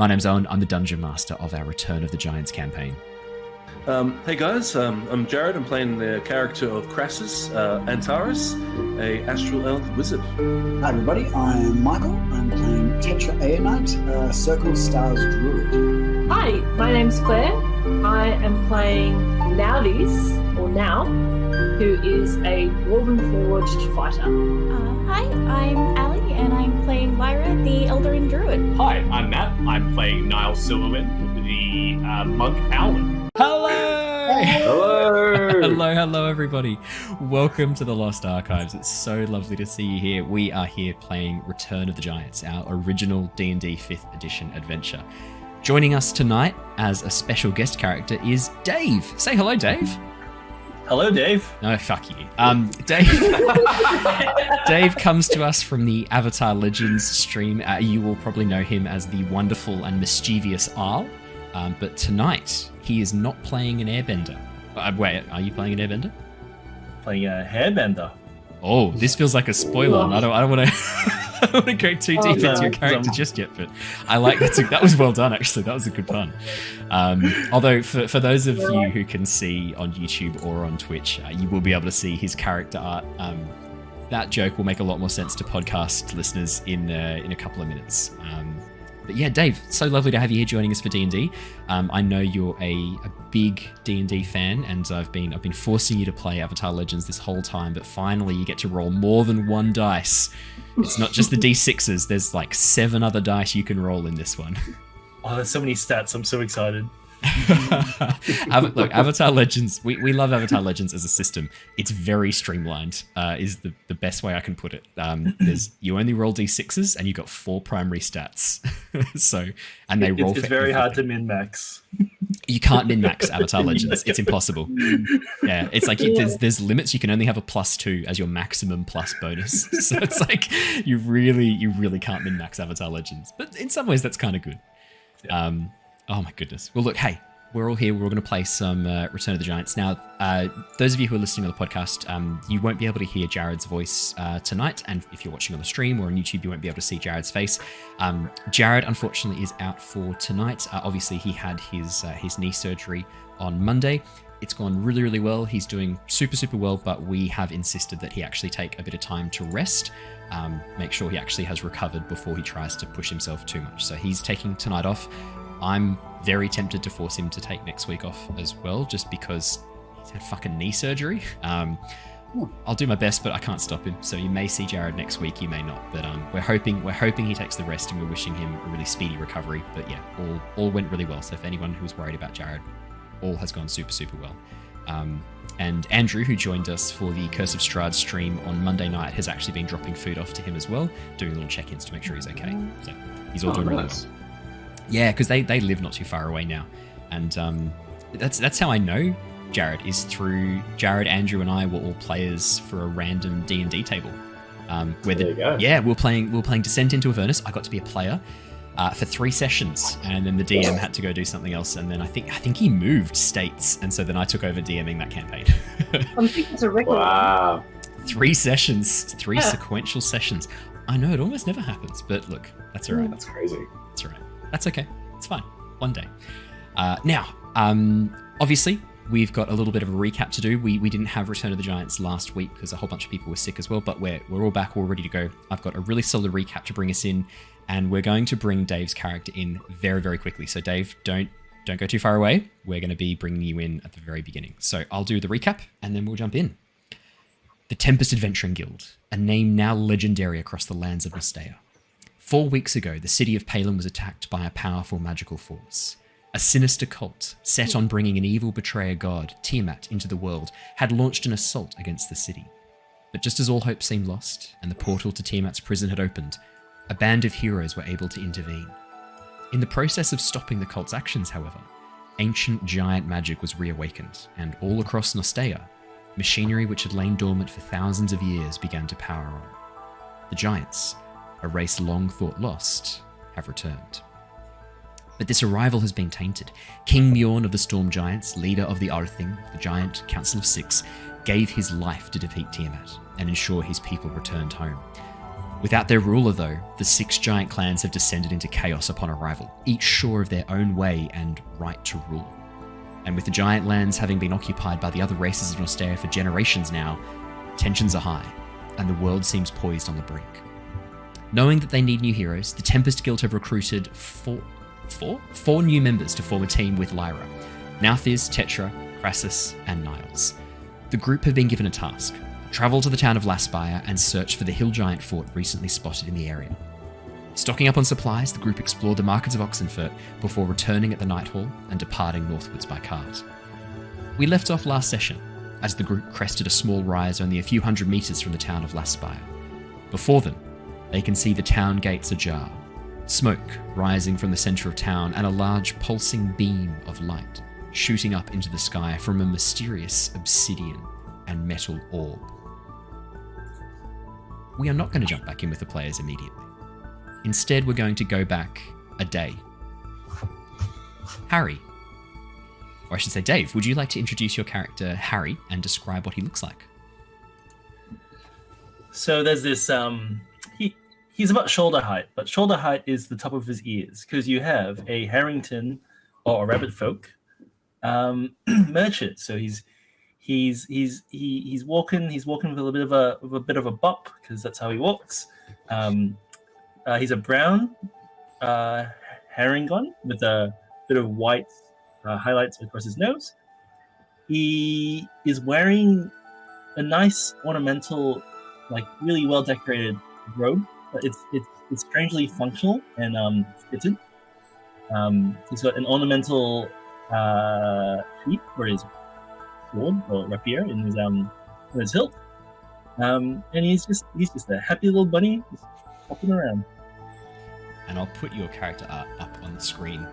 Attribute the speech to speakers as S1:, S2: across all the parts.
S1: My name's Owen. I'm the Dungeon Master of our Return of the Giants campaign.
S2: Hey guys, I'm Jared. I'm playing the character of Krasus, Antares, a Astral Elf Wizard.
S3: Hi everybody, I'm Michael. I'm playing Tetra, Circle Stars Druid.
S4: Hi, my name's Claire. I am playing Nauthiz, or Now, who is a Stoneforged Fighter.
S5: Hi, I'm Ali, and I'm playing Lyra, the Eladrin Druid.
S6: Hi, I'm Matt. I'm playing Niles Silverwind, the monk Owlin.
S1: Hello!
S6: Hello!
S1: Hello everybody. Welcome to the Lost Archives. It's so lovely to see you here. We are here playing Return of the Giants, our original D&D 5th edition adventure. Joining us tonight as a special guest character is Dave. Say hello, Dave.
S6: Hello, Dave.
S1: No, fuck you. Dave comes to us from the Avatar Legends stream. You will probably know him as the wonderful and mischievous Owl. But tonight, he is not playing an airbender. Wait, are you playing an airbender?
S6: Playing a hairbender.
S1: Oh, this feels like a spoiler, and I don't want to go too deep into your character just yet. But I like that. That was well done, actually. That was a good pun. Although for those of you who can see on YouTube or on Twitch, you will be able to see his character art. That joke will make a lot more sense to podcast listeners in a couple of minutes. But yeah, Dave, so lovely to have you here joining us for D&D. I know you're a big D&D fan, and I've been forcing you to play Avatar Legends this whole time, but finally you get to roll more than one dice. It's not just the D6s, there's like 7 other dice you can roll in this one.
S6: Oh, there's so many stats, I'm so excited.
S1: Look, Avatar Legends, we love Avatar Legends as a system. It's very streamlined, is the best way I can put it. You only roll D6s and you got 4 primary stats. And they roll.
S6: It's very hard to min-max.
S1: You can't min-max Avatar Legends. It's impossible. Yeah, it's like there's limits. You can only have a +2 as your maximum plus bonus. So it's like you really can't min-max Avatar Legends. But in some ways, that's kind of good. Yeah. Oh my goodness. Well, look, hey, we're all here. We're all going to play some Return of the Giants. Now, those of you who are listening on the podcast, you won't be able to hear Jared's voice tonight. And if you're watching on the stream or on YouTube, you won't be able to see Jared's face. Jared, unfortunately, is out for tonight. Obviously, he had his knee surgery on Monday. It's gone really, really well. He's doing super, super well, but we have insisted that he actually take a bit of time to rest, make sure he actually has recovered before he tries to push himself too much. So he's taking tonight off. I'm very tempted to force him to take next week off as well, just because he's had fucking knee surgery. I'll do my best, but I can't stop him. So you may see Jared next week, you may not. But we're hoping he takes the rest, and we're wishing him a really speedy recovery. But yeah, all went really well. So if anyone who was worried about Jared, all has gone super, super well. And Andrew, who joined us for the Curse of Strahd stream on Monday night, has actually been dropping food off to him as well, doing little check-ins to make sure he's okay. So he's all doing really well. Yeah, because they live not too far away now, and that's how I know Jared, is through Jared, Andrew, and I were all players for a random D&D table. We were playing Descent into Avernus. I got to be a player for 3 sessions, and then the DM had to go do something else, and then I think he moved states, and so then I took over DMing that campaign.
S4: I think it's a record.
S6: Wow.
S1: 3 sessions, 3 sequential sessions. I know, it almost never happens, but look, that's all right.
S6: That's crazy.
S1: That's all right. That's okay. It's fine. One day. Now, obviously, we've got a little bit of a recap to do. We didn't have Return of the Giants last week because a whole bunch of people were sick as well, but we're all back, all ready to go. I've got a really solid recap to bring us in, and we're going to bring Dave's character in very, very quickly. So Dave, don't go too far away. We're going to be bringing you in at the very beginning. So I'll do the recap, and then we'll jump in. The Tempest Adventuring Guild, a name now legendary across the lands of Nostea. 4 weeks ago, the city of Palin was attacked by a powerful magical force. A sinister cult, set on bringing an evil betrayer god, Tiamat, into the world, had launched an assault against the city. But just as all hope seemed lost, and the portal to Tiamat's prison had opened, a band of heroes were able to intervene. In the process of stopping the cult's actions, however, ancient giant magic was reawakened, and all across Nostea, machinery which had lain dormant for thousands of years began to power on. The giants, a race long thought lost, have returned. But this arrival has been tainted. King Mjorn of the Storm Giants, leader of the Arthing, the giant Council of Six, gave his life to defeat Tiamat and ensure his people returned home. Without their ruler, though, the 6 giant clans have descended into chaos upon arrival, each sure of their own way and right to rule. And with the giant lands having been occupied by the other races of Nostea for generations now, tensions are high, and the world seems poised on the brink. Knowing that they need new heroes, the Tempest Guild have recruited four new members to form a team with Lyra: Nauthiz, Tetra, Krasus, and Niles. The group have been given a task: travel to the town of Laspire and search for the hill giant fort recently spotted in the area. Stocking up on supplies, the group explored the markets of Oxenfurt before returning at the night hall and departing northwards by cart. We left off last session as the group crested a small rise only a few hundred metres from the town of Laspire. Before them, they can see the town gates ajar, smoke rising from the centre of town and a large pulsing beam of light shooting up into the sky from a mysterious obsidian and metal orb. We are not going to jump back in with the players immediately. Instead, we're going to go back a day. Harry, or I should say Dave, would you like to introduce your character Harry and describe what he looks like?
S7: So there's this, he's about shoulder height, but shoulder height is the top of his ears, because you have a Harrington or a rabbit folk merchant. So he's walking with a bit of a bop, because that's how he walks. He's a brown Harengon with a bit of white highlights across his nose. He is wearing a nice ornamental, like really well decorated robe. It's strangely functional and fitted. He's got an ornamental sheath for his sword or rapier in his hilt. And he's just a happy little bunny just hopping around.
S1: And I'll put your character art up on the screen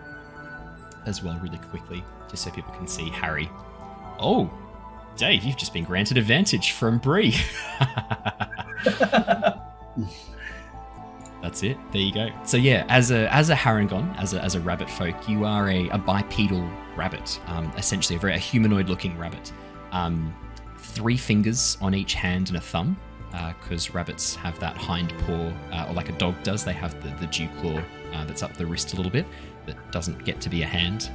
S1: as well really quickly, just so people can see Harry. Oh, Dave, you've just been granted advantage from Bree. That's it. There you go. So yeah, as a Harengon, as a rabbit folk, you are a bipedal rabbit, essentially a humanoid-looking rabbit. 3 fingers on each hand and a thumb, because rabbits have that hind paw, or like a dog does. They have the dew claw that's up the wrist a little bit, that doesn't get to be a hand.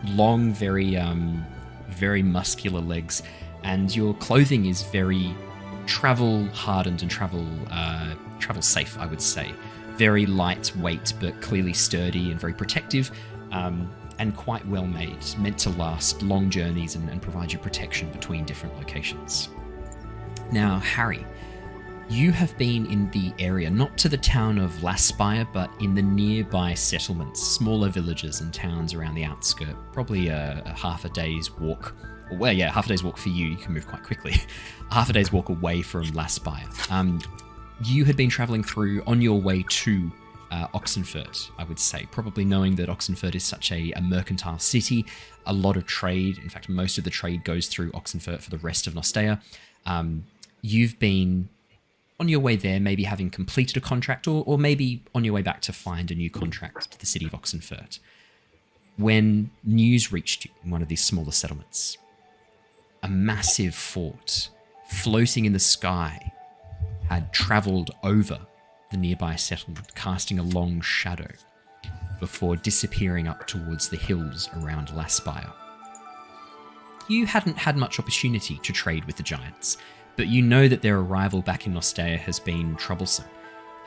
S1: Long, very muscular legs, and your clothing is very travel hardened and travel safe, I would say. Very lightweight, but clearly sturdy and very protective, and quite well made, meant to last long journeys and provide you protection between different locations. Now, Harry, you have been in the area, not to the town of Laspire, but in the nearby settlements, smaller villages and towns around the outskirt, probably a half a day's walk. Well, yeah, half a day's walk for you can move quite quickly. Half a day's walk away from Laspire. You had been travelling through on your way to Oxenfurt, I would say, probably knowing that Oxenfurt is such a mercantile city, a lot of trade. In fact, most of the trade goes through Oxenfurt for the rest of Nostea. You've been on your way there, maybe having completed a contract, or maybe on your way back to find a new contract to the city of Oxenfurt, when news reached you in one of these smaller settlements. A massive fort floating in the sky had travelled over the nearby settlement, casting a long shadow before disappearing up towards the hills around Laspire. You hadn't had much opportunity to trade with the giants, but you know that their arrival back in Nostea has been troublesome,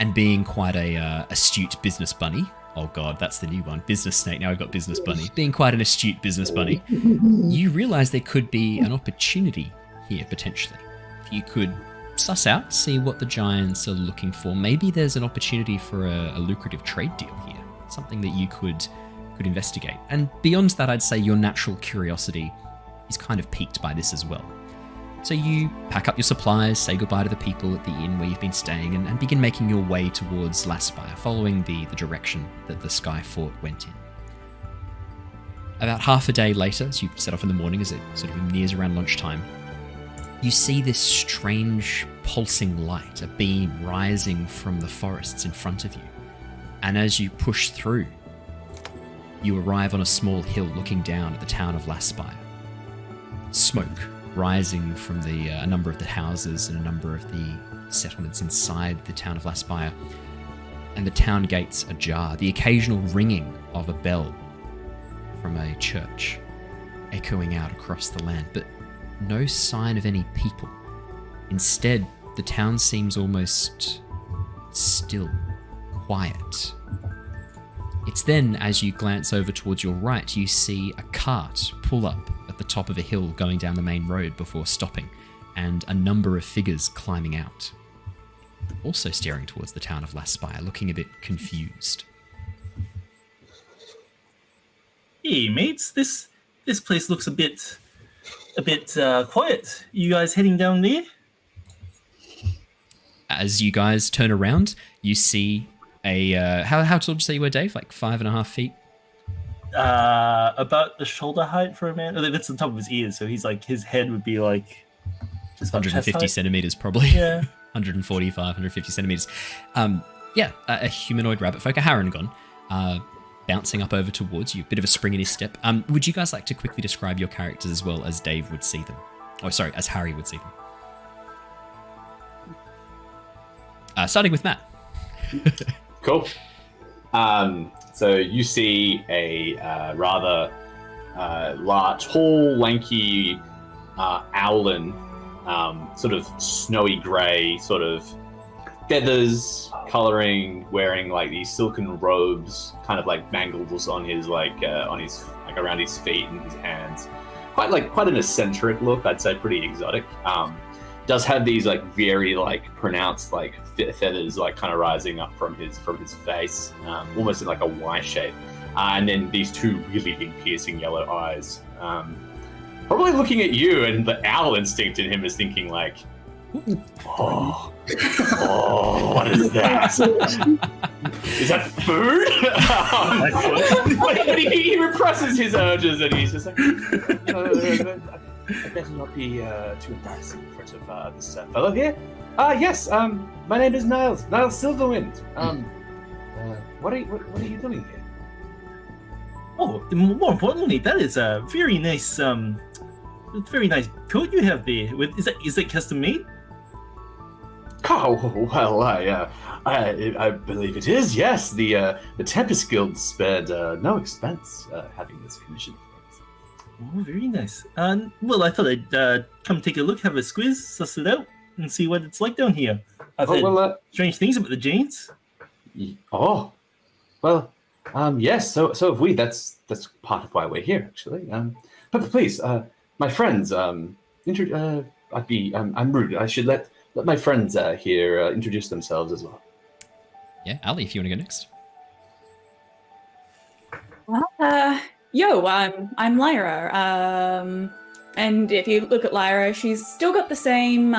S1: and being quite a astute business bunny, oh god, that's the new one, business snake, now I've got business bunny, being quite an astute business bunny, you realise there could be an opportunity here potentially. If you could suss out, see what the giants are looking for, maybe there's an opportunity for a lucrative trade deal here, something that you could investigate. And beyond that, I'd say your natural curiosity is kind of piqued by this as well. So you pack up your supplies, say goodbye to the people at the inn where you've been staying, and begin making your way towards Laspire, following the direction that the Sky Fort went in. About half a day later, as you set off in the morning, as it sort of nears around lunchtime, you see this strange pulsing light, a beam rising from the forests in front of you. And as you push through, you arrive on a small hill looking down at the town of Laspire. Smoke rising from a number of the houses and a number of the settlements inside the town of Laspire, and the town gates ajar. The occasional ringing of a bell from a church echoing out across the land, but no sign of any people. Instead, the town seems almost still, quiet. It's then, as you glance over towards your right, you see a cart pull up at the top of a hill going down the main road before stopping, and a number of figures climbing out, also staring towards the town of Laspire, looking a bit confused.
S7: Hey, mates, this place looks a bit quiet. You guys heading down there?
S1: As you guys turn around, you see a how tall did you say you were, Dave? Like 5.5 feet?
S7: About the shoulder height for a man. That's the top of his ears, so he's like, his head would be like just
S1: 150 centimeters, probably.
S7: Yeah.
S1: 145, 150 centimeters. A humanoid rabbit folk, a Harengon, bouncing up over towards you, a bit of a spring in his step. Would you guys like to quickly describe your characters as well as Dave would see them? Oh, sorry, as Harry would see them. Starting with Matt.
S6: Cool. So you see a rather tall, lanky Owlin, sort of snowy grey, sort of feathers coloring, wearing like these silken robes, kind of like bangles on his around his feet and his hands. Quite an eccentric look, I'd say, pretty exotic. Does have these like very like pronounced like feathers like kind of rising up from his face, almost in like a Y shape, and then these two really big piercing yellow eyes. Probably looking at you, and the owl instinct in him is thinking like, oh, what is that? Is that food? But he represses his urges, and he's just like, I better not be too embarrassing in front of this fellow here. Yes, my name is Niles Silverwind. What are you doing here?
S7: Oh, more importantly, that is a very nice coat you have there. Is that custom made?
S6: Oh well, I believe it is. Yes, the Tempest Guild spared no expense having this commission.
S7: Oh, very nice. Well, I thought I'd come take a look, have a squiz, suss it out, and see what it's like down here. I've heard strange things about the Janes.
S6: Oh, well, yes. So have we. That's part of why we're here, actually. But please, my friends, I'm rude. I should let my friends here introduce themselves as well.
S1: Yeah, Ali, if you want to go next.
S5: Well, I'm Lyra. And if you look at Lyra, she's still got the same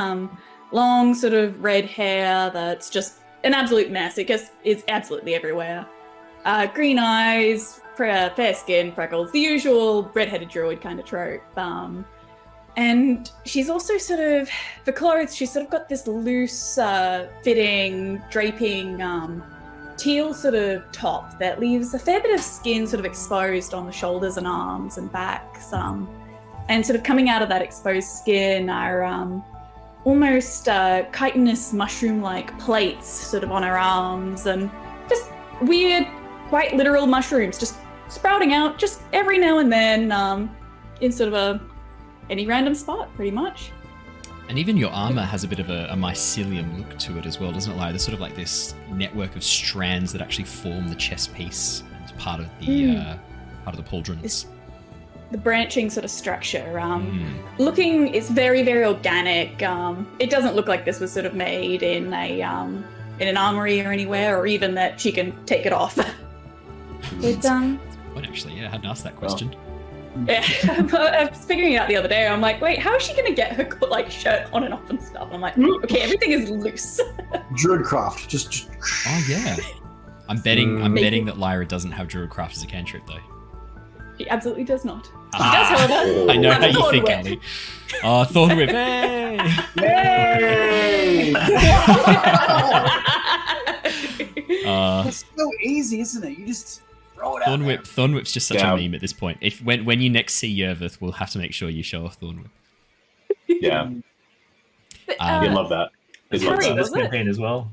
S5: long sort of red hair that's just an absolute mess. It just is absolutely everywhere. Green eyes, fair skin, freckles, the usual redheaded druid kind of trope. And she's also sort of, for clothes, she's sort of got this loose fitting, draping teal sort of top that leaves a fair bit of skin sort of exposed on the shoulders and arms and backs. And sort of coming out of that exposed skin are almost chitinous mushroom-like plates sort of on her arms, and just weird, quite literal mushrooms just sprouting out just every now and then in sort of any random spot, pretty much.
S1: And even your armor has a bit of a mycelium look to it as well, doesn't it, Lyra? There's sort of like this network of strands that actually form the chest piece and part of the pauldrons.
S5: The branching sort of structure. Looking, it's very, very organic. It doesn't look like this was sort of made in an armory or anywhere, or even that she can take it off. It's
S1: What actually? Yeah, I hadn't asked that question.
S5: Yeah, I was figuring it out the other day. I'm like, wait, how is she going to get her like shirt on and off and stuff? I'm like, okay, everything is loose.
S3: Druidcraft, just.
S1: Oh yeah. I'm betting that Lyra doesn't have Druidcraft as a cantrip though.
S5: She absolutely does not. She does, however.
S1: I know how you think, Ali. Oh, Thorn Whip! Hey!
S3: Yay! It's so easy, isn't it? You just throw it out.
S1: Thorn Whip's just such a meme at this point. When you next see Yervith, we'll have to make sure you show off Thorn Whip.
S6: Yeah. You love that. His
S4: Harry,
S6: website.
S7: this
S4: was it?
S7: campaign as well.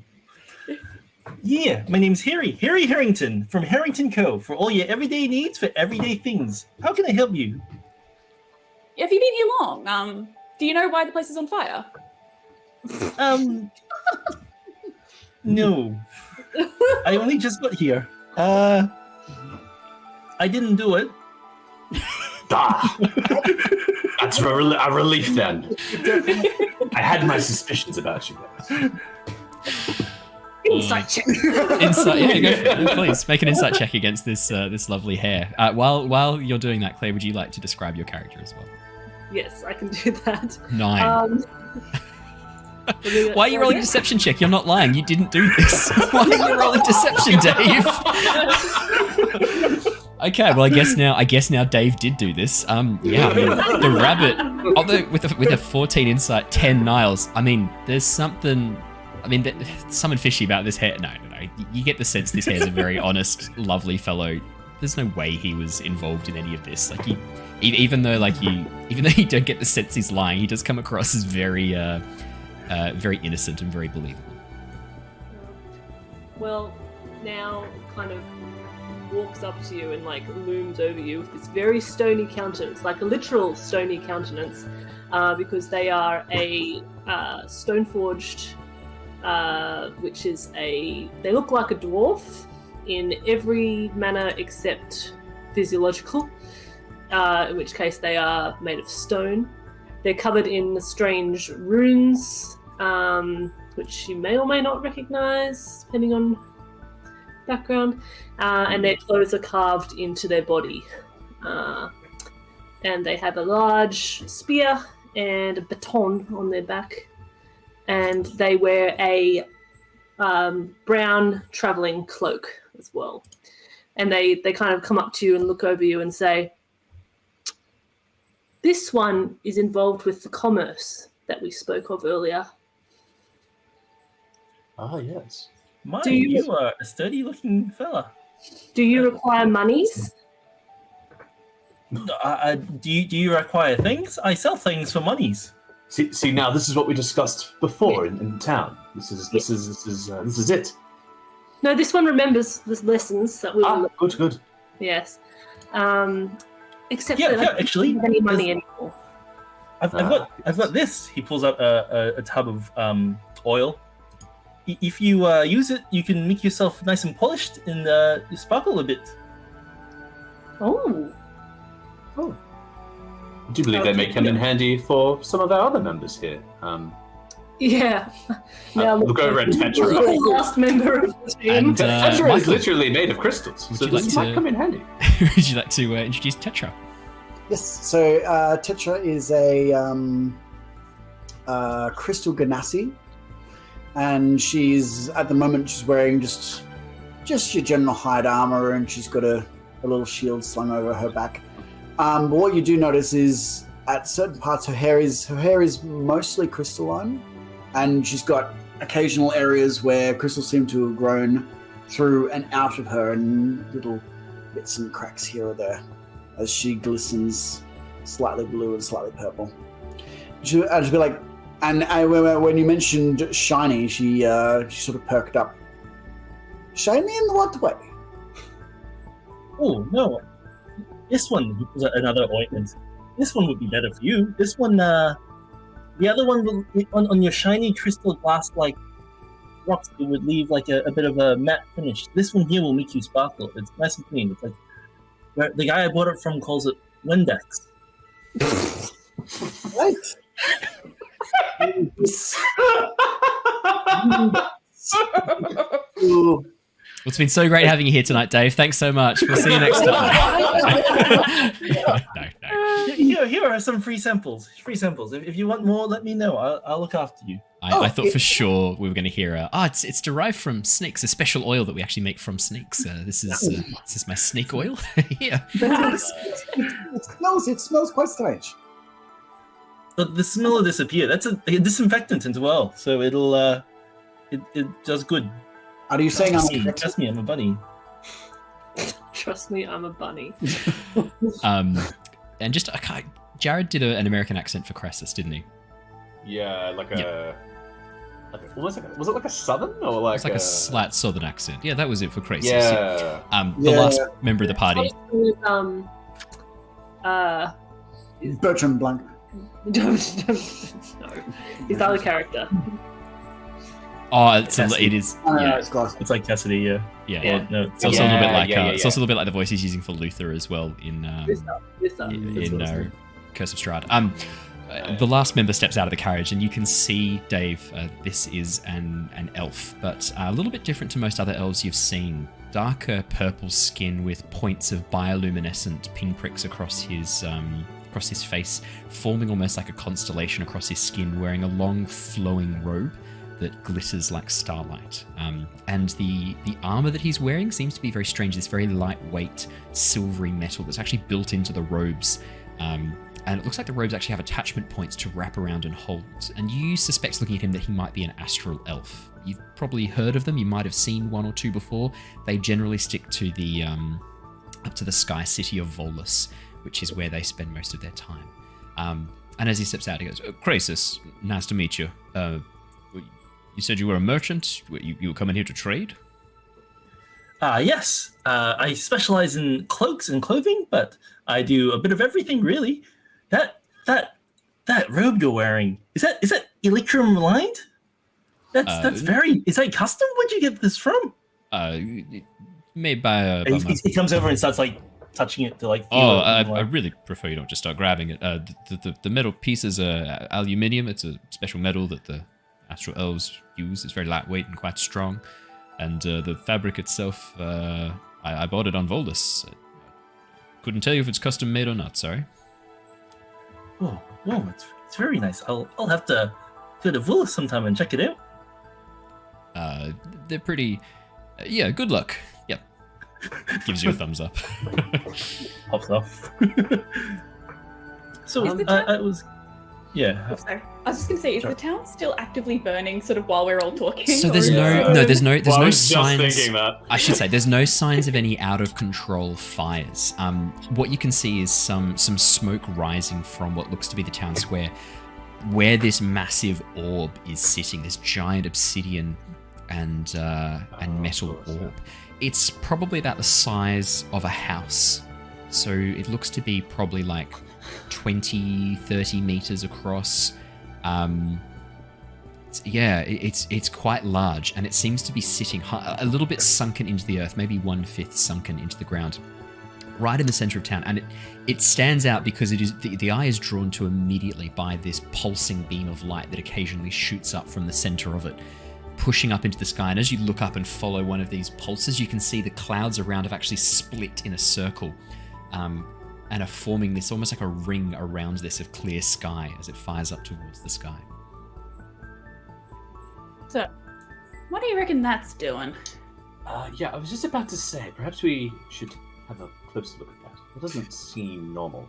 S7: Yeah, my name's Harry Harrington from Harrington Co. for all your everyday needs for everyday things. How can I help you?
S5: If you need you long, do you know why the place is on fire?
S7: No. I only just got here. I didn't do it.
S6: Ah, that's a relief then. I had my suspicions about you guys.
S4: Insight check.
S1: Insight, yeah, go for it. Please make an insight check against this lovely hair. While you're doing that, Claire, would you like to describe your character as well?
S4: Yes, I can do that.
S1: 9. Why are you rolling a deception check? You're not lying. You didn't do this. Why are you rolling deception, Dave? Okay, well, I guess now Dave did do this. Yeah, I mean, the rabbit, although with a 14 insight, 10 Niles. I mean, there's something. I mean, there's something fishy about this hair. No. You get the sense this hair's a very honest, lovely fellow. There's no way he was involved in any of this. Like even though you don't get the sense he's lying, he does come across as very innocent and very believable.
S4: Well, now kind of walks up to you and like looms over you with this very stony countenance, like a literal stony countenance, because they are a Stoneforged, which is they look like a dwarf in every manner except physiological, in which case they are made of stone. They're covered in strange runes, which you may or may not recognize, depending on background, and their clothes are carved into their body. And they have a large spear and a baton on their back, and they wear a brown traveling cloak as well. And they kind of come up to you and look over you and say, "This one is involved with the commerce that we spoke of earlier."
S6: Ah, yes.
S7: Do you are a sturdy-looking fella.
S4: Do you require monies?
S7: Do you require things? I sell things for monies.
S6: See now, this is what we discussed before in town. This is it.
S4: No, this one remembers the lessons that we were.
S6: Good.
S4: Yes. Except
S7: Yeah,
S4: that I
S7: actually,
S4: don't have any money anymore.
S7: I've got this. He pulls out a tub of oil. If you use it, you can make yourself nice and polished and sparkle a bit.
S4: Oh.
S6: I do believe they may come in handy for some of our other members here.
S4: Yeah. Now
S6: Look over at Tetra.
S4: the last member of the team.
S1: And
S6: Tetra is
S1: Michael,
S6: literally made of crystals, so
S1: you like
S6: this
S1: to-
S6: might come in handy.
S1: would you like to introduce Tetra?
S3: Yes, so Tetra is a crystal Genasi, and she's at the moment she's wearing just your general hide armor, and she's got a little shield slung over her back. But what you do notice is at certain parts her hair is mostly crystalline, and she's got occasional areas where crystals seem to have grown through and out of her, and little bits and cracks here or there as she glistens slightly blue and slightly purple. I'd just be like, and when you mentioned shiny, she sort of perked up. Shiny in what way?
S7: Oh no, this one. He pulls out another ointment. This one would be better for you. This one, the other one will on your shiny crystal glass like rocks. It would leave like a bit of a matte finish. This one here will make you sparkle. It's nice and clean. It's like the guy I bought it from calls it Windex.
S3: Right. Ooh.
S1: Well, it's been so great having you here tonight, Dave. Thanks so much. We'll see you next time. No.
S7: Here are some free samples. If you want more, let me know. I'll look after you.
S1: I thought for sure we were going to hear. It's derived from snakes, a special oil that we actually make from snakes. This is my snake oil. Yeah.
S3: It smells quite strange.
S7: But the smell will disappear. That's a disinfectant as well, so it'll it does good.
S3: Are you saying I'm
S7: Trust me, I'm a bunny.
S4: Trust me, I'm a bunny.
S1: And just Jared did an American accent for Krasus, didn't he?
S6: Yeah, like a Was it like a southern or like?
S1: It's like a slight southern accent. Yeah, that was it for Krasus.
S6: Yeah.
S1: The last member of the party.
S3: Bertram Blank.
S4: No, he's the other character.
S1: Oh, it is. Yeah,
S3: It's close.
S7: It's like Cassidy, yeah.
S1: yeah.
S7: No,
S1: It's also a little bit like
S6: yeah.
S1: it's also a little bit like the voice he's using for Luther as well in
S4: Luther.
S1: Curse of Strahd. The last member steps out of the carriage, and you can see, Dave, this is an elf, but a little bit different to most other elves you've seen. Darker purple skin with points of bioluminescent pinpricks across his face, forming almost like a constellation across his skin, wearing a long flowing robe that glitters like starlight. And the armor that he's wearing seems to be very strange, this very lightweight silvery metal that's actually built into the robes. And it looks like the robes actually have attachment points to wrap around and hold. And you suspect, looking at him, that he might be an astral elf. You've probably heard of them. You might have seen one or two before. They generally stick to the up to the sky city of Volus, which is where they spend most of their time. And as he steps out, he goes, "Krasus, nice to meet you. You said you were a merchant. You were coming here to trade?"
S7: Yes. I specialize in cloaks and clothing, but I do a bit of everything, really. That robe you're wearing, is that Electrum lined? That's very. Is that custom? Where'd you get this from?
S1: Made by
S7: He comes over and starts like touching it to like.
S1: I really prefer you don't just start grabbing it. The metal piece is aluminium. It's a special metal that the Astral Elves use. It's very lightweight and quite strong. And the fabric itself, I bought it on Volus. Couldn't tell you if it's custom made or not. Sorry.
S7: Oh, it's very nice. I'll have to go to Volus sometime and check it out.
S1: They're pretty. Yeah. Good luck. Yep. Gives you a thumbs up.
S7: Pops off. So I was. Yeah.
S5: Oh, sorry. I was just gonna say, is the town still actively burning, sort of while we're all talking?
S1: So there's
S5: or
S1: there's no
S6: I was
S1: signs.
S6: just thinking that.
S1: I should say there's no signs of any out of control fires. What you can see is some smoke rising from what looks to be the town square, where this massive orb is sitting. This giant obsidian and metal orb. It's probably about the size of a house. So it looks to be probably like 20, 30 meters across. It's quite large, and it seems to be sitting a little bit sunken into the earth, maybe 1/5 sunken into the ground, right in the center of town. And it stands out because it is the eye is drawn to immediately by this pulsing beam of light that occasionally shoots up from the center of it, pushing up into the sky. And as you look up and follow one of these pulses, you can see the clouds around have actually split in a circle. And are forming this almost like a ring around this of clear sky as it fires up towards the sky.
S5: So, what do you reckon that's doing?
S6: Yeah, I was just about to say, perhaps we should have a closer look at that. It doesn't seem normal.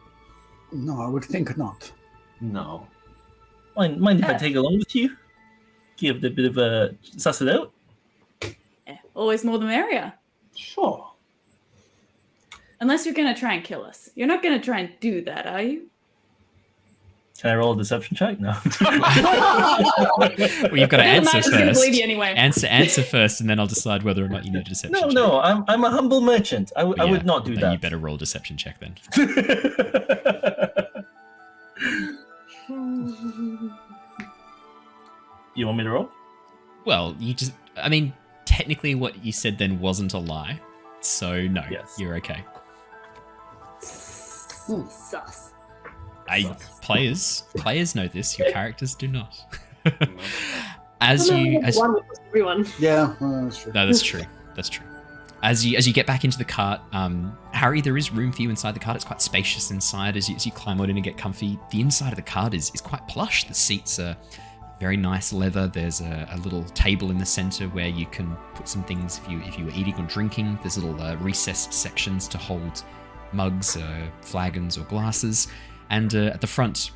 S3: No, I would think not.
S6: No.
S7: Mind if I take along with you? Give it a bit of a suss it out?
S5: Yeah, always more the merrier.
S6: Sure.
S5: Unless you're going to try and kill us. You're not going to try and do that, are you?
S7: Can I roll a deception check? No.
S1: Well, you've got to answer
S5: Matt's gonna
S1: first.
S5: believe you anyway.
S1: Answer first, and then I'll decide whether or not you need a deception check.
S7: No, I'm a humble merchant. I would not do
S1: then
S7: that.
S1: You better roll a deception check then.
S7: You want me to roll?
S1: Well, technically what you said then wasn't a lie. So no,
S7: Yes.
S1: You're okay.
S4: Sus.
S1: Players know this. Your characters do not. As
S4: Everyone.
S3: Yeah, well, that's true.
S1: No, that's true. That's true. As you get back into the cart, Harry, there is room for you inside the cart. It's quite spacious inside as you climb on in and get comfy. The inside of the cart is quite plush. The seats are very nice leather. There's a little table in the center where you can put some things if you were eating or drinking. There's little recessed sections to hold mugs, flagons, or glasses. And at the front,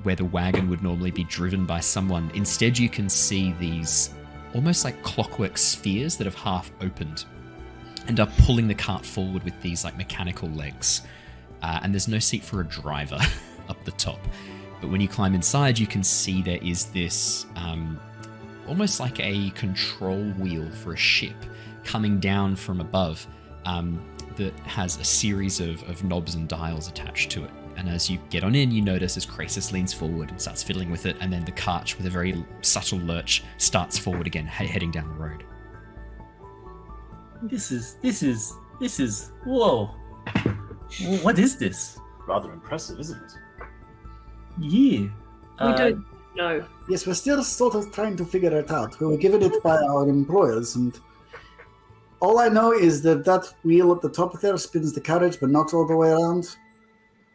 S1: where the wagon would normally be driven by someone, instead you can see these almost like clockwork spheres that have half opened and are pulling the cart forward with these like mechanical legs. And there's no seat for a driver up the top. But when you climb inside, you can see there is this almost like a control wheel for a ship coming down from above that has a series of knobs and dials attached to it. And as you get on in, you notice as Krasus leans forward and starts fiddling with it, and then the cart, with a very subtle lurch, starts forward again, heading down the road.
S7: This is. Whoa! What is this?
S6: Rather impressive, isn't it?
S7: Yeah.
S4: We don't know.
S3: Yes, we're still sort of trying to figure it out. We were given it by our employers, and all I know is that that wheel at the top there spins the carriage, but not all the way around.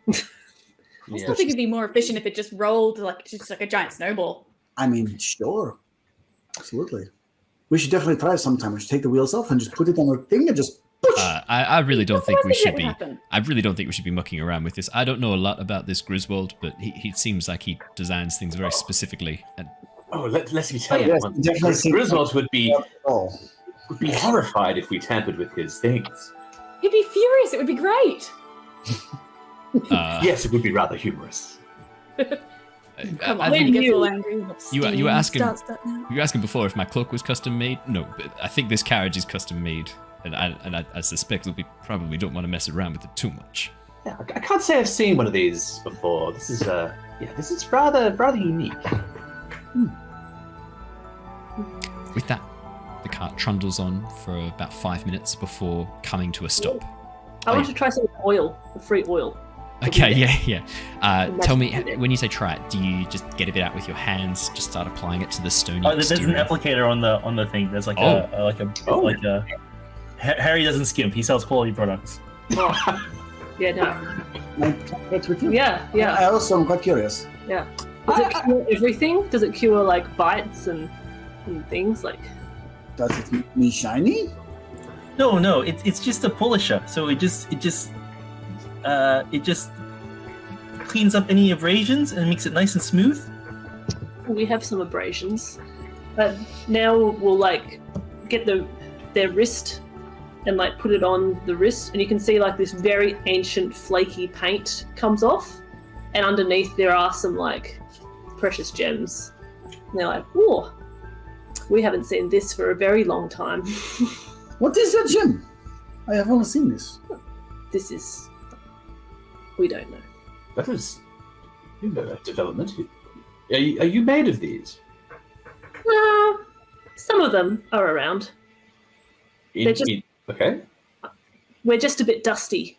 S5: I still think it'd be more efficient if it just rolled like a giant snowball.
S3: I mean, sure. Absolutely. We should definitely try it sometime. We should take the wheels off and just put it on a thing and just push.
S1: I really don't think we should be.
S5: Happen.
S1: I really don't think we should be mucking around with this. I don't know a lot about this Griswold, but he seems like he designs things very specifically. And
S6: Oh, let me tell you,
S3: yes,
S6: one
S3: definitely
S6: thing. Griswold would be
S3: Oh.
S6: horrified if we tampered with his things.
S5: He'd be furious. It would be great.
S6: Yes, it would be rather humorous.
S5: Come
S1: I
S5: on,
S1: think
S5: he gets all angry.
S1: you were asking.
S5: Start now.
S1: You were asking before if my cloak was custom made. No, but I think this carriage is custom made, and I suspect that we probably don't want to mess around with it too much.
S6: Yeah, I can't say I've seen one of these before. This is rather unique.
S1: With that, the cart trundles on for about 5 minutes before coming to a stop.
S4: I want to try some oil, the free oil.
S1: Okay, yeah. Tell me, when you say try it, do you just get a bit out with your hands, just start applying it to the stony
S7: There's an
S1: exterior?
S7: applicator on the thing. There's like
S1: Oh.
S7: Harry doesn't skimp. He sells quality products.
S4: Oh. Yeah, no.
S3: That's with you.
S4: Yeah, yeah,
S3: I also am quite curious.
S4: yeah. Does it cure everything? Does it cure like bites and things like?
S3: Does it make me shiny?
S7: No, it's just a polisher. So it just cleans up any abrasions and makes it nice and smooth.
S4: We have some abrasions, but now we'll like get their wrist and like put it on the wrist, and you can see like this very ancient flaky paint comes off, and underneath there are some like precious gems. And they're like, "Whoa, we haven't seen this for a very long time."
S3: What is that gem? I have only seen this.
S4: This is, we don't know.
S6: That is a development. Are you made of these?
S4: Some of them are around.
S6: Okay.
S4: We're just a bit dusty.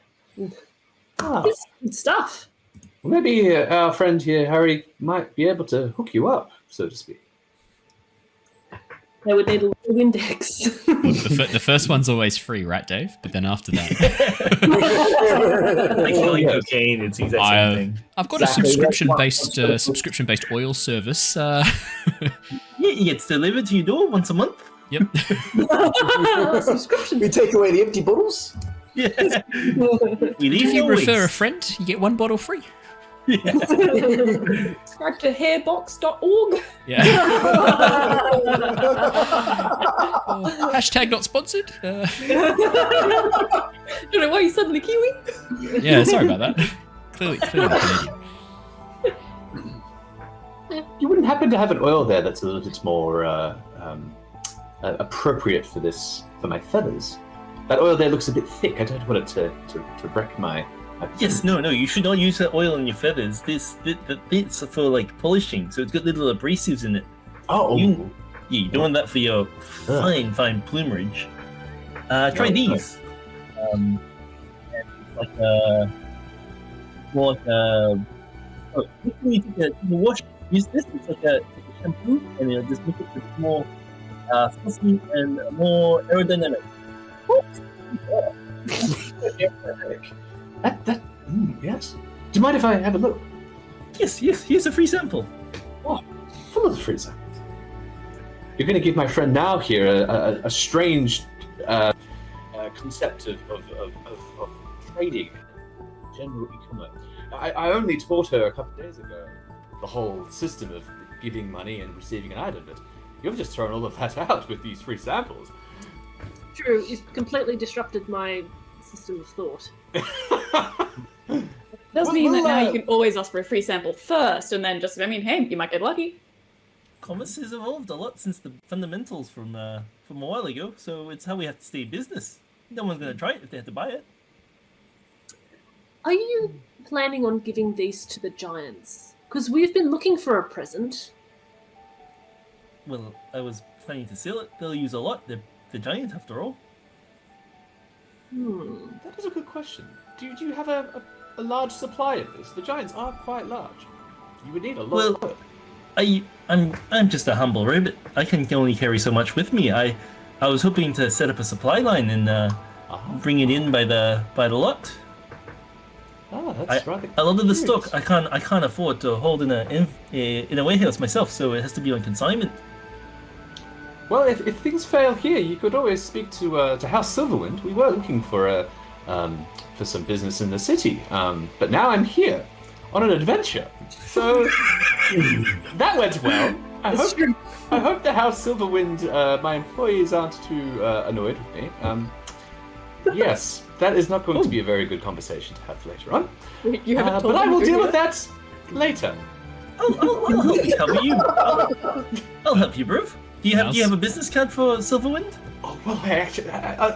S6: Ah.
S4: It's good stuff.
S6: Well, maybe our friend here, Harry, might be able to hook you up, so to speak.
S4: They would need a little index.
S1: The first one's always free, right, Dave? But then after that,
S7: Like selling cocaine, it's the exact same thing.
S1: I've got
S3: Exactly.
S1: a subscription-based oil service.
S7: Yeah, it gets delivered to your door once a month.
S1: Yep.
S4: Subscription.
S3: We take away the empty bottles.
S7: Yeah. We leave
S1: If you
S7: no
S1: refer a
S7: waste.
S1: friend, you get one bottle free.
S5: Subscribe to hairbox.org.
S1: Yeah. Hashtag not sponsored.
S5: Don't know why you suddenly queuing.
S1: Yeah, sorry about that. Clearly Canadian.
S6: You wouldn't happen to have an oil there that's a little bit more appropriate for this, for my feathers? That oil there looks a bit thick. I don't want it to wreck my
S7: Yes, no, you should not use that oil on your feathers. The bits are for like polishing, so it's got little abrasives in it.
S6: Oh,
S7: You don't want that for your fine plumage. Try these. And it's like more like a. Oh, before you take a wash, use this. It's like a shampoo, and it'll just make it a bit more fluffy and more aerodynamic.
S6: Yes. Do you mind if I have a look?
S7: Yes. Here's a free sample.
S6: Full of the free samples. You're going to give my friend now here a strange concept of trading, general e-commerce. I only taught her a couple of days ago the whole system of giving money and receiving an item, but you've just thrown all of that out with these free samples.
S4: True, it's completely disrupted my system of thought.
S5: Does mean that now you can always ask for a free sample first, and then hey, you might get lucky.
S7: commerce has evolved a lot since the fundamentals from a while ago. So it's how we have to stay in business. No one's going to try it if they have to buy it.
S4: Are you planning on giving these to the giants? Because we've been looking for a present.
S7: Well, I was planning to sell it. They'll use a lot. They're the giant, after all.
S6: That is a good question. Do you have a large supply of this? The giants are quite large. You would need a lot.
S7: Well, I'm just a humble rabbit. I can only carry so much with me. I was hoping to set up a supply line and bring it in by the lot.
S6: Oh, that's rather
S7: a lot of the
S6: curious.
S7: stock I can't afford to hold in a warehouse myself, so it has to be on consignment.
S6: Well, if things fail here, you could always speak to House Silverwind. We were looking for some business in the city, but now I'm here on an adventure. So that went well. I hope the House Silverwind, my employees aren't too annoyed with me. Yes, that is not going to be a very good conversation to have later on.
S5: You haven't told
S6: but I
S5: them
S6: will
S5: who
S6: deal
S5: you
S6: with that later.
S7: I'll help you. I'll help you, bruv. Do you have a business card for Silverwind?
S6: Oh, well, I actually,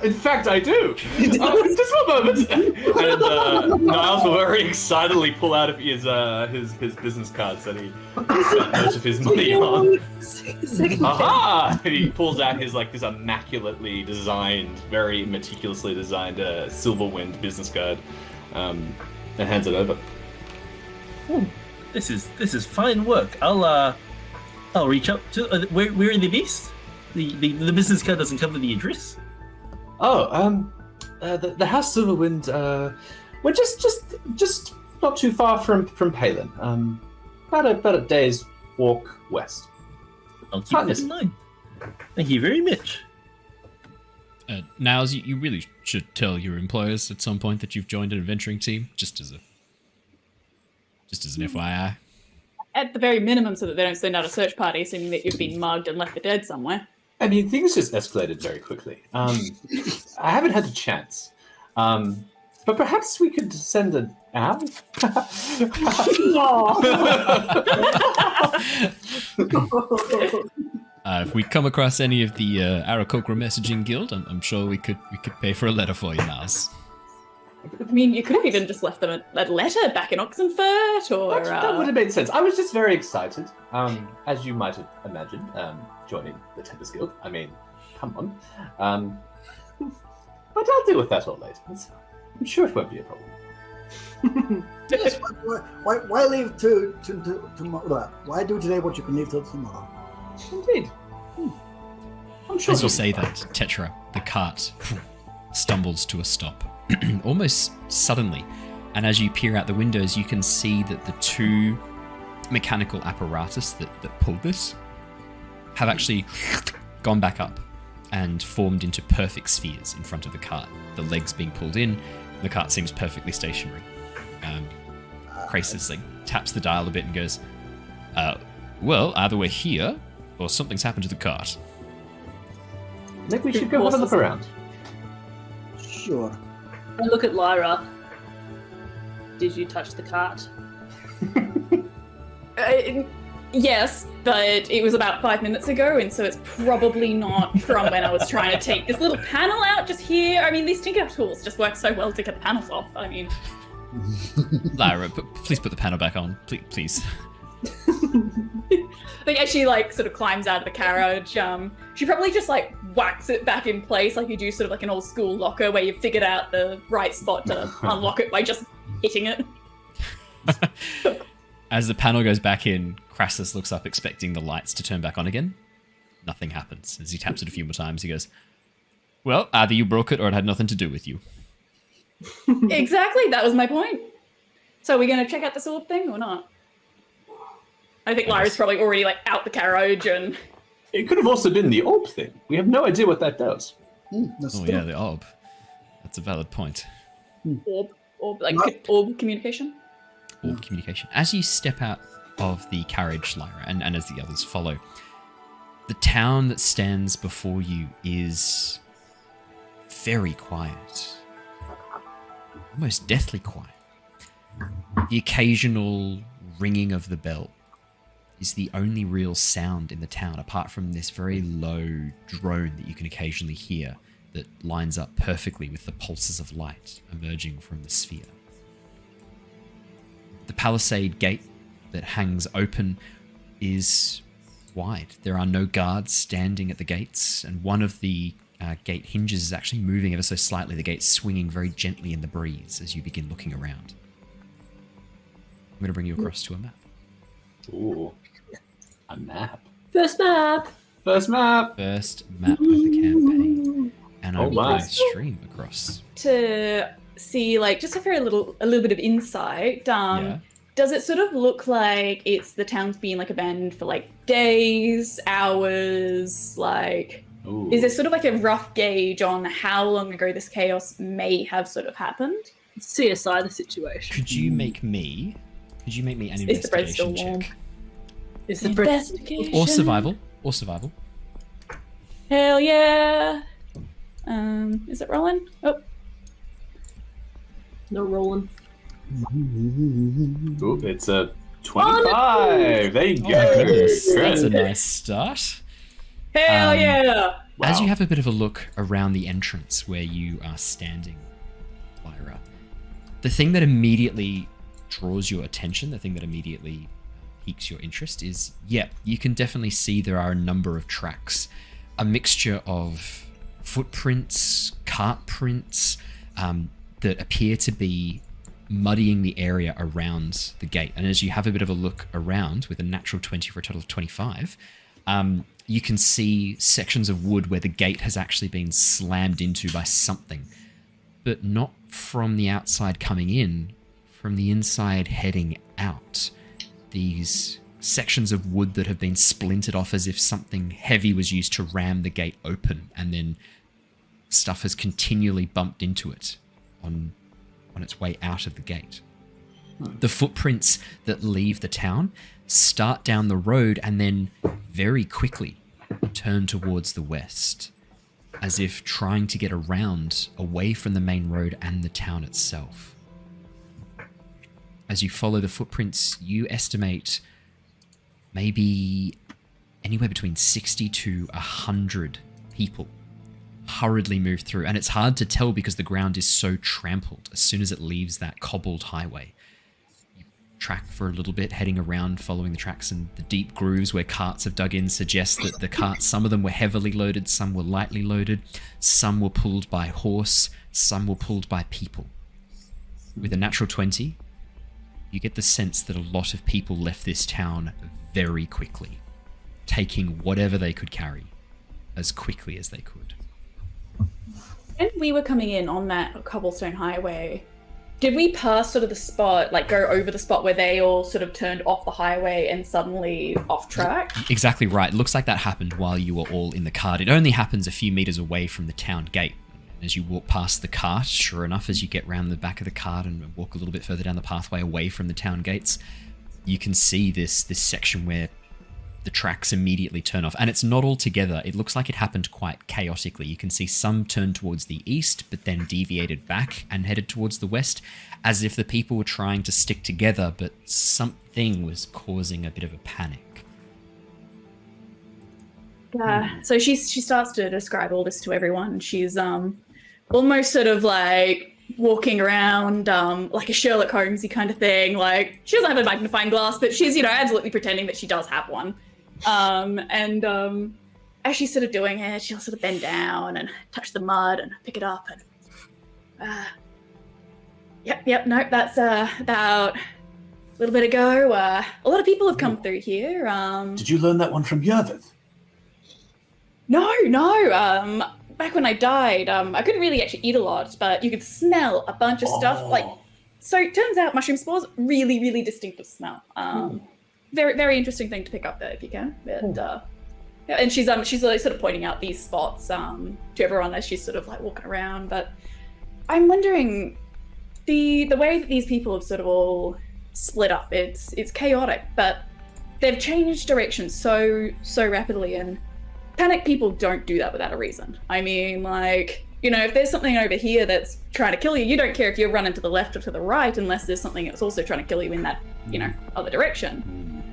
S6: in fact, I do. Just one moment. And Niles will very excitedly pull out of his business cards that he spent most of his money on. Aha! And he pulls out his this immaculately designed, very meticulously designed Silverwind business card, and hands it over.
S7: Oh, this is fine work. I'll reach out to where are they based? The business card doesn't cover the address.
S6: Oh, the House Silverwind. We're just not too far from Palin. About a day's walk west.
S7: I'll keep that in mind. Thank you very much.
S1: Niles, you really should tell your employers at some point that you've joined an adventuring team, just as an FYI.
S5: At the very minimum, so that they don't send out a search party assuming that you've been mugged and left for dead somewhere.
S6: I mean, things just escalated very quickly. I haven't had a chance. But perhaps we could send an owl?
S1: If we come across any of the Aarakocra Messaging Guild, I'm sure we could pay for a letter for you, Niles.
S5: I mean, you could have even just left them a letter back in Oxenfurt, or...
S6: That would have made sense. I was just very excited, as you might have imagined, joining the Tempest Guild. I mean, come on. But I'll deal with that all later. I'm sure it won't be a problem.
S3: Yes, why leave to tomorrow? Why do today what you can leave till tomorrow?
S6: Indeed. I'm sure.
S1: As you say that, Tetra, the cart, stumbles to a stop, almost suddenly. And as you peer out the windows, you can see that the two mechanical apparatus that pulled this have actually gone back up and formed into perfect spheres in front of the cart. The legs being pulled in, the cart seems perfectly stationary. Krasus taps the dial a bit and goes, well, either we're here or something's happened to the cart.
S6: Maybe we should go have a look around.
S3: Sure.
S4: I look at Lyra. Did you touch the cart?
S5: Yes, but it was about 5 minutes ago, and so it's probably not from when I was trying to take this little panel out just here. I mean, these tinker tools just work so well to get the panels off. I mean...
S1: Lyra, please put the panel back on. Please.
S5: I think as she sort of climbs out of the carriage, she probably just whacks it back in place like you do sort of like an old school locker where you've figured out the right spot to unlock it by just hitting it.
S1: As the panel goes back in, Krasus looks up expecting the lights to turn back on again. Nothing happens. As he taps it a few more times, he goes, well, either you broke it or it had nothing to do with you.
S5: Exactly, that was my point. So are we going to check out the sword thing or not? I think Lyra's probably already out the carriage and...
S6: It could have also been the orb thing. We have no idea what that does.
S1: Yeah, the orb. That's a valid point.
S5: Orb communication?
S1: Orb communication. As you step out of the carriage, Lyra, and as the others follow, the town that stands before you is very quiet. Almost deathly quiet. The occasional ringing of the bell is the only real sound in the town, apart from this very low drone that you can occasionally hear that lines up perfectly with the pulses of light emerging from the sphere. The palisade gate that hangs open is wide. There are no guards standing at the gates, and one of the gate hinges is actually moving ever so slightly, the gate swinging very gently in the breeze as you begin looking around. I'm going to bring you across to a map.
S6: Ooh. A map.
S4: First map.
S6: First map.
S1: First map of the campaign. And I will
S6: my.
S1: stream across.
S5: To see, like, just a little bit of insight. Does it sort of look like it's the town's been like abandoned for like days, hours? Like,
S6: Ooh.
S5: is there sort of like a rough gauge on how long ago this chaos may have sort of happened?
S4: CSI the situation.
S1: Could you make me an
S5: Is the bread still
S1: investigation
S5: warm?
S1: check?
S4: Is the bread
S5: Investigation.
S1: Or survival. Or survival.
S5: Hell yeah. Is it rolling? Oh,
S4: no rolling?
S6: Ooh, it's a 25. There you
S1: Oh
S6: go.
S1: my goodness,
S6: Great.
S1: that's a nice start.
S5: hell yeah.
S1: As
S6: Wow.
S1: you have a bit of a look around the entrance where you are standing, Lyra, the thing that immediately draws your attention, the thing that immediately piques your interest is, you can definitely see there are a number of tracks, a mixture of footprints, cart prints, that appear to be muddying the area around the gate. And as you have a bit of a look around with a natural 20 for a total of 25, you can see sections of wood where the gate has actually been slammed into by something, but not from the outside coming in, from the inside heading out. These sections of wood that have been splintered off as if something heavy was used to ram the gate open, and then stuff has continually bumped into it on its way out of the gate. The footprints that leave the town start down the road and then very quickly turn towards the west, as if trying to get around away from the main road and the town itself. As you follow the footprints, you estimate maybe anywhere between 60 to 100 people hurriedly move through. And it's hard to tell because the ground is so trampled as soon as it leaves that cobbled highway. You track for a little bit, heading around, following the tracks, and the deep grooves where carts have dug in suggest that the carts, some of them were heavily loaded, some were lightly loaded, some were pulled by horse, some were pulled by people. With a natural 20, you get the sense that a lot of people left this town very quickly, taking whatever they could carry as quickly as they could.
S5: When we were coming in on that cobblestone highway, did we pass sort of the spot, like go over the spot where they all sort of turned off the highway and suddenly off track?
S1: Exactly right. It looks like that happened while you were all in the cart. It only happens a few meters away from the town gate. As you walk past the cart, sure enough, as you get round the back of the cart and walk a little bit further down the pathway away from the town gates, you can see this section where the tracks immediately turn off. And it's not all together. It looks like it happened quite chaotically. You can see some turn towards the east, but then deviated back and headed towards the west, as if the people were trying to stick together, but something was causing a bit of a panic.
S5: Yeah. So she starts to describe all this to everyone. She's almost sort of like walking around like a Sherlock Holmesy kind of thing. Like, she doesn't have a magnifying glass, but she's, absolutely pretending that she does have one. As she's sort of doing it, she'll sort of bend down and touch the mud and pick it up and nope, that's about a little bit ago. A lot of people have come through here.
S8: Did you learn that one from Yervith?
S5: No. Back when I died, I couldn't really actually eat a lot, but you could smell a bunch of stuff. So it turns out mushroom spores, really, really distinctive smell. Very, very interesting thing to pick up there if you can. But, and she's like sort of pointing out these spots to everyone as she's sort of like walking around. But I'm wondering, the way that these people have sort of all split up, it's chaotic, but they've changed direction so rapidly, and panic people don't do that without a reason. I mean, like, if there's something over here that's trying to kill you, you don't care if you're running to the left or to the right unless there's something that's also trying to kill you in that, other direction.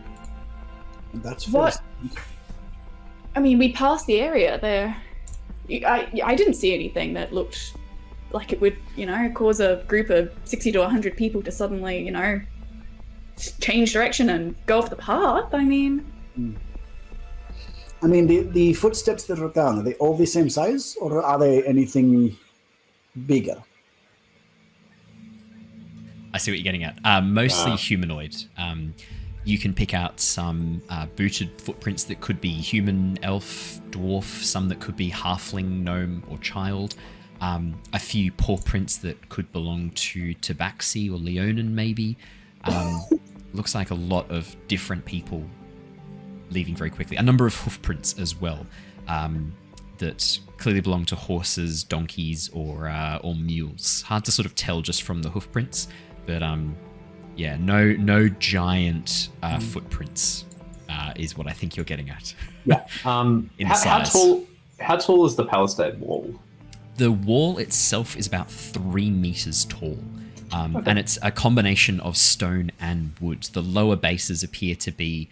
S3: That's
S5: What? I mean, we passed the area there. I didn't see anything that looked like it would, cause a group of 60 to 100 people to suddenly, change direction and go off the path. I mean,
S3: the footsteps that are down, are they all the same size, or are they anything bigger?
S1: I see what you're getting at. Mostly humanoid. You can pick out some booted footprints that could be human, elf, dwarf, some that could be halfling, gnome, or child. A few paw prints that could belong to Tabaxi or Leonin, maybe. Looks like a lot of different people leaving very quickly. A number of hoof prints as well that clearly belong to horses, donkeys, or mules. Hard to sort of tell just from the hoof prints, but no giant footprints is what I think you're getting at.
S6: Yeah.
S1: How
S6: tall is the palisade wall?
S1: The wall itself is about 3 meters tall, and it's a combination of stone and wood. The lower bases appear to be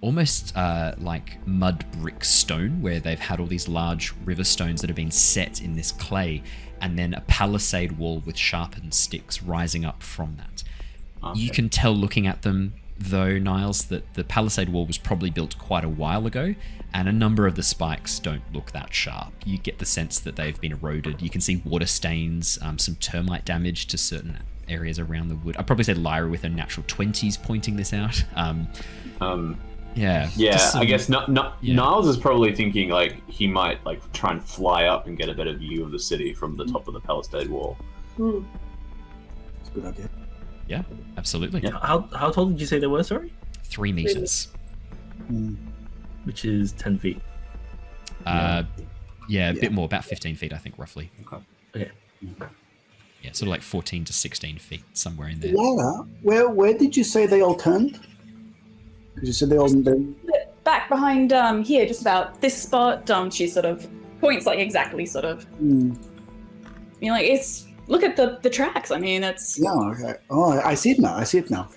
S1: almost like mud brick stone, where they've had all these large river stones that have been set in this clay, and then a palisade wall with sharpened sticks rising up from that. Okay. You can tell looking at them, though, Niles, that the palisade wall was probably built quite a while ago, and a number of the spikes don't look that sharp. You get the sense that they've been eroded. You can see water stains, some termite damage to certain areas around the wood. I'd probably say Lyra with her natural 20s pointing this out. Yeah.
S6: I guess Niles is probably thinking like he might like try and fly up and get a better view of the city from the top of the palisade wall.
S3: That's a good idea.
S1: Yeah, absolutely.
S7: Yeah. How tall did you say they were? Sorry.
S1: 3 meters.
S7: Which is 10 feet.
S1: A bit more, about 15 feet, I think, roughly.
S7: Okay.
S1: Yeah, sort of like 14 to 16 feet, somewhere in there.
S3: Laura, where did you say they all turned? Because you said they all
S5: back behind here, just about this spot. She sort of points like exactly sort of. Look at the tracks. I mean, it's.
S3: Yeah. Okay. Oh, I see it now.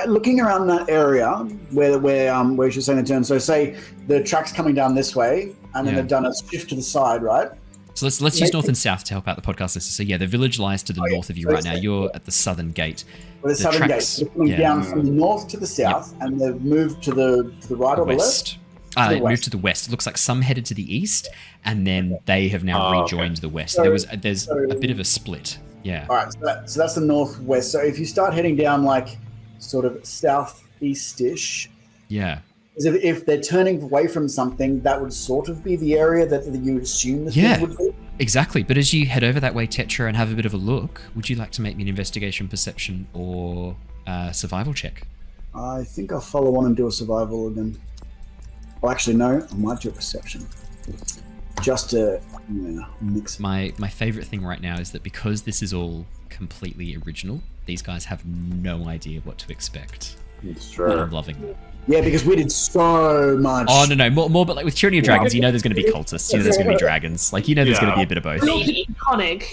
S3: Looking around that area where she's saying the turn. So say the track's coming down this way, and then they've done a shift to the side, right?
S1: So let's use north and south to help out the podcast listeners. So the village lies to the north of you right now. You're at the southern gate.
S3: Well, the southern gate. They're coming down from the north to the south, and they've moved to the right or the left.
S1: They moved to the west. It looks like some headed to the east, and then they have now rejoined the west. So there's a bit of a split. Yeah.
S3: All right. So that's the northwest. So if you start heading down like sort of southeast-ish.
S1: Yeah.
S3: If they're turning away from something, that would sort of be the area that you would assume the thing would be.
S1: Exactly. But as you head over that way, Tetra, and have a bit of a look, would you like to make me an investigation, perception, or survival check?
S3: I think I'll follow on and do a survival again. Well, actually, no. I might do a perception. Just to mix.
S1: My favorite thing right now is that because this is all completely original, these guys have no idea what to expect.
S6: It's true.
S1: And I'm loving it.
S3: Yeah, because we did so much.
S1: Oh, no, more, but like with Tyranny of Dragons, there's going to be cultists, there's going to be dragons. Like, there's going to be a bit of both.
S4: Iconic,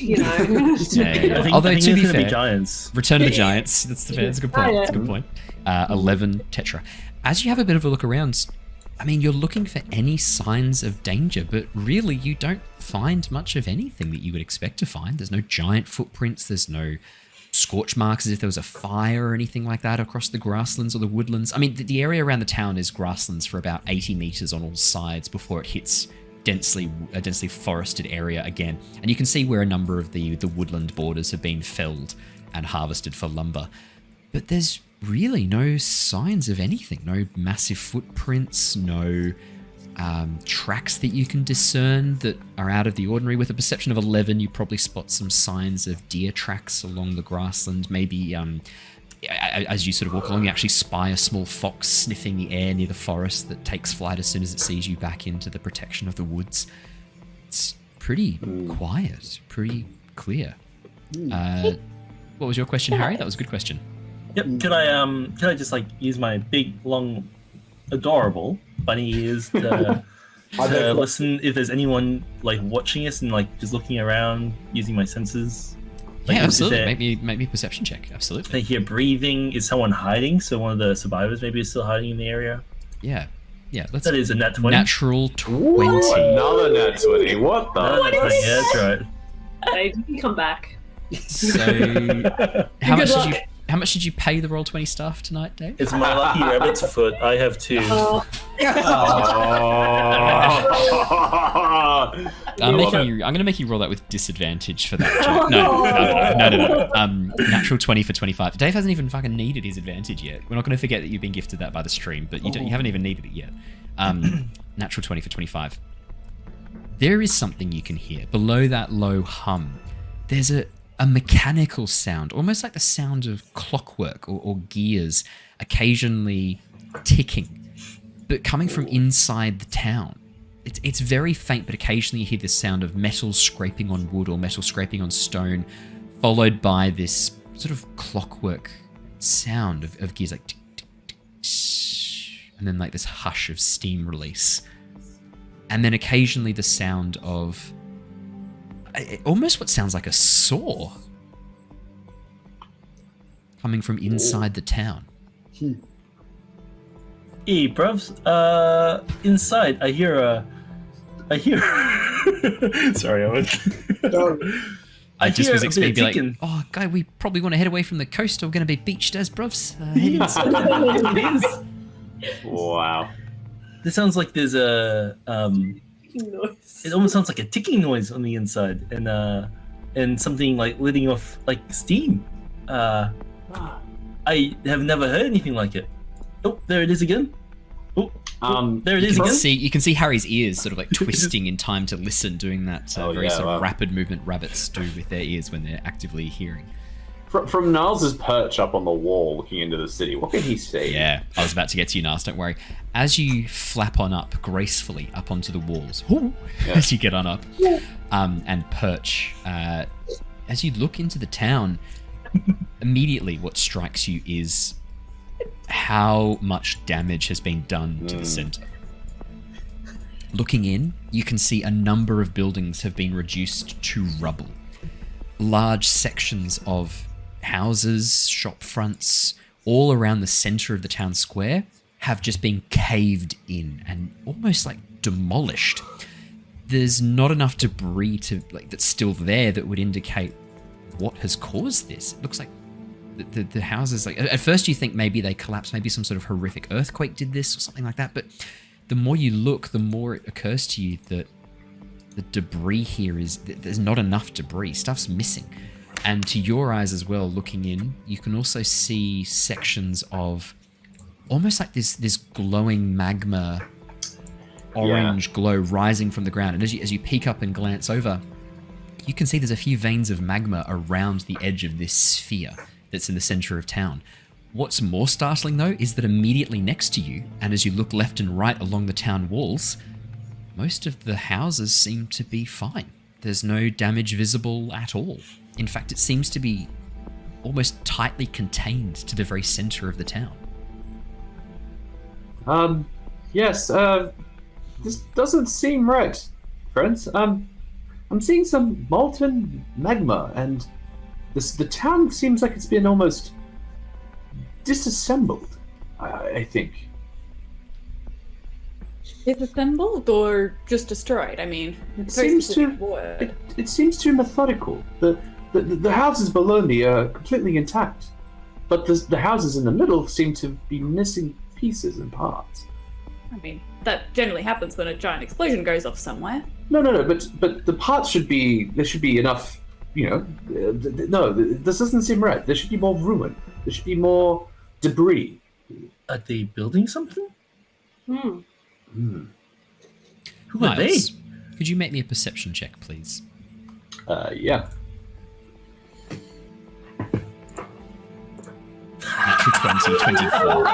S1: Although, to be fair,
S7: Giants.
S1: Return of the Giants, that's a good point. That's a good point. 11, Tetra. As you have a bit of a look around, I mean, you're looking for any signs of danger, but really you don't find much of anything that you would expect to find. There's no giant footprints, there's no scorch marks as if there was a fire or anything like that across the grasslands or the woodlands. I mean, the area around the town is grasslands for about 80 meters on all sides before it hits a densely forested area again. And you can see where a number of the woodland borders have been felled and harvested for lumber. But there's really no signs of anything. No massive footprints, no tracks that you can discern that are out of the ordinary. With a perception of 11, you probably spot some signs of deer tracks along the grassland. Maybe as you sort of walk along, you actually spy a small fox sniffing the air near the forest that takes flight as soon as it sees you back into the protection of the woods. It's pretty quiet, pretty clear. What was your question, Harry? That was a good question.
S7: Yep. Can I just like use my big, long, adorable bunny ears to listen if there's anyone like watching us and like just looking around using my senses? Like,
S1: Yeah,
S7: is
S1: absolutely.
S7: there-
S1: Make me a perception check.
S7: Can I
S1: Absolutely.
S7: hear breathing? Is someone hiding? So one of the survivors maybe is still hiding in the area.
S1: Yeah. Let's
S7: That is a nat 20.
S1: natural 20.
S6: Ooh, another nat 20. What the?
S7: Nat 20, yeah, that's right.
S4: Dave, you can come back.
S1: So how
S5: Good
S1: much
S5: luck.
S1: did you pay the roll 20 staff tonight, Dave?
S7: It's my lucky rabbit's foot. I have 2.
S4: Oh,
S1: I'm going to make you roll that with disadvantage for that joke. No. Natural 20 for 25. Dave hasn't even fucking needed his advantage yet. We're not going to forget that you've been gifted that by the stream, but you haven't even needed it yet. Natural 20 for 25. There is something you can hear below that low hum. There's a mechanical sound, almost like the sound of clockwork or gears occasionally ticking, but coming from inside the town. It's very faint, but occasionally you hear the sound of metal scraping on wood or metal scraping on stone, followed by this sort of clockwork sound of gears like tick, tick, tick, tick, and then like this hush of steam release. And then occasionally the sound of almost what sounds like a saw coming from inside the town.
S7: Hey, bruvs. Inside, I hear. Sorry, Owen.
S1: I just was
S7: hear a
S1: expecting to
S7: bit
S1: be like,
S7: ticking.
S1: oh, guy, we probably want to head away from the coast or we're going to be beached as bruvs. Head inside.
S7: It is.
S6: Wow.
S7: This sounds like there's a
S4: noise.
S7: It almost sounds like a ticking noise on the inside, and something like letting off like steam. I have never heard anything like it. Oh, there it is again. Oh, there it is again.
S1: You can see Harry's ears sort of like twisting in time to listen, doing that very
S6: yeah,
S1: sort of
S6: wow.
S1: rapid movement rabbits do with their ears when they're actively hearing.
S6: From Niles' perch up on the wall looking into the city, what can he see?
S1: Yeah, I was about to get to you, Niles, don't worry. As you flap on up gracefully up onto the walls, as you get on up and perch, as you look into the town, immediately what strikes you is how much damage has been done to the center. Looking in, you can see a number of buildings have been reduced to rubble. Large sections of houses, shop fronts, all around the center of the town square have just been caved in and almost like demolished. There's not enough debris that's still there that would indicate what has caused this. It looks like the houses, like at first you think maybe they collapsed, maybe some sort of horrific earthquake did this or something like that, but the more you look, the more it occurs to you that the debris here there's not enough debris. Stuff's missing. And to your eyes as well, looking in, you can also see sections of almost like this glowing magma, orange glow rising from the ground. And as you peek up and glance over, you can see there's a few veins of magma around the edge of this sphere that's in the center of town. What's more startling though is that immediately next to you, and as you look left and right along the town walls, most of the houses seem to be fine. There's no damage visible at all. In fact, it seems to be almost tightly contained to the very center of the town.
S6: Yes, this doesn't seem right, friends. I'm seeing some molten magma, and the town seems like it's been almost disassembled, I think.
S5: Disassembled or just destroyed? I mean, it's a very
S6: Seems
S5: specific
S6: to-
S5: word.
S6: It seems too methodical. The houses below me are completely intact, but the houses in the middle seem to be missing pieces and parts.
S5: I mean, that generally happens when a giant explosion goes off somewhere.
S6: No, but the parts should be, there should be enough, no, this doesn't seem right. There should be more ruin. There should be more debris.
S7: Are they building something?
S4: Hmm.
S7: Who are they?
S1: Niles, could you make me a perception check, please?
S6: Yeah.
S1: Natural 20, 24.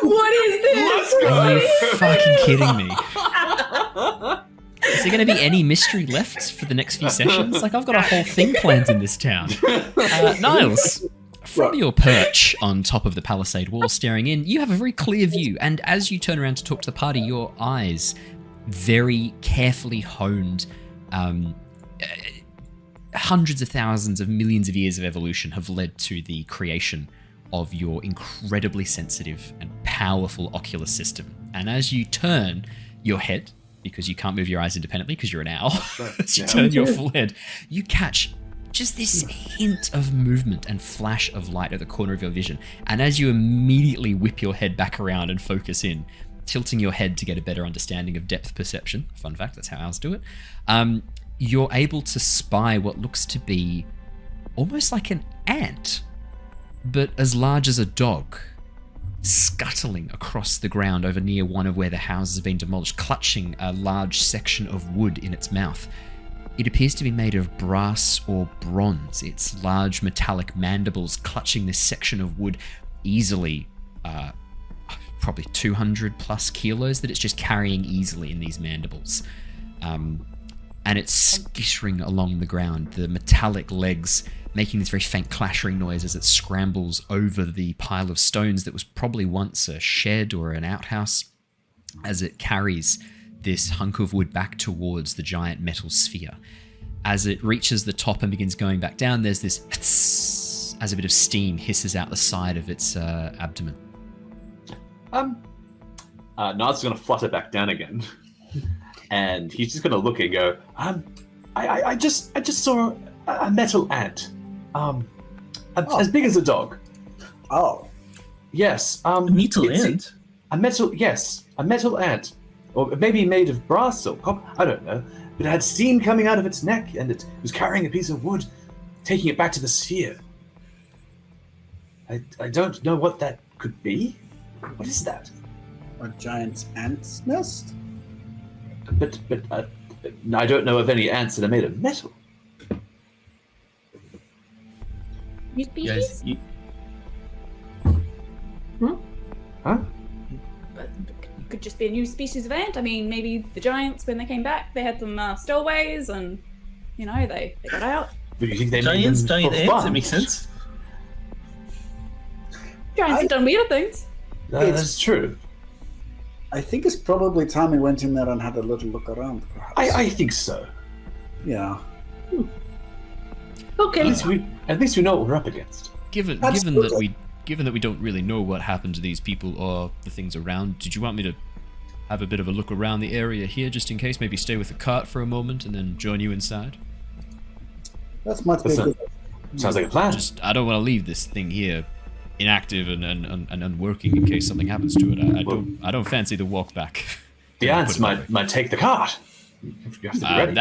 S5: What is this?
S1: Are you fucking kidding me? Is there going to be any mystery left for the next few sessions? Like, I've got a whole thing planned in this town. Niles, from your perch on top of the palisade wall staring in, you have a very clear view, and as you turn around to talk to the party, your eyes, very carefully honed, hundreds of thousands of millions of years of evolution have led to the creation of your incredibly sensitive and powerful ocular system. And as you turn your head, because you can't move your eyes independently because you're an owl, as you turn your full head, you catch just this hint of movement and flash of light at the corner of your vision. And as you immediately whip your head back around and focus in, tilting your head to get a better understanding of depth perception, fun fact, that's how owls do it, you're able to spy what looks to be almost like an ant, but as large as a dog, scuttling across the ground over near one of where the houses have been demolished, clutching a large section of wood in its mouth. It appears to be made of brass or bronze, its large metallic mandibles clutching this section of wood easily, probably 200 plus kilos that it's just carrying easily in these mandibles. And it's skittering along the ground, the metallic legs making this very faint clattering noise as it scrambles over the pile of stones that was probably once a shed or an outhouse, as it carries this hunk of wood back towards the giant metal sphere. As it reaches the top and begins going back down, there's this tss, as a bit of steam hisses out the side of its abdomen.
S6: Nard's going to flutter back down again. And he's just going to look and go, I just saw a metal ant. As big as a dog.
S3: Oh.
S6: Yes.
S7: A metal ant?
S6: A metal ant. Or maybe made of brass or copper, I don't know. But it had steam coming out of its neck, and it was carrying a piece of wood, taking it back to the sphere. I don't know what that could be. What is that?
S3: A giant ant's nest?
S6: But I don't know of any ants that are made of metal.
S5: New species?
S6: Huh?
S5: But it could just be a new species of ant. I mean, maybe the giants, when they came back, they had some stowaways and, they got out.
S6: Do you think they
S7: Giants,
S6: made
S7: giant
S6: them
S7: ants,
S6: for
S7: that makes
S6: fun?
S7: sense.
S5: Giants have done weird things.
S6: That's true.
S3: I think it's probably time we went in there and had a little look around, perhaps.
S6: I think so.
S3: Yeah.
S4: Okay.
S6: At least we know what we're up against.
S1: Given that we don't really know what happened to these people or the things around, did you want me to have a bit of a look around the area here just in case? Maybe stay with the cart for a moment and then join you inside?
S3: That might be good.
S6: Sounds like a plan.
S1: I don't want to leave this thing here inactive and unworking in case something happens to it. I don't fancy the walk back.
S6: The ants might take the cart. You have to be ready.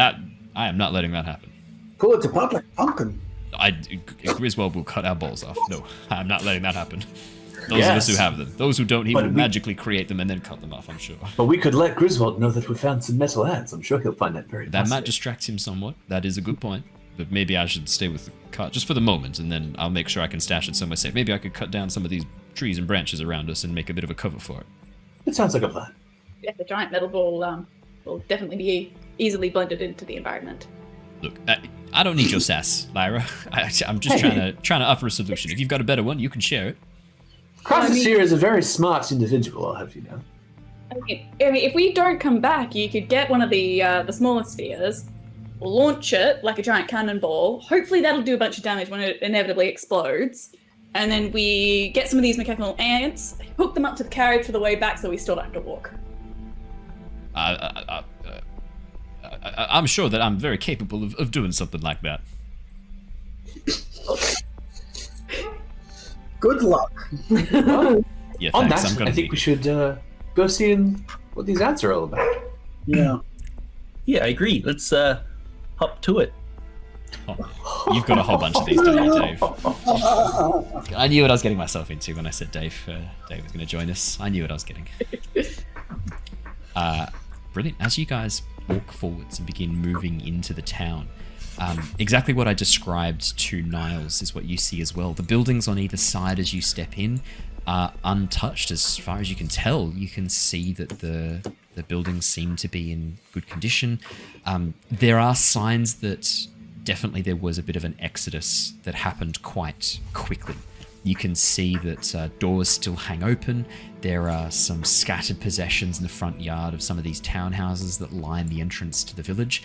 S1: I am not letting that happen.
S3: Pull it to public pumpkin.
S1: Griswold will cut our balls off. No, I'm not letting that happen. Those of us who have them. Those who don't, he will magically create them and then cut them off, I'm sure.
S6: But we could let Griswold know that we found some metal ants. I'm sure he'll find that very
S1: That
S6: fascinating.
S1: might distract him somewhat. That is a good point. But maybe I should stay with the cart just for the moment, and then I'll make sure I can stash it somewhere safe. Maybe I could cut down some of these trees and branches around us and make a bit of a cover for it.
S6: It sounds like a plan.
S5: Yeah, the giant metal ball will definitely be easily blended into the environment.
S1: Look, I don't need your sass, Lyra. I'm just trying to offer a solution. If you've got a better one, you can share it.
S6: Krasus here is a very smart individual, I'll have you know.
S5: I mean, if we don't come back, you could get one of the smaller spheres, launch it like a giant cannonball. Hopefully that'll do a bunch of damage when it inevitably explodes. And then we get some of these mechanical ants, hook them up to the carriage for the way back so we still don't have to walk.
S1: I'm sure that I'm very capable of doing something like that.
S3: Good luck.
S1: Yeah,
S6: On
S1: thanks.
S6: that, I think we should go see what these ants are all about.
S3: Yeah.
S7: Yeah, I agree. Let's hop to it.
S1: Oh, you've got a whole bunch of these, don't you, Dave? I knew what I was getting myself into when I said Dave was going to join us. I knew what I was getting. Brilliant. As you guys walk forwards and begin moving into the town, exactly what I described to Niles is what you see as well. The buildings on either side as you step in are untouched as far as you can tell. You can see that the buildings seem to be in good condition. There are signs that definitely there was a bit of an exodus that happened quite quickly. You can see that doors still hang open. There are some scattered possessions in the front yard of some of these townhouses that line the entrance to the village.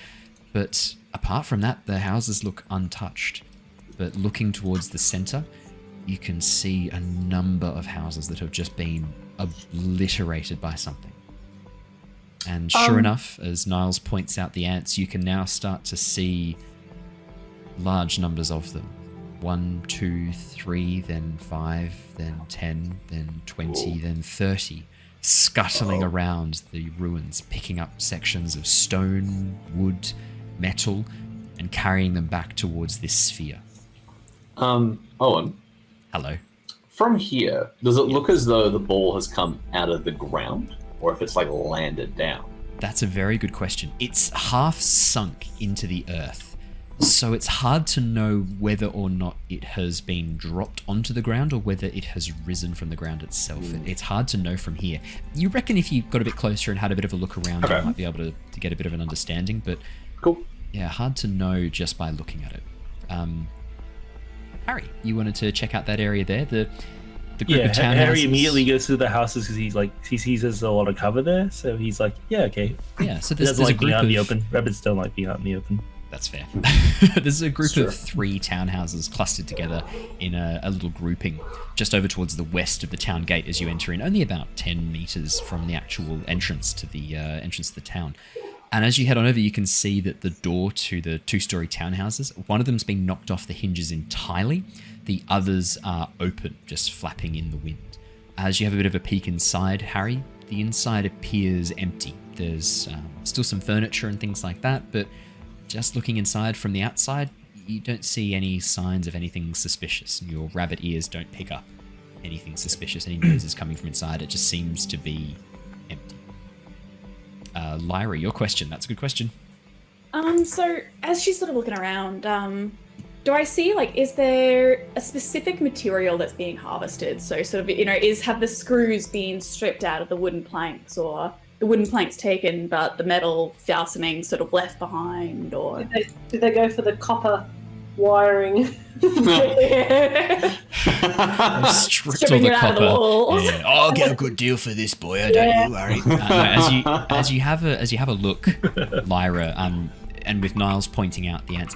S1: But apart from that, the houses look untouched. But looking towards the center, you can see a number of houses that have just been obliterated by something. And sure enough, as Niles points out the ants, you can now start to see large numbers of them. 1, 2, 3, then 5, then 10, then 20, then 30, scuttling around the ruins, picking up sections of stone, wood, metal, and carrying them back towards this sphere.
S6: Owen.
S1: Hello.
S6: From here, does it look as though the ball has come out of the ground, or if it's like landed down?
S1: That's a very good question. It's half sunk into the earth, so it's hard to know whether or not it has been dropped onto the ground or whether it has risen from the ground itself. It's hard to know from here. You reckon if you got a bit closer and had a bit of a look around, you might be able to get a bit of an understanding, but
S6: cool.
S1: Yeah, hard to know just by looking at it. Harry, you wanted to check out that area there, the group of townhouses?
S7: Harry immediately goes to the houses because he sees there's a lot of cover there, so he's like, yeah, okay.
S1: Yeah, so
S7: he doesn't like being out in the open. Rabbits don't like being out in the open.
S1: That's fair. There's a group of 3 townhouses clustered together in a little grouping just over towards the west of the town gate as you enter in, only about 10 meters from the actual entrance to the town. And as you head on over, you can see that the door to the 2-story townhouses, one of them's been knocked off the hinges entirely. The others are open, just flapping in the wind. As you have a bit of a peek inside, Harry, the inside appears empty. There's still some furniture and things like that, but just looking inside from the outside, you don't see any signs of anything suspicious. Your rabbit ears don't pick up anything suspicious, any noises coming from inside. It just seems to be empty. Lyra, your question. That's a good question.
S5: So as she's sort of looking around, do I see, like, is there a specific material that's being harvested? So sort of, have the screws been stripped out of the wooden planks, or the wooden planks taken, but the metal fastening sort of left behind, or...
S4: Did they go for the copper wiring?
S1: Stripping all the copper. Yeah. I'll get a good deal for this, boy. Don't you worry. As you have a look, Lyra, and with Niles pointing out the ants,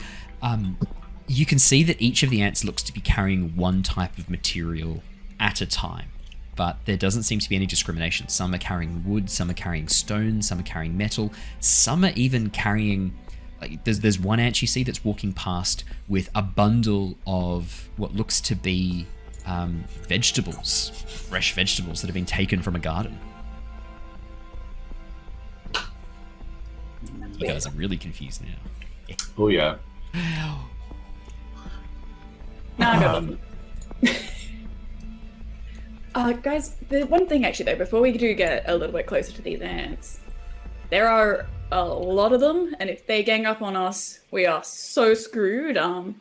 S1: you can see that each of the ants looks to be carrying one type of material at a time. But there doesn't seem to be any discrimination. Some are carrying wood, some are carrying stone, some are carrying metal, some are even carrying... Like, there's one ant you see that's walking past with a bundle of what looks to be vegetables, fresh vegetables that have been taken from a garden. You guys are really confused now.
S6: Oh, yeah.
S5: Guys, the one thing actually though, before we do get a little bit closer to these ants, there are a lot of them, and if they gang up on us, we are so screwed. I'm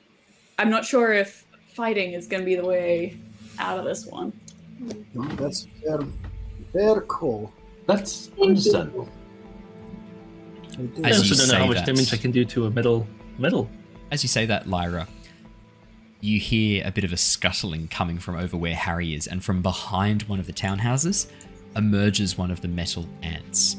S5: not sure if fighting is going to be the way out of this one.
S3: That's fair call.
S6: That's understandable.
S7: I also don't know how much damage I can do to a metal.
S1: As you say that, Lyra, you hear a bit of a scuttling coming from over where Harry is, and from behind one of the townhouses emerges one of the metal ants.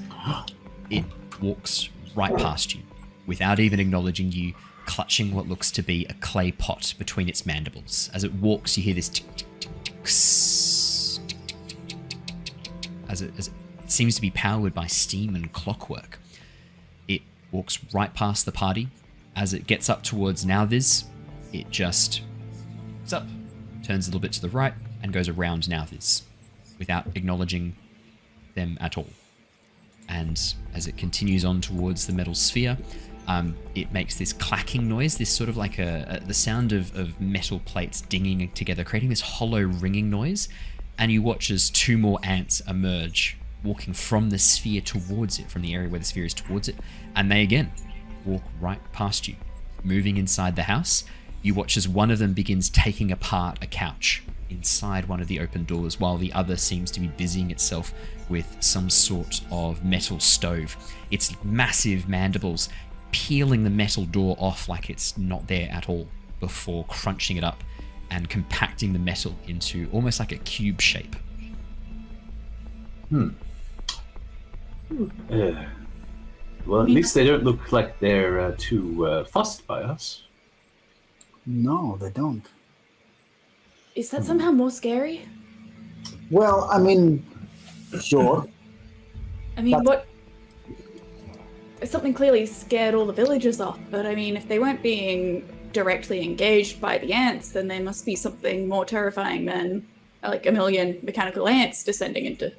S1: It walks right past you, without even acknowledging you, clutching what looks to be a clay pot between its mandibles. As it walks, you hear this tick, tick, tick, tick, as it seems to be powered by steam and clockwork. It walks right past the party. As it gets up towards Nauthiz, it just looks up, turns a little bit to the right, and goes around Nauthiz, without acknowledging them at all. And as it continues on towards the metal sphere, it makes this clacking noise, this sort of like the sound of metal plates dinging together, creating this hollow ringing noise. And you watch as 2 more ants emerge, walking from the sphere towards it, from the area where the sphere is towards it. And they again walk right past you, moving inside the house. You watch as one of them begins taking apart a couch inside one of the open doors, while the other seems to be busying itself with some sort of metal stove. Its massive mandibles peeling the metal door off like it's not there at all, before crunching it up and compacting the metal into almost like a cube shape.
S6: Well, at least they don't look like they're too fussed by us.
S3: No, they don't.
S5: Is that somehow more scary?
S3: Well, I mean, sure.
S5: I mean,
S3: But-
S5: what? Something clearly scared all the villagers off, but I mean, if they weren't being directly engaged by the ants, then there must be something more terrifying than like a million mechanical ants descending into,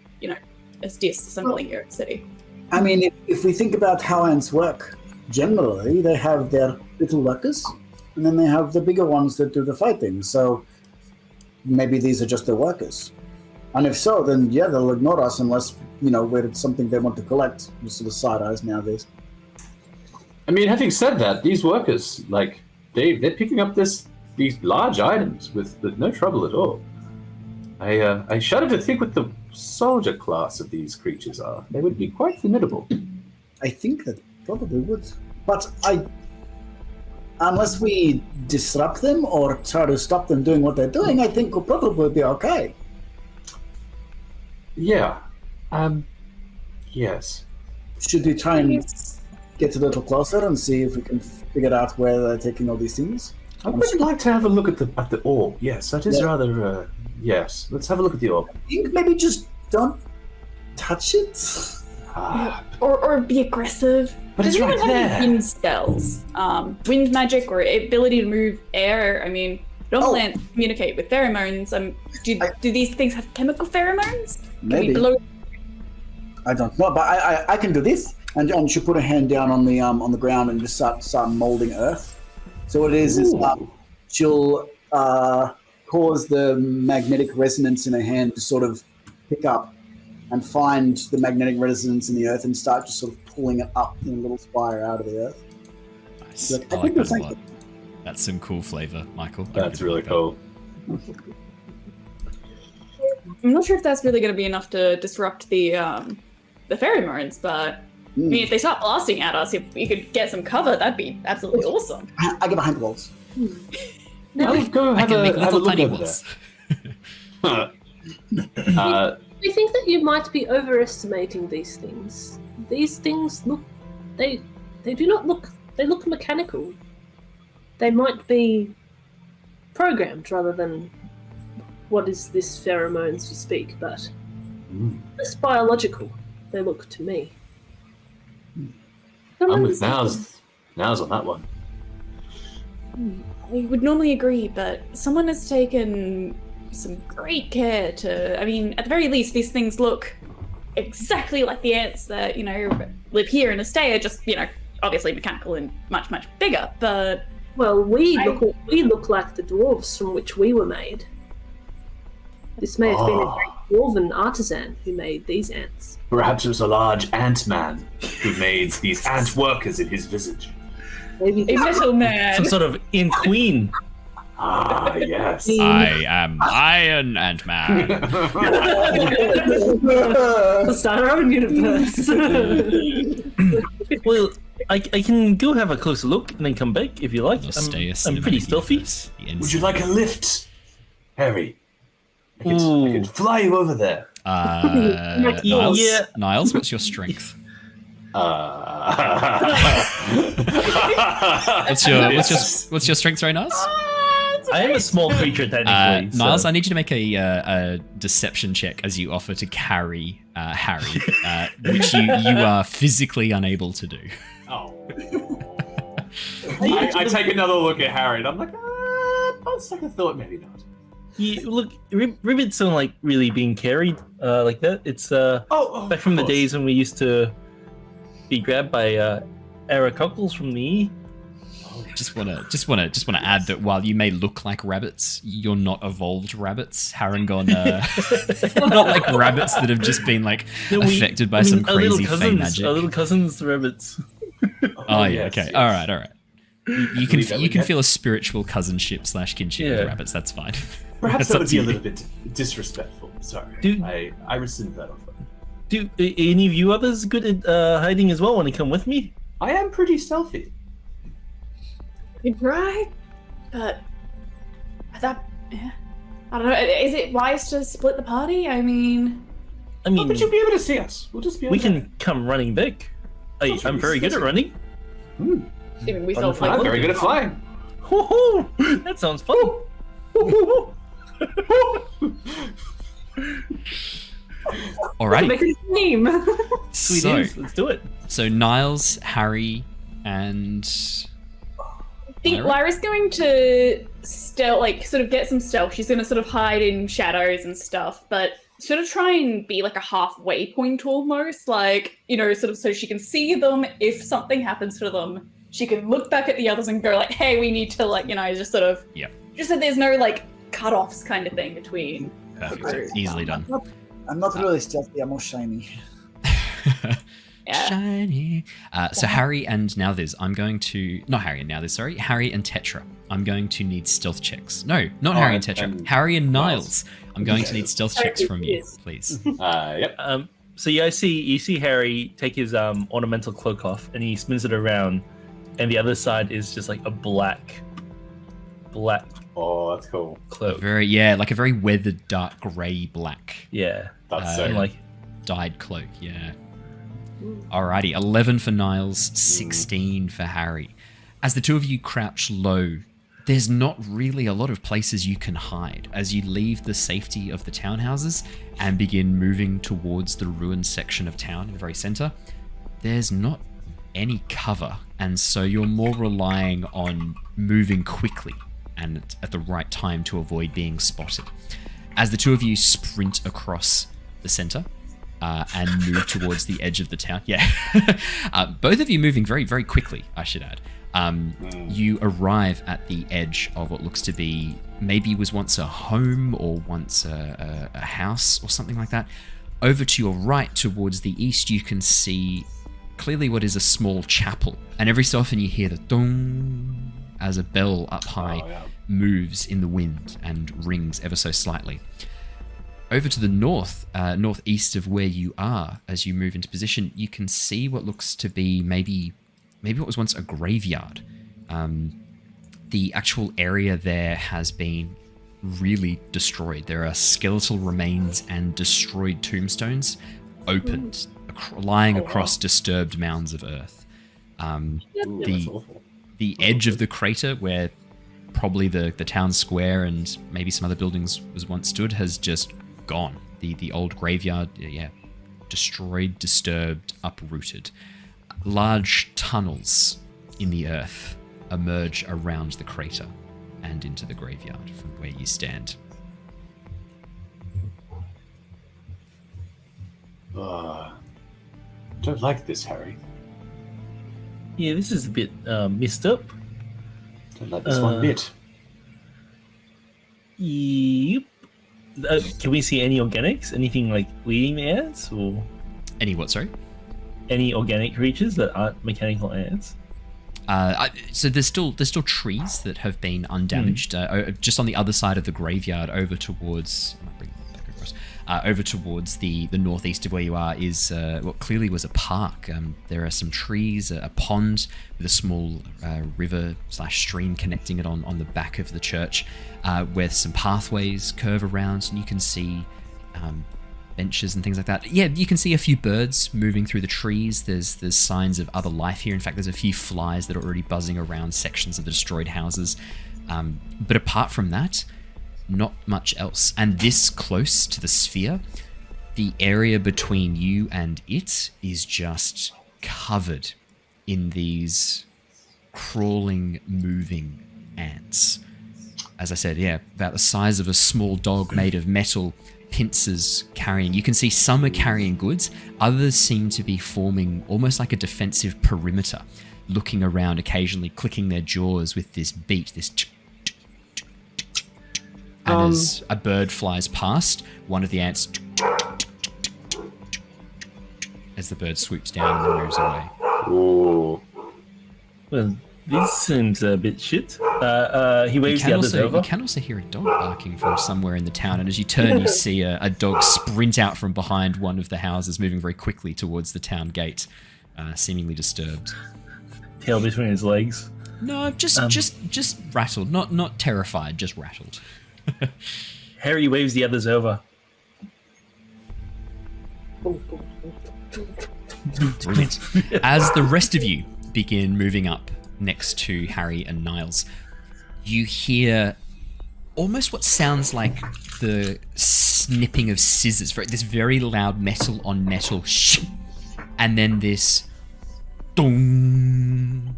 S5: as disassembling your city.
S3: I mean, if we think about how ants work, generally they have their little workers, and then they have the bigger ones that do the fighting. So maybe these are just their workers. And if so, then yeah, they'll ignore us unless, we're something they want to collect. Just sort of side eyes nowadays.
S6: I mean, having said that, these workers, they're picking up these large items with no trouble at all. I shudder to think what the soldier class of these creatures are. They would be quite formidable.
S3: I think that probably would. But unless we disrupt them or try to stop them doing what they're doing, I think we'll probably be okay.
S6: Yeah. Yes.
S3: Should we try and get a little closer and see if we can figure out where they're taking all these things?
S6: I would like to have a look at the orb. Yes, that is rather. Yes, let's have a look at the orb.
S3: I think maybe just don't touch it.
S5: Or be aggressive.
S6: But
S5: Does
S6: it's
S5: anyone
S6: right
S5: have
S6: there.
S5: any wind spells? Wind magic or ability to move air? I mean, normal ants communicate with pheromones. Do these things have chemical pheromones? Can we
S3: Maybe.
S5: blow?
S3: I don't know, but I can do this. And she'll put her hand down on the ground and just start molding earth. So what it is she'll cause the magnetic resonance in her hand to sort of pick up and find the magnetic resonance in the earth and start just sort of pulling it up in a little spire out of the earth.
S1: Nice.
S3: Like,
S1: I like that a
S3: thank
S1: lot.
S3: you.
S1: That's some cool flavor, Michael. I
S6: That's really
S1: like
S6: cool.
S5: I'm not sure if that's really going to be enough to disrupt the pheromones, but I mean, if they start blasting at us, if we could get some cover, that'd be absolutely awesome.
S3: I get behind the walls.
S6: I'll go
S1: that. I
S6: have
S1: can make
S6: a
S1: little
S6: look
S1: tiny
S6: over
S1: walls.
S6: there.
S4: I think that you might be overestimating these things. These things they do not look, they look mechanical. They might be programmed rather than what is this pheromones to speak, but less biological, they look to me.
S6: I'm with Niles on that one.
S5: I would normally agree, but someone has taken some great care to. I mean, at the very least, these things look exactly like the ants that live here in Nostea. Just obviously mechanical and much bigger. But
S4: Well, we look like the dwarves from which we were made. This may have been a great dwarven artisan who made these ants.
S6: Perhaps it was a large ant-man who made these ant workers in his visage.
S4: Maybe
S5: a metal man.
S7: Some sort of in queen.
S6: Ah, yes.
S1: I am Iron Ant-Man.
S4: We'll start our own universe.
S7: Well, I can go have a closer look and then come back if you like.
S1: Nostea
S7: I'm pretty
S1: Cinematic
S7: stealthy.
S1: Universe, the
S6: Would you like a lift, Harry? I
S7: Ooh.
S6: could fly you over there.
S1: Niles,
S7: Yeah.
S1: Niles, what's your strength? What's your strength, sorry, Niles?
S7: I am a small creature technically.
S1: Niles,
S7: so.
S1: I need you to make a deception check as you offer to carry Harry, which you are physically unable to do.
S6: Oh. I take another look at Harry and I'm like, on second thought, maybe not.
S7: Look, ribbits don't like really being carried like that. It's back from the days when we used to be grabbed by aracockles from the
S1: Just wanna add that while you may look like rabbits, you're not evolved rabbits. Harengon, not like rabbits that have just been affected by some crazy fey magic.
S7: Our little cousins, the rabbits.
S1: Oh yeah,
S6: yes,
S1: okay,
S6: yes.
S1: all right. You
S6: believe that
S1: can
S6: would
S1: feel
S6: happen.
S1: a spiritual cousinship / kinship with
S7: Yeah.
S1: rabbits. That's fine.
S6: Perhaps
S1: That's
S6: that
S1: up
S6: would
S1: to
S6: be a
S1: you.
S6: little bit disrespectful. Sorry.
S7: Dude.
S6: I rescind that offer.
S7: Do any of you others good at hiding as well? Want to come with me?
S6: I am pretty stealthy.
S5: You'd try, but I don't know. Is it wise to split the party? I mean,
S7: I mean,
S6: But you'll be able to see us. We'll just be able
S7: we
S6: to.
S7: can come running back.
S2: I'm very good at running.
S5: Even we
S2: On
S5: solved
S2: the
S6: I'm
S5: like
S6: very good at flying.
S2: Woohoo! That sounds fun.
S1: Alrighty.
S4: Make it a name.
S2: Sweet
S1: So,
S2: is. Let's do it.
S1: so Niles, Harry, and
S5: I think
S1: Lyra?
S5: Lyra's going to stealth, like sort of get some stealth. She's going to sort of hide in shadows and stuff, but sort of try and be like a halfway point almost, like, you know, sort of so she can see them. If something happens to them, she can look back at the others and go like, hey, we need to, like, you know, just sort of, just so there's no like cut-offs kind of thing between.
S1: Perfect. Easily done.
S3: I'm not really stealthy. I'm more shiny.
S5: Yeah.
S1: Shiny. So Harry and Nauthiz, I'm going to... Not Harry and Nauthiz, sorry. Harry and Tetra. I'm going to need stealth checks. No, not Harry and Tetra. Harry and Niles. I'm going to need stealth checks from you, please.
S6: Yep.
S2: So yeah, you see Harry take his ornamental cloak off, and he spins it around, and the other side is just like a black
S6: Oh, that's cool.
S2: cloak.
S1: Like a very weathered, dark grey black
S2: Yeah,
S6: That's
S2: and
S6: so
S2: like
S1: dyed cloak, yeah. Alrighty, 11 for Niles, 16 for Harry. As the two of you crouch low, there's not really a lot of places you can hide as you leave the safety of the townhouses and begin moving towards the ruined section of town in the very center. There's not any cover, and so you're more relying on moving quickly and at the right time to avoid being spotted. As the two of you sprint across the center and move towards the edge of the town, both of you moving very, very quickly, I should add. You arrive at the edge of what looks to be maybe was once a home or once a house or something like that. Over to your right, towards the east, you can see clearly what is a small chapel, and every so often you hear the dong as a bell up high moves in the wind and rings ever so slightly. Over to the north, northeast of where you are, as you move into position, you can see what looks to be maybe what was once a graveyard. The actual area there has been really destroyed. There are skeletal remains and destroyed tombstones opened, lying across disturbed mounds of earth. The edge of the crater, where probably the town square and maybe some other buildings was once stood, has just gone. The old graveyard, destroyed, disturbed, uprooted. Large tunnels in the earth emerge around the crater and into the graveyard from where you stand.
S6: Don't like this, Harry.
S2: Yeah, this is a bit messed up.
S6: Don't like this one bit.
S2: Yep. Can we see any organics? Anything like leading the ants, or
S1: Any what, sorry?
S2: any organic creatures that aren't mechanical ants?
S1: So there's still trees that have been undamaged. Just on the other side of the graveyard, over towards over towards the northeast of where you are is what clearly was a park. There are some trees, a pond with a small river/stream connecting it on the back of the church, where some pathways curve around, and you can see benches and things like that. Yeah, you can see a few birds moving through the trees. There's signs of other life here. In fact, there's a few flies that are already buzzing around sections of the destroyed houses. But apart from that, not much else. And this close to the sphere, the area between you and it is just covered in these crawling, moving ants. As I said, about the size of a small dog, made of metal, pincers carrying. You can see some are carrying goods, others seem to be forming almost like a defensive perimeter, looking around, occasionally clicking their jaws with this beat, this and as a bird flies past, one of the ants, as the bird swoops down and then moves away.
S6: Ooh.
S2: Well, this seems a bit shit. He waves the others over.
S1: You can also hear a dog barking from somewhere in the town, and as you turn, you see a dog sprint out from behind one of the houses, moving very quickly towards the town gate, seemingly disturbed.
S2: Tail between his legs.
S1: No, just rattled, not terrified, just rattled.
S2: Harry waves the others over.
S1: Brilliant. As the rest of you begin moving up next to Harry and Niles, you hear almost what sounds like the snipping of scissors, this very loud metal on metal, and then this dong,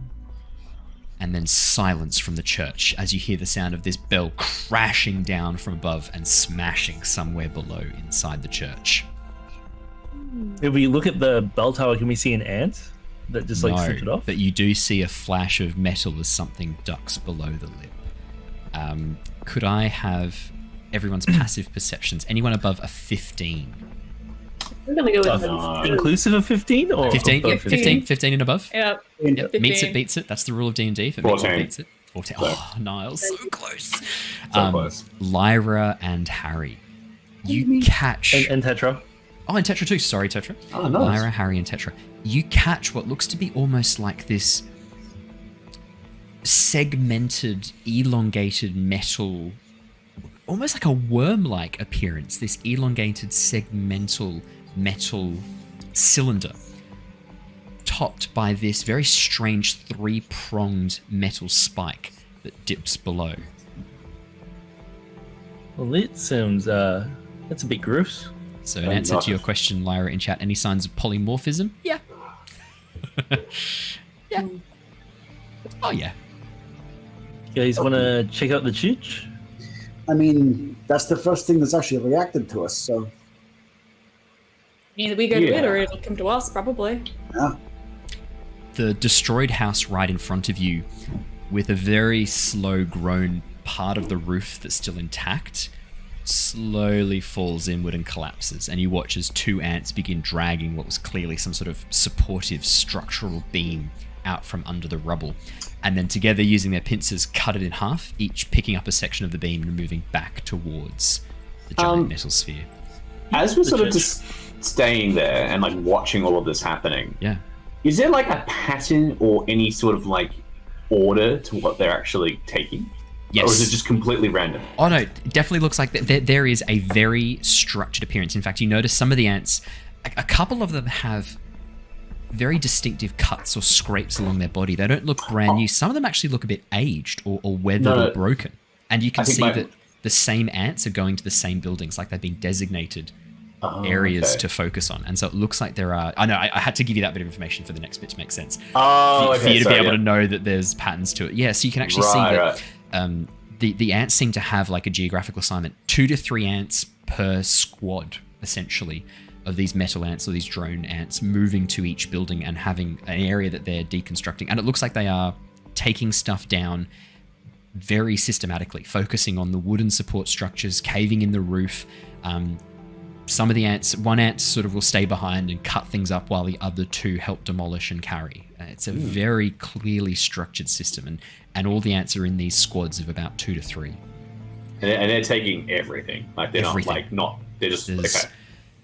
S1: and then silence from the church as you hear the sound of this bell crashing down from above and smashing somewhere below inside the church.
S7: If we look at the bell tower, can we see an ant that just like slipped it off?
S1: But you do see a flash of metal as something ducks below the lip. Could I have everyone's passive perceptions? Anyone above a 15?
S4: I'm gonna go with
S7: Inclusive of 15 or
S1: 15? Yep,
S5: 15.
S1: 15 and above.
S5: Yep.
S1: Yep.
S5: 15.
S1: Meets it, beats it. That's the rule of D&D. If it meets it,
S6: 14.
S1: beats it. 14. Oh, Niles, so close.
S6: So close.
S1: Lyra and Harry, you catch...
S7: and Tetra.
S1: Oh, and Tetra too. Sorry, Tetra.
S8: Oh, nice.
S1: Lyra, Harry, and Tetra. You catch what looks to be almost like this segmented, elongated metal, almost like a worm-like appearance, this elongated, segmental metal cylinder, topped by this very strange three-pronged metal spike that dips below.
S7: Well, it sounds that's a bit gross.
S1: So in answer to your question, Lyra, in chat, any signs of polymorphism? Yeah. Yeah. Oh, yeah.
S7: You guys want to check out the church?
S3: I mean, that's the first thing that's actually reacted to us, so
S5: Either we go to it or it'll come to us, probably.
S3: yeah.
S1: The destroyed house right in front of you, with a very slow-grown part of the roof that's still intact, slowly falls inward and collapses, and you watch as two ants begin dragging what was clearly some sort of supportive structural beam out from under the rubble, and then together, using their pincers, cut it in half, each picking up a section of the beam and moving back towards the giant metal sphere.
S6: As we're sort of just staying there and like watching all of this happening,
S1: Yeah.
S6: is there like a pattern or any sort of like order to what they're actually taking?
S1: Yes.
S6: Or is it just completely random?
S1: Oh no, it definitely looks like there is a very structured appearance. In fact, you notice some of the ants, a couple of them have very distinctive cuts or scrapes along their body. They don't look brand new. Some of them actually look a bit aged or weathered or broken. And you can see that the same ants are going to the same buildings, like they've been designated areas to focus on. And so it looks like there are... I know, I had to give you that bit of information for the next bit to make sense. For you to be able to know that there's patterns to it. Yeah, so you can actually see that the ants seem to have like a geographical assignment. 2 to 3 ants per squad, essentially, of these metal ants or these drone ants moving to each building and having an area that they're deconstructing. And it looks like they are taking stuff down very systematically, focusing on the wooden support structures, caving in the roof. Some of the ants, one ant sort of will stay behind and cut things up while the other two help demolish and carry. It's a very clearly structured system, and all the ants are in these squads of about 2 to 3.
S6: And they're taking everything. Like they're not, they're just, okay.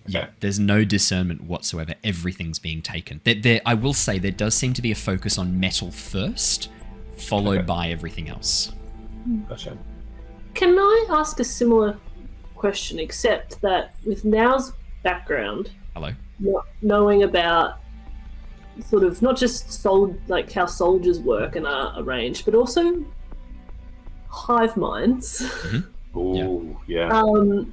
S1: Yeah, there's no discernment whatsoever. Everything's being taken. I will say there does seem to be a focus on metal first, followed by everything else.
S6: Gotcha.
S4: Can I ask a similar question, except that with Now's background,
S1: Hello.
S4: Knowing about sort of not just like how soldiers work and are arranged, but also hive minds.
S1: Mm-hmm.
S6: Ooh, yeah.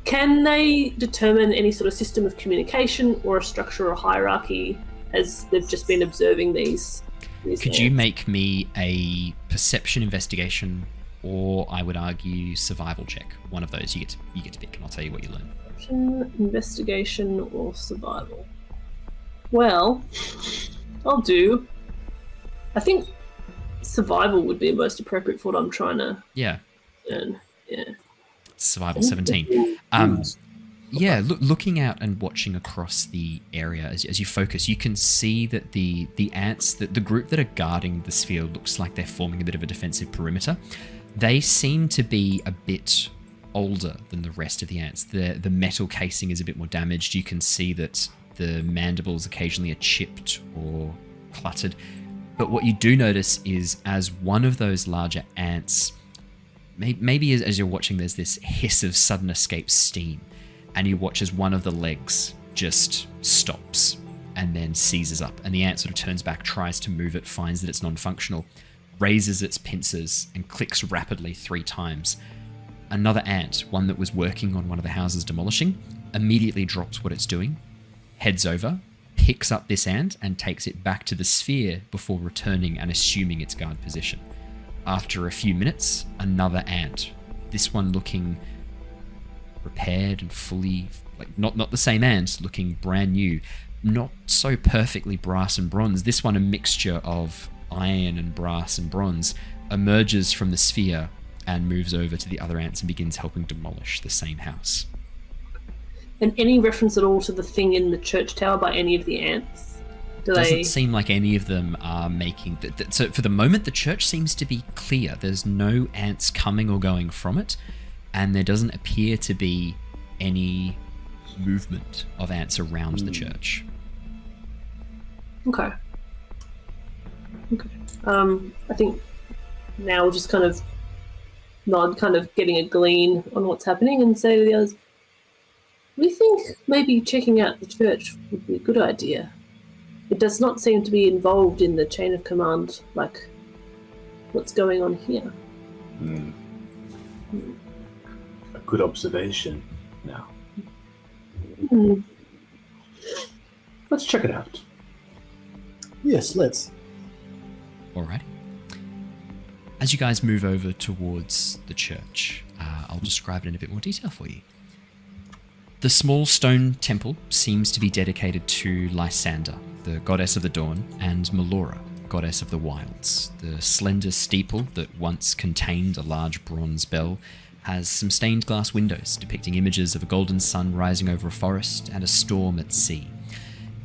S4: Can they determine any sort of system of communication or a structure or hierarchy as they've just been observing these
S1: Could you make me a perception investigation, or I would argue survival check? One of those. You get to pick, and I'll tell you what you learn.
S4: Perception, investigation, or survival? Well, I'll do. I think survival would be most appropriate for what I'm trying to learn. Yeah.
S1: Survival 17. Looking out and watching across the area as you focus, you can see that the ants, the group that are guarding the sphere, looks like they're forming a bit of a defensive perimeter. They seem to be a bit older than the rest of the ants. The metal casing is a bit more damaged. You can see that the mandibles occasionally are chipped or cluttered. But what you do notice is as one of those larger ants, maybe as you're watching, there's this hiss of sudden escape steam, and you watch as one of the legs just stops and then seizes up. And the ant sort of turns back, tries to move it, finds that it's non-functional, raises its pincers and clicks rapidly 3 times. Another ant, one that was working on one of the houses demolishing, immediately drops what it's doing, heads over, picks up this ant and takes it back to the sphere before returning and assuming its guard position. After a few minutes, another ant, this one looking repaired and fully, like not the same ant, looking brand new, not so perfectly brass and bronze, this one a mixture of iron and brass and bronze, emerges from the sphere and moves over to the other ants and begins helping demolish the same house.
S4: And any reference at all to the thing in the church tower by any of the ants?
S1: Doesn't seem like any of them are making... So for the moment, the church seems to be clear. There's no ants coming or going from it, and there doesn't appear to be any movement of ants around the church.
S4: Okay. I think now we'll just kind of nod, kind of getting a glean on what's happening, and say to the others, we think maybe checking out the church would be a good idea. It does not seem to be involved in the chain of command like what's going on here.
S6: A good observation now. Let's check it out.
S3: Yes, let's.
S1: Alrighty. As you guys move over towards the church, I'll describe it in a bit more detail for you. The small stone temple seems to be dedicated to Lysander, the goddess of the dawn, and Melora, goddess of the wilds. The slender steeple that once contained a large bronze bell has some stained glass windows depicting images of a golden sun rising over a forest and a storm at sea.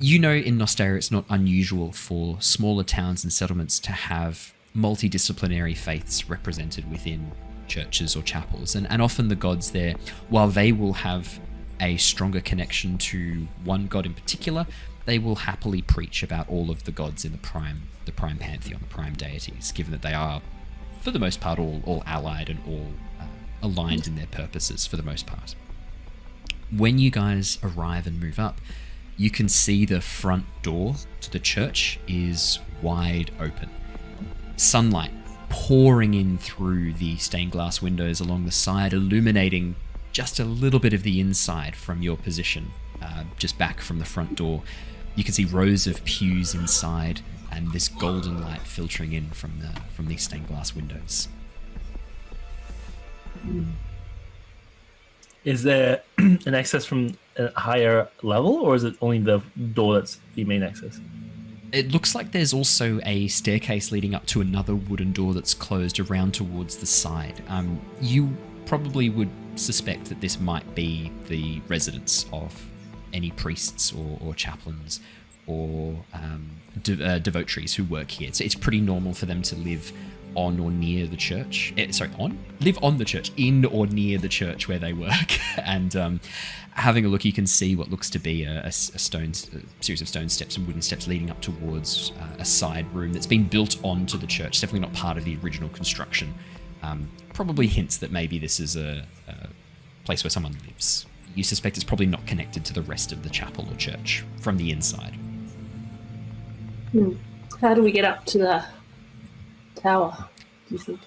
S1: You know, in Nostea it's not unusual for smaller towns and settlements to have multidisciplinary faiths represented within churches or chapels, and often the gods there, while they will have a stronger connection to one god in particular, they will happily preach about all of the gods in the prime pantheon, the prime deities, given that they are, for the most part, all allied and all aligned in their purposes for the most part. When you guys arrive and move up, you can see the front door to the church is wide open. Sunlight pouring in through the stained glass windows along the side, illuminating just a little bit of the inside from your position, just back from the front door. You can see rows of pews inside and this golden light filtering in from these stained glass windows.
S7: Is there an access from a higher level, or is it only the door that's the main access?
S1: It looks like there's also a staircase leading up to another wooden door that's closed around towards the side. You probably would suspect that this might be the residence of any priests or chaplains or devotees who work here. So it's pretty normal for them to live on or near the church. Live on the church, in or near the church where they work. And having a look, you can see what looks to be a series of stone steps and wooden steps leading up towards a side room that's been built onto the church. Definitely not part of the original construction. Probably hints that maybe this is a place where someone lives. You suspect it's probably not connected to the rest of the chapel or church from the inside.
S4: How do we get up to the tower, do you think?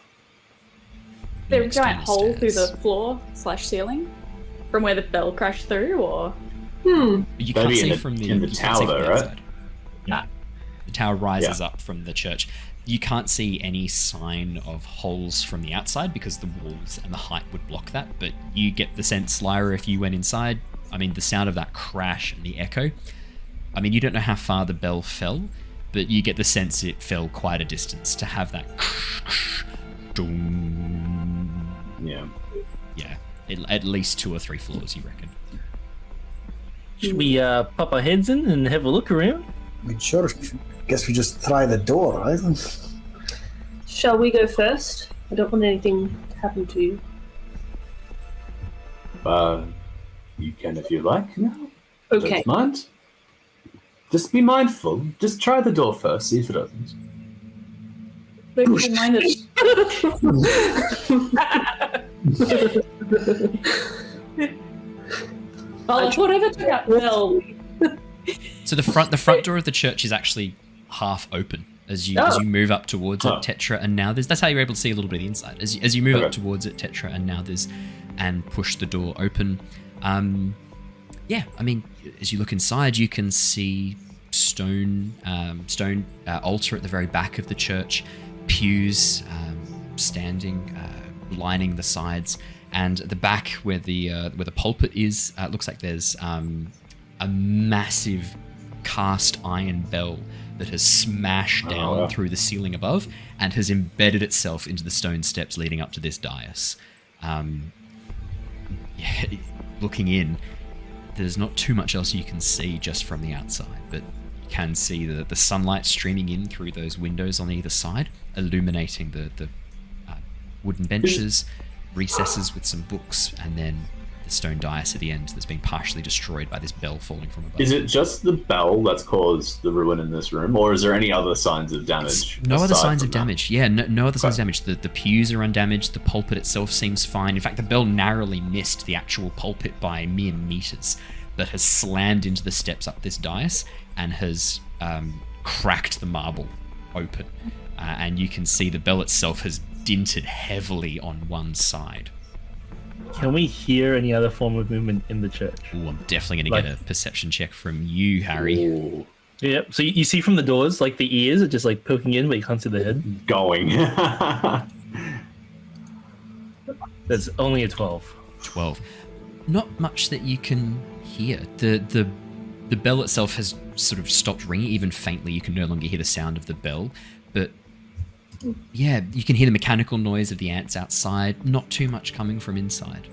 S5: There's a giant hole through the floor/ceiling from where the bell crashed through, or?
S1: You can't see from the
S6: tower though, right?
S1: Yeah. The tower rises up from the church. You can't see any sign of holes from the outside because the walls and the height would block that, but you get the sense, Lyra, if you went inside, I mean, the sound of that crash and the echo, I mean, you don't know how far the bell fell, but you get the sense it fell quite a distance to have that
S6: Yeah.
S1: Yeah, at least 2 or 3 floors, you reckon.
S7: Should we pop our heads in and have a look around?
S3: I mean, sure. Guess we just try the door, right?
S4: Shall we go first? I don't want anything to happen to you.
S6: You can if you like. No.
S4: Okay.
S6: Don't mind. Just be mindful. Just try the door first, see if it opens.
S5: Don't keep in mind that. Well, whatever took out Bell,
S1: So the front door of the church is actually half open as you move up towards it, Tetra, and now that's how you're able to see a little bit of the inside. As you move up towards it, Tetra, and now and push the door open. As you look inside, you can see stone altar at the very back of the church, pews standing, lining the sides, and at the back where the pulpit is, looks like there's a massive cast iron bell that has smashed down through the ceiling above and has embedded itself into the stone steps leading up to this dais. Looking in, there's not too much else you can see just from the outside, but you can see the sunlight streaming in through those windows on either side, illuminating the wooden benches, recesses with some books, and then the stone dais at the end that's been partially destroyed by this bell falling from above.
S6: Is it just the bell that's caused the ruin in this room, or is there any other signs of damage?
S1: No other signs of damage. Yeah, no other signs of damage. The pews are undamaged. The pulpit itself seems fine. In fact, the bell narrowly missed the actual pulpit by mere meters, but has slammed into the steps up this dais and has cracked the marble open. And you can see the bell itself has dinted heavily on one side.
S7: Can we hear any other form of movement in the church?
S1: Ooh, I'm definitely going to get a perception check from you, Harry.
S6: Ooh.
S7: Yep. So you see from the doors, like the ears are just like poking in, but you can't see the head.
S6: Going.
S7: That's only a 12.
S1: 12. Not much that you can hear. The bell itself has sort of stopped ringing, even faintly. You can no longer hear the sound of the bell, but yeah, you can hear the mechanical noise of the ants outside. Not too much coming from inside.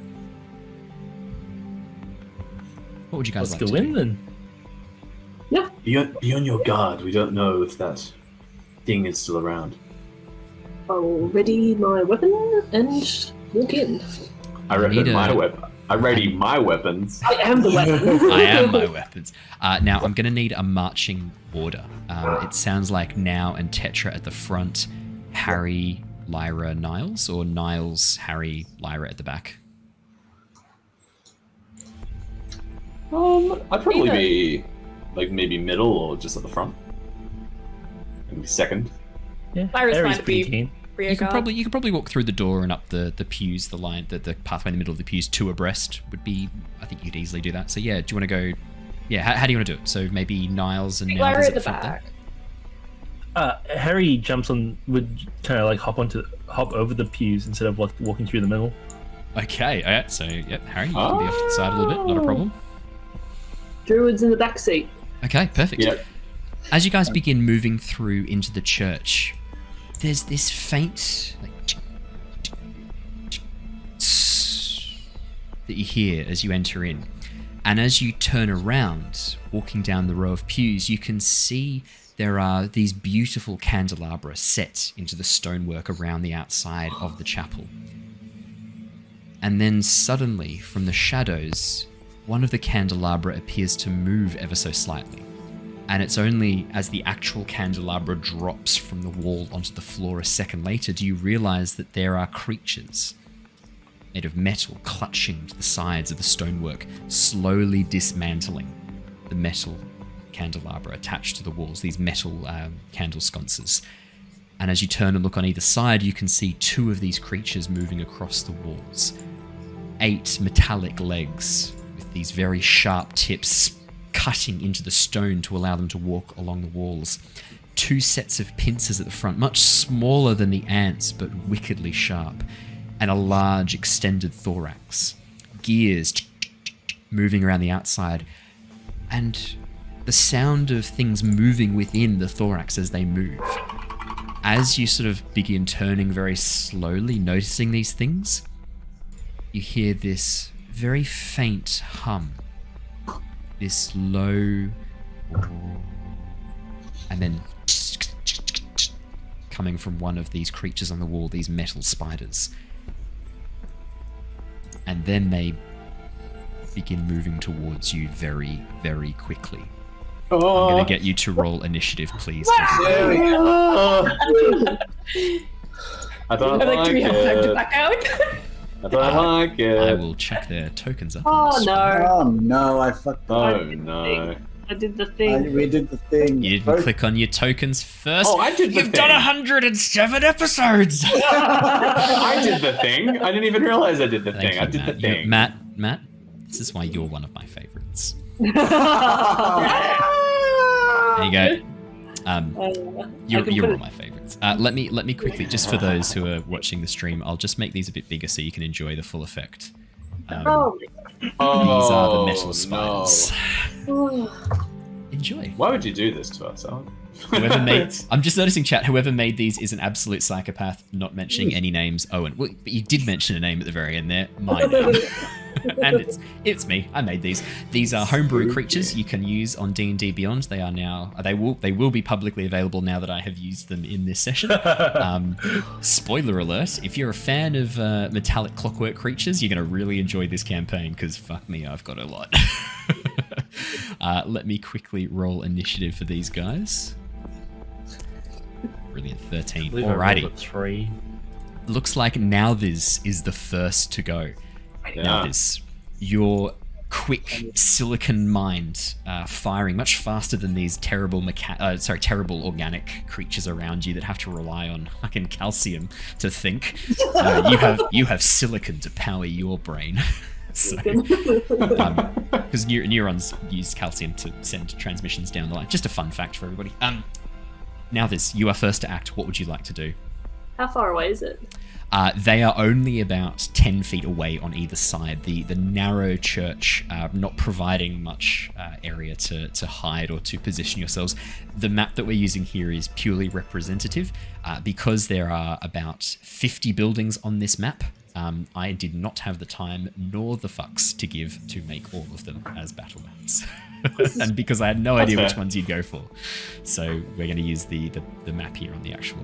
S1: What would you guys like to do?
S7: Let's go in then.
S4: Yeah.
S6: Be on your guard. We don't know if that thing is still around.
S4: I'll ready my weapon and walk in.
S6: I reckon my weapon. I ready my weapons.
S4: I am the weapon.
S1: I am my weapons. Now, I'm going to need a marching order. It sounds like Now and Tetra at the front, Harry, Lyra, Niles, or Niles, Harry, Lyra at the back.
S6: I'd probably be like maybe middle or just at the front. Maybe second.
S7: Yeah.
S5: Lyra's
S7: Harry's
S5: fine to
S7: pretty
S5: be
S7: keen.
S5: rear
S1: You could
S5: guard.
S1: probably walk through the door and up the pews, the line, the pathway in the middle of the pews, two abreast would be. I think you could easily do that. So yeah, do you want to go? Yeah, how do you want to do it? So maybe Niles and
S5: Lyra
S1: Niles
S5: at the
S1: front
S5: back.
S1: there?
S7: Harry jumps on, would kind of like hop over the pews instead of like walking through the middle.
S1: Okay, alright, so yep, Harry, you can be off to the side a little bit, not a problem.
S4: Druid's in the back seat.
S1: Okay, perfect.
S6: Yep.
S1: As you guys begin moving through into the church, there's this faint that you hear as you enter in. And as you turn around, walking down the row of pews, you can see there are these beautiful candelabra set into the stonework around the outside of the chapel. And then suddenly, from the shadows, one of the candelabra appears to move ever so slightly. And it's only as the actual candelabra drops from the wall onto the floor a second later do you realize that there are creatures made of metal clutching to the sides of the stonework, slowly dismantling the metal candelabra attached to the walls, these metal candle sconces. And as you turn and look on either side, you can see two of these creatures moving across the walls. 8 metallic legs with these very sharp tips cutting into the stone to allow them to walk along the walls. 2 sets of pincers at the front, much smaller than the ants, but wickedly sharp. And a large extended thorax. Gears moving around the outside. And the sound of things moving within the thorax as they move. As you sort of begin turning very slowly, noticing these things, you hear this very faint hum. This low... and then coming from one of these creatures on the wall, these metal spiders. And then they begin moving towards you very, very quickly. I'm going to get you to roll initiative, please.
S6: There we go. I don't
S5: Like,
S6: like
S5: do we have time to
S6: it.
S5: back out?
S6: I don't like it.
S1: I will check their tokens up.
S4: Oh no.
S3: Oh no, I fucked up.
S6: Oh no.
S4: I did the thing.
S3: We did the thing.
S1: You didn't click on your tokens first.
S6: Oh, I did the
S1: You've
S6: thing.
S1: done 107 episodes.
S6: I did the thing. I didn't even realize I did the
S1: Thank
S6: thing. I
S1: you,
S6: did the
S1: Matt.
S6: thing.
S1: Matt, this is why you're one of my favorites. There you go. You're one of my favorites. Let me quickly, just for those who are watching the stream, I'll just make these a bit bigger so you can enjoy the full effect. These are the metal spiders. Enjoy.
S6: Why would you do this to us, Owen?
S1: Whoever made, I'm just noticing, chat. Whoever made these is an absolute psychopath. Not mentioning any names. Owen, well, but you did mention a name at the very end there. My name, and it's me. I made these. These are homebrew creatures you can use on D&D Beyond. They are now. They will be publicly available now that I have used them in this session. Spoiler alert: if you're a fan of metallic clockwork creatures, you're going to really enjoy this campaign because fuck me, I've got a lot. Let me quickly roll initiative for these guys. Brilliant, 13. Alrighty.
S9: 3.
S1: Looks like Nauthiz is the first to go.
S6: Yeah.
S1: Nauthiz, your quick silicon mind firing much faster than these terrible terrible organic creatures around you that have to rely on fucking calcium to think. You have silicon to power your brain. So, because neurons use calcium to send transmissions down the line. Just a fun fact for everybody. Nauthiz, you are first to act. What would you like to do?
S4: How far away is it?
S1: They are only about 10 feet away on either side. The narrow church not providing much area to hide or to position yourselves. The map that we're using here is purely representative because there are about 50 buildings on this map. I did not have the time nor the fucks to give to make all of them as battle maps. And because I had no idea which ones you'd go for. So we're going to use the map here on the actual...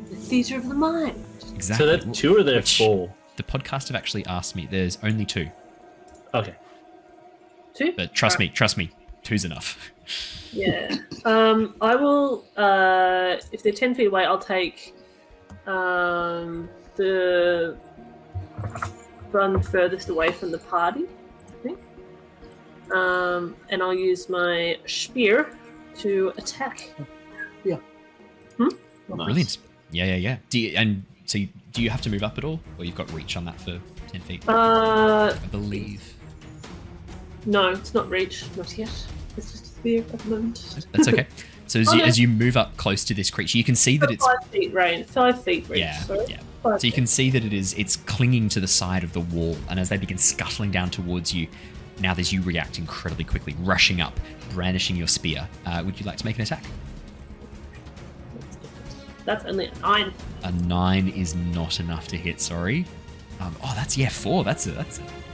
S4: The theatre of the mind.
S1: Exactly.
S9: So there's 2 or there's 4?
S1: The podcast have actually asked me. There's only 2.
S9: Okay.
S4: 2?
S1: But trust me, 2's enough.
S4: Yeah. I will, if they're 10 feet away, I'll take the run furthest away from the party, I think. And I'll use my spear to attack.
S3: Yeah.
S6: Nice.
S1: Brilliant. Yeah. Do you have to move up at all? Or you've got reach on that for 10 feet? I believe.
S4: No, it's not reach. Not yet. It's just a spear at the moment.
S1: That's okay. So as you move up close to this creature, you can see that it's
S4: 5 feet range. 5 feet reach.
S1: yeah.
S4: Sorry.
S1: So
S4: 5
S1: you
S4: feet.
S1: can see that it's clinging to the side of the wall, and as they begin scuttling down towards you, now as you react incredibly quickly, rushing up, brandishing your spear. Would you like to make an attack?
S4: That's only a 9.
S1: A 9 is not enough to hit. Sorry. That's 4. That's a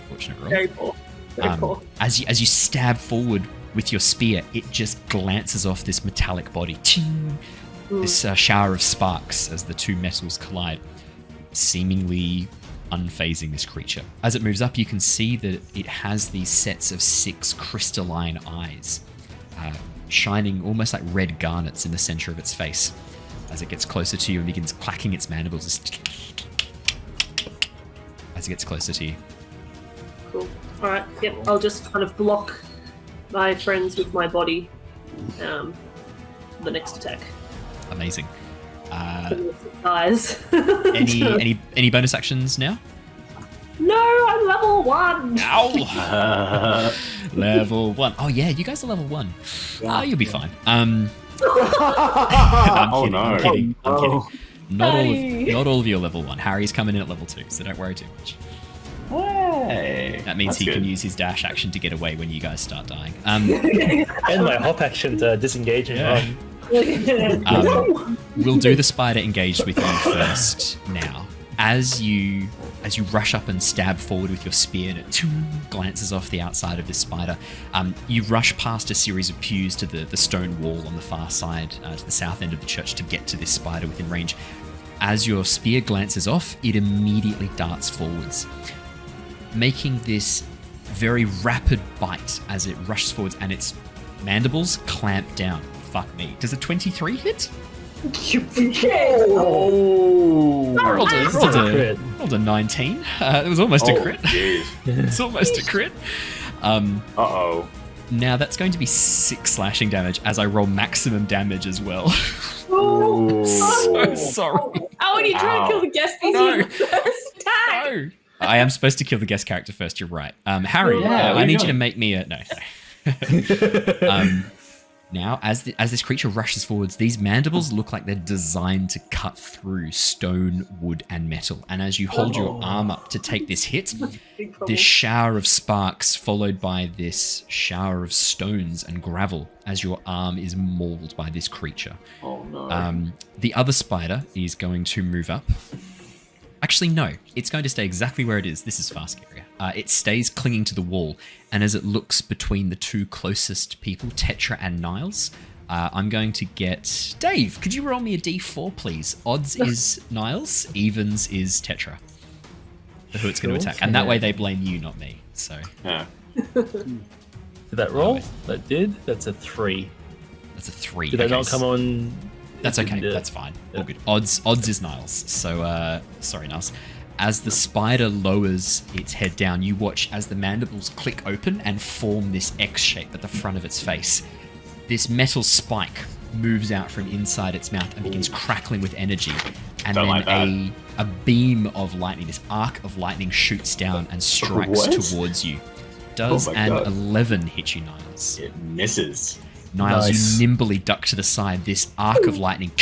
S1: fortunate roll.
S4: Very poor. Very poor.
S1: As you stab forward with your spear, it just glances off this metallic body. Ching! This shower of sparks as the two metals collide, seemingly unfazing this creature. As it moves up, you can see that it has these sets of 6 crystalline eyes, shining almost like red garnets in the center of its face. As it gets closer to you and begins clacking its mandibles as it gets closer to you.
S4: Cool. Alright, yep, I'll just kind of block my friends with my body for the next attack.
S1: Amazing.
S4: Eyes.
S1: Any bonus actions now?
S4: No, I'm level 1!
S1: Ow! Level 1. Oh yeah, you guys are level 1.
S3: Yeah.
S1: You'll be fine.
S6: Oh no.
S1: I'm kidding.
S3: Oh.
S1: Not all of you are level 1. Harry's coming in at level 2, so don't worry too much.
S6: Hey.
S1: That means
S6: That's
S1: he
S6: good.
S1: can use his dash action to get away when you guys start dying.
S9: And my hop action to disengage and run.
S1: We'll do the spider engaged with you first now. As you rush up and stab forward with your spear and it glances off the outside of this spider, you rush past a series of pews to the stone wall on the far side to the south end of the church to get to this spider within range. As your spear glances off, it immediately darts forwards, making this very rapid bite as it rushes forwards and its mandibles clamp down. Fuck me. Does a 23 hit?
S6: Oh.
S1: I rolled a 19. It was almost a crit.
S6: Jeez.
S1: It's almost a crit.
S6: Uh-oh.
S1: Now that's going to be 6 slashing damage as I roll maximum damage as well. So sorry.
S5: Oh, and you try to kill the guest PC first attack.
S1: No. I am supposed to kill the guest character first. You're right. Harry, I need you to make me a no. Now, as this creature rushes forwards, these mandibles look like they're designed to cut through stone, wood, and metal. And as you hold your arm up to take this hit, this shower of sparks followed by this shower of stones and gravel as your arm is mauled by this creature.
S6: Oh no.
S1: The other spider is going to move up. Actually, no. It's going to stay exactly where it is. This is far scarier. It stays clinging to the wall, and as it looks between the two closest people, Tetra and Niles, I'm going to get... Dave, could you roll me a d4, please? Odds is Niles, evens is Tetra. For who it's going to attack. And that way they blame you, not me. So.
S6: Yeah.
S9: Did that roll? That did? That's a 3.
S1: That's a 3.
S9: Did that not come on?
S1: That's okay. That's fine. All good. Odds is Niles. So, sorry, Niles. As the spider lowers its head down, you watch as the mandibles click open and form this X shape at the front of its face. This metal spike moves out from inside its mouth and begins crackling with energy. And then a beam of lightning, this arc of lightning shoots down and strikes towards you. Does an 11 hit you, Niles?
S6: It misses.
S1: Niles, you nimbly duck to the side. This arc of lightning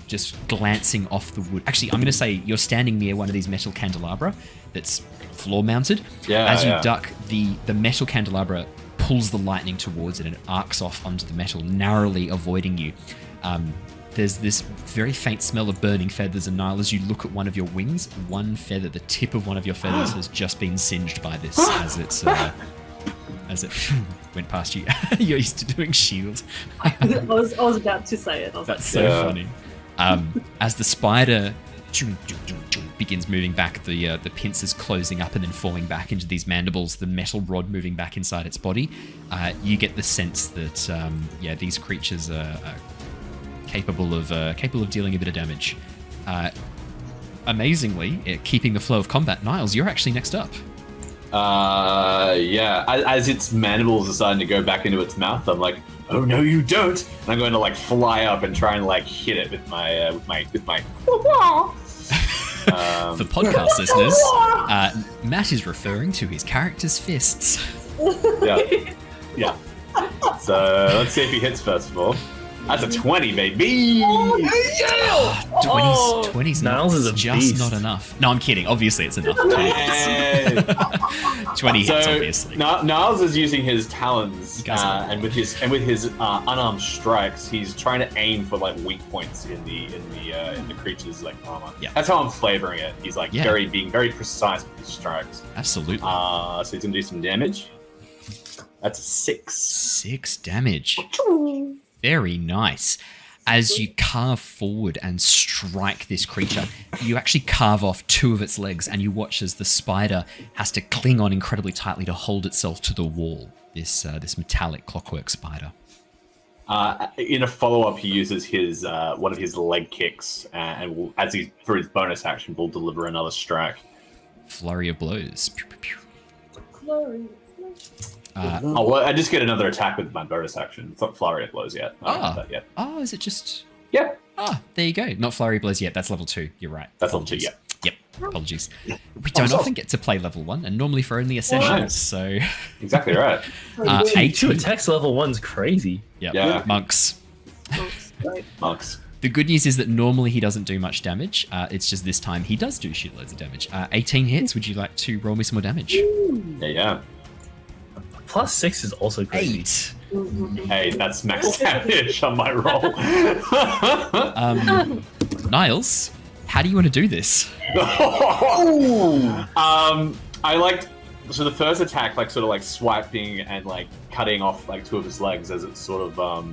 S1: just glancing off the wood. Actually, I'm going to say you're standing near one of these metal candelabra that's floor mounted. As you duck, the metal candelabra pulls the lightning towards it and it arcs off onto the metal, narrowly avoiding you. There's this very faint smell of burning feathers, and Niles, as you look at one of your wings, one feather, the tip of one of your feathers has just been singed by this as it went past you. You're used to doing shield.
S4: I was about to say it.
S1: That's so funny. As the spider begins moving back, the pincers closing up and then falling back into these mandibles, the metal rod moving back inside its body, you get the sense that these creatures are capable of dealing a bit of damage. Amazingly, keeping the flow of combat, Niles, you're actually next up.
S6: As its mandibles are starting to go back into its mouth, I'm like, oh no, you don't! And I'm going to like fly up and try and like hit it with my
S1: For podcast listeners, Matt is referring to his character's fists.
S6: Yeah. So let's see if he hits first of all. That's a 20, baby!
S1: 20's
S9: Niles is a
S1: just
S9: beast.
S1: not enough. No, I'm kidding. Obviously, it's enough. 20 hits, obviously.
S6: Niles is using his talons, and with his unarmed strikes, he's trying to aim for like weak points in the creature's like armor.
S1: Yeah.
S6: That's how I'm flavoring it. He's like being very precise with his strikes.
S1: Absolutely.
S6: So he's gonna do some damage. That's a 6.
S1: 6 damage. Very nice. As you carve forward and strike this creature, you actually carve off 2 of its legs, and you watch as the spider has to cling on incredibly tightly to hold itself to the wall. This metallic clockwork spider.
S6: In a follow-up, he uses his one of his leg kicks, and will, for his bonus action, will deliver another strike.
S1: Flurry of blows. Pew, pew, pew.
S4: Flurry.
S6: I just get another attack with my bonus action. It's not flurry of blows yet. I don't have that yet.
S1: Oh, is it just...
S6: Yeah.
S1: There you go. Not flurry of blows yet. That's level 2. You're right.
S6: That's level 2, yeah.
S1: Yep. Apologies. We don't often get to play level 1, and normally for only a session, so...
S6: Exactly right.
S9: 2 attacks level 1's crazy.
S1: Yep.
S6: Yeah.
S1: Monks.
S6: Monks.
S1: The good news is that normally he doesn't do much damage. It's just this time he does do shitloads of damage. 18 hits. Would you like to roll me some more damage?
S6: Yeah.
S9: Plus 6 is also crazy.
S1: 8.
S6: Hey, that's max damage on my roll.
S1: Niles, how do you want to do this?
S6: I liked so the first attack, like sort of like swiping and like cutting off like 2 of his legs as it's sort of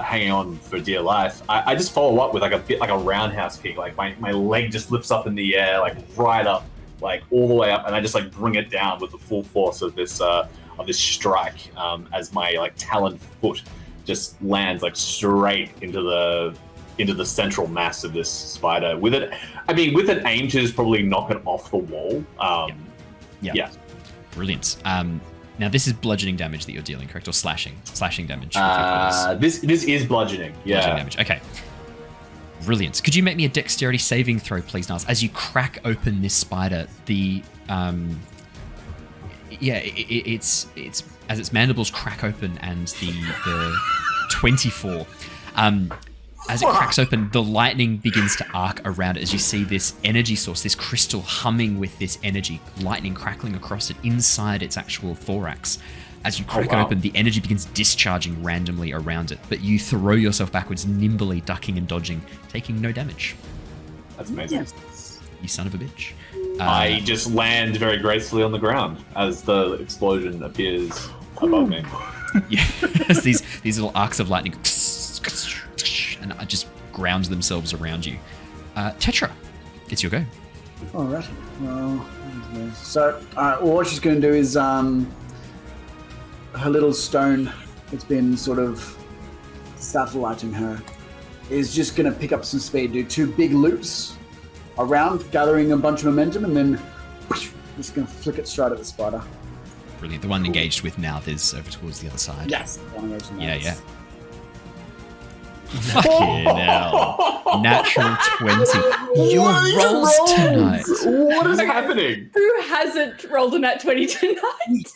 S6: hanging on for dear life. I just follow up with like a bit like a roundhouse kick. Like my leg just lifts up in the air, like right up, like all the way up, and I just like bring it down with the full force of this strike as my like talon foot just lands like straight into the central mass of this spider. With an aim to just probably knock it off the wall. Yeah.
S1: Brilliant. Now, this is bludgeoning damage that you're dealing, correct? Or slashing damage. with your claws.
S6: This is bludgeoning. Yeah.
S1: Bludgeoning damage. Okay. Brilliant. Could you make me a dexterity saving throw, please, Niles? As you crack open this spider, it's as its mandibles crack open and the 24. As it cracks open, the lightning begins to arc around it as you see this energy source, this crystal humming with this energy, lightning crackling across it inside its actual thorax. As you crack it open, the energy begins discharging randomly around it, but you throw yourself backwards, nimbly ducking and dodging, taking no damage.
S6: That's amazing.
S1: You son of a bitch.
S6: I just land very gracefully on the ground as the explosion appears above me.
S1: Yeah, as these little arcs of lightning and just ground themselves around you. Tetra, it's your go.
S3: All right. Well, so what she's going to do is her little stone that's been sort of satelliting her is just going to pick up some speed, do 2 big loops around, gathering a bunch of momentum, and then just going to flick it straight at the spider.
S1: Brilliant. The one engaged with Nauthiz over towards the other side.
S3: Yes. The one engaged with Nauthiz.
S1: Yeah. Fucking hell. Natural 20. Your rolls tonight.
S6: What is happening?
S5: Who hasn't rolled a nat 20 tonight?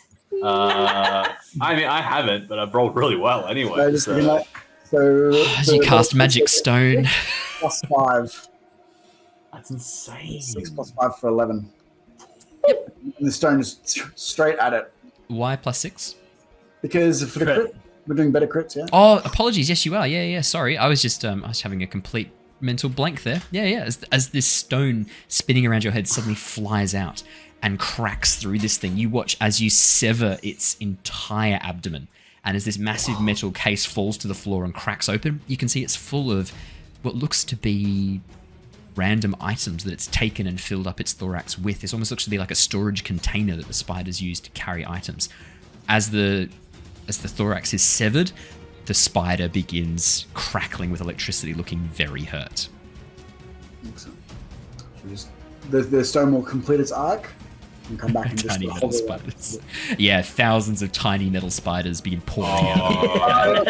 S6: I mean, I haven't, but I've rolled really well anyway.
S3: So just being like, so
S1: As you cast Magic Stone.
S3: +5.
S6: That's insane.
S3: 6 + 5 for 11. Yep. And the stone is straight at it.
S1: Why +6?
S3: Because for the crit, we're doing better crits, yeah?
S1: Oh, apologies. Yes, you are. Yeah. Sorry. I was just I was having a complete mental blank there. Yeah. As this stone spinning around your head suddenly flies out and cracks through this thing, you watch as you sever its entire abdomen. And as this massive metal case falls to the floor and cracks open, you can see it's full of what looks to be random items that it's taken and filled up its thorax with. This almost looks to be like a storage container that the spiders use to carry items. As the thorax is severed, the spider begins crackling with electricity, looking very hurt.
S3: Excellent. The stone will complete its arc and come back and just
S1: Tiny
S3: hold
S1: metal
S3: it
S1: spiders. Yeah, thousands of tiny metal spiders begin pouring out.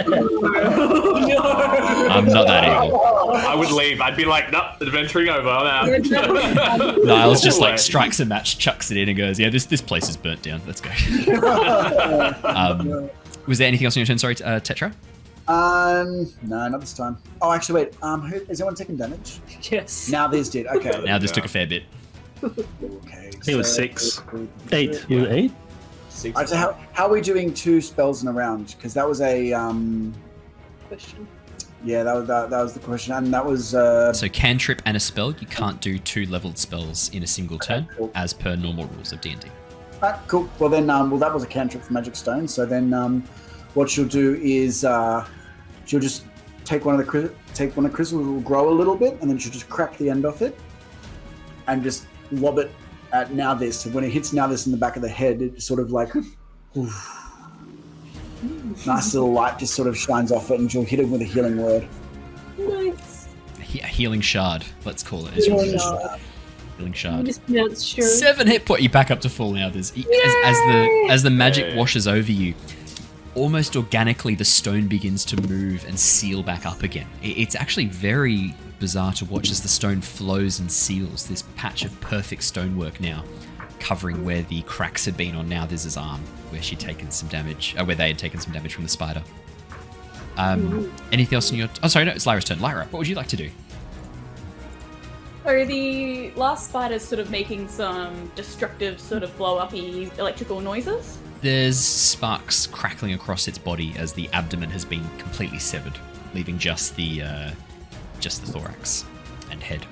S1: I'm not that evil.
S6: I would leave. I'd be like, nope, adventuring over. I'm out.
S1: Niles just like strikes a match, chucks it in, and goes, "Yeah, this place is burnt down. Let's go." Was there anything else on your turn? Sorry, Tetra.
S3: No, not this time. Oh, actually, wait. Is anyone taking damage?
S4: Yes.
S3: Nauthiz did. Okay.
S1: Now this took a fair bit.
S3: Okay.
S9: I think it was 6. 8. You 8?
S3: Alright, so how are we doing 2 spells in a round? Because that was a
S4: Question.
S3: yeah, that was the question, and that was
S1: So cantrip and a spell, you can't do 2 leveled spells in a single turn,
S3: cool.
S1: as per normal rules of D&D.
S3: Alright, cool. Well then, that was a cantrip for Magic Stone. So then, what she'll do is she'll just take one of the crystals, it will grow a little bit, and then she'll just crack the end off it, and just lob it at Nauthiz. So when it hits Nauthiz in the back of the head, it sort of like, nice little light just sort of shines off it, and she'll hit it with a healing word.
S4: Nice.
S1: A healing shard, let's call it.
S4: Healing
S1: Healing shard.
S4: Mispronounced, sure.
S1: 7 hit point. You back up to full now. As the magic washes over you, almost organically the stone begins to move and seal back up again. It's actually very bizarre to watch as the stone flows and seals this patch of perfect stonework now, covering where the cracks had been on Nauthiz's arm, where she'd taken some damage, where they had taken some damage from the spider. Anything else in your? Oh, sorry, no, it's Lyra's turn. Lyra, what would you like to do?
S5: So the last spider's sort of making some destructive sort of blow-uppy electrical noises.
S1: There's sparks crackling across its body as the abdomen has been completely severed, leaving just the thorax and head.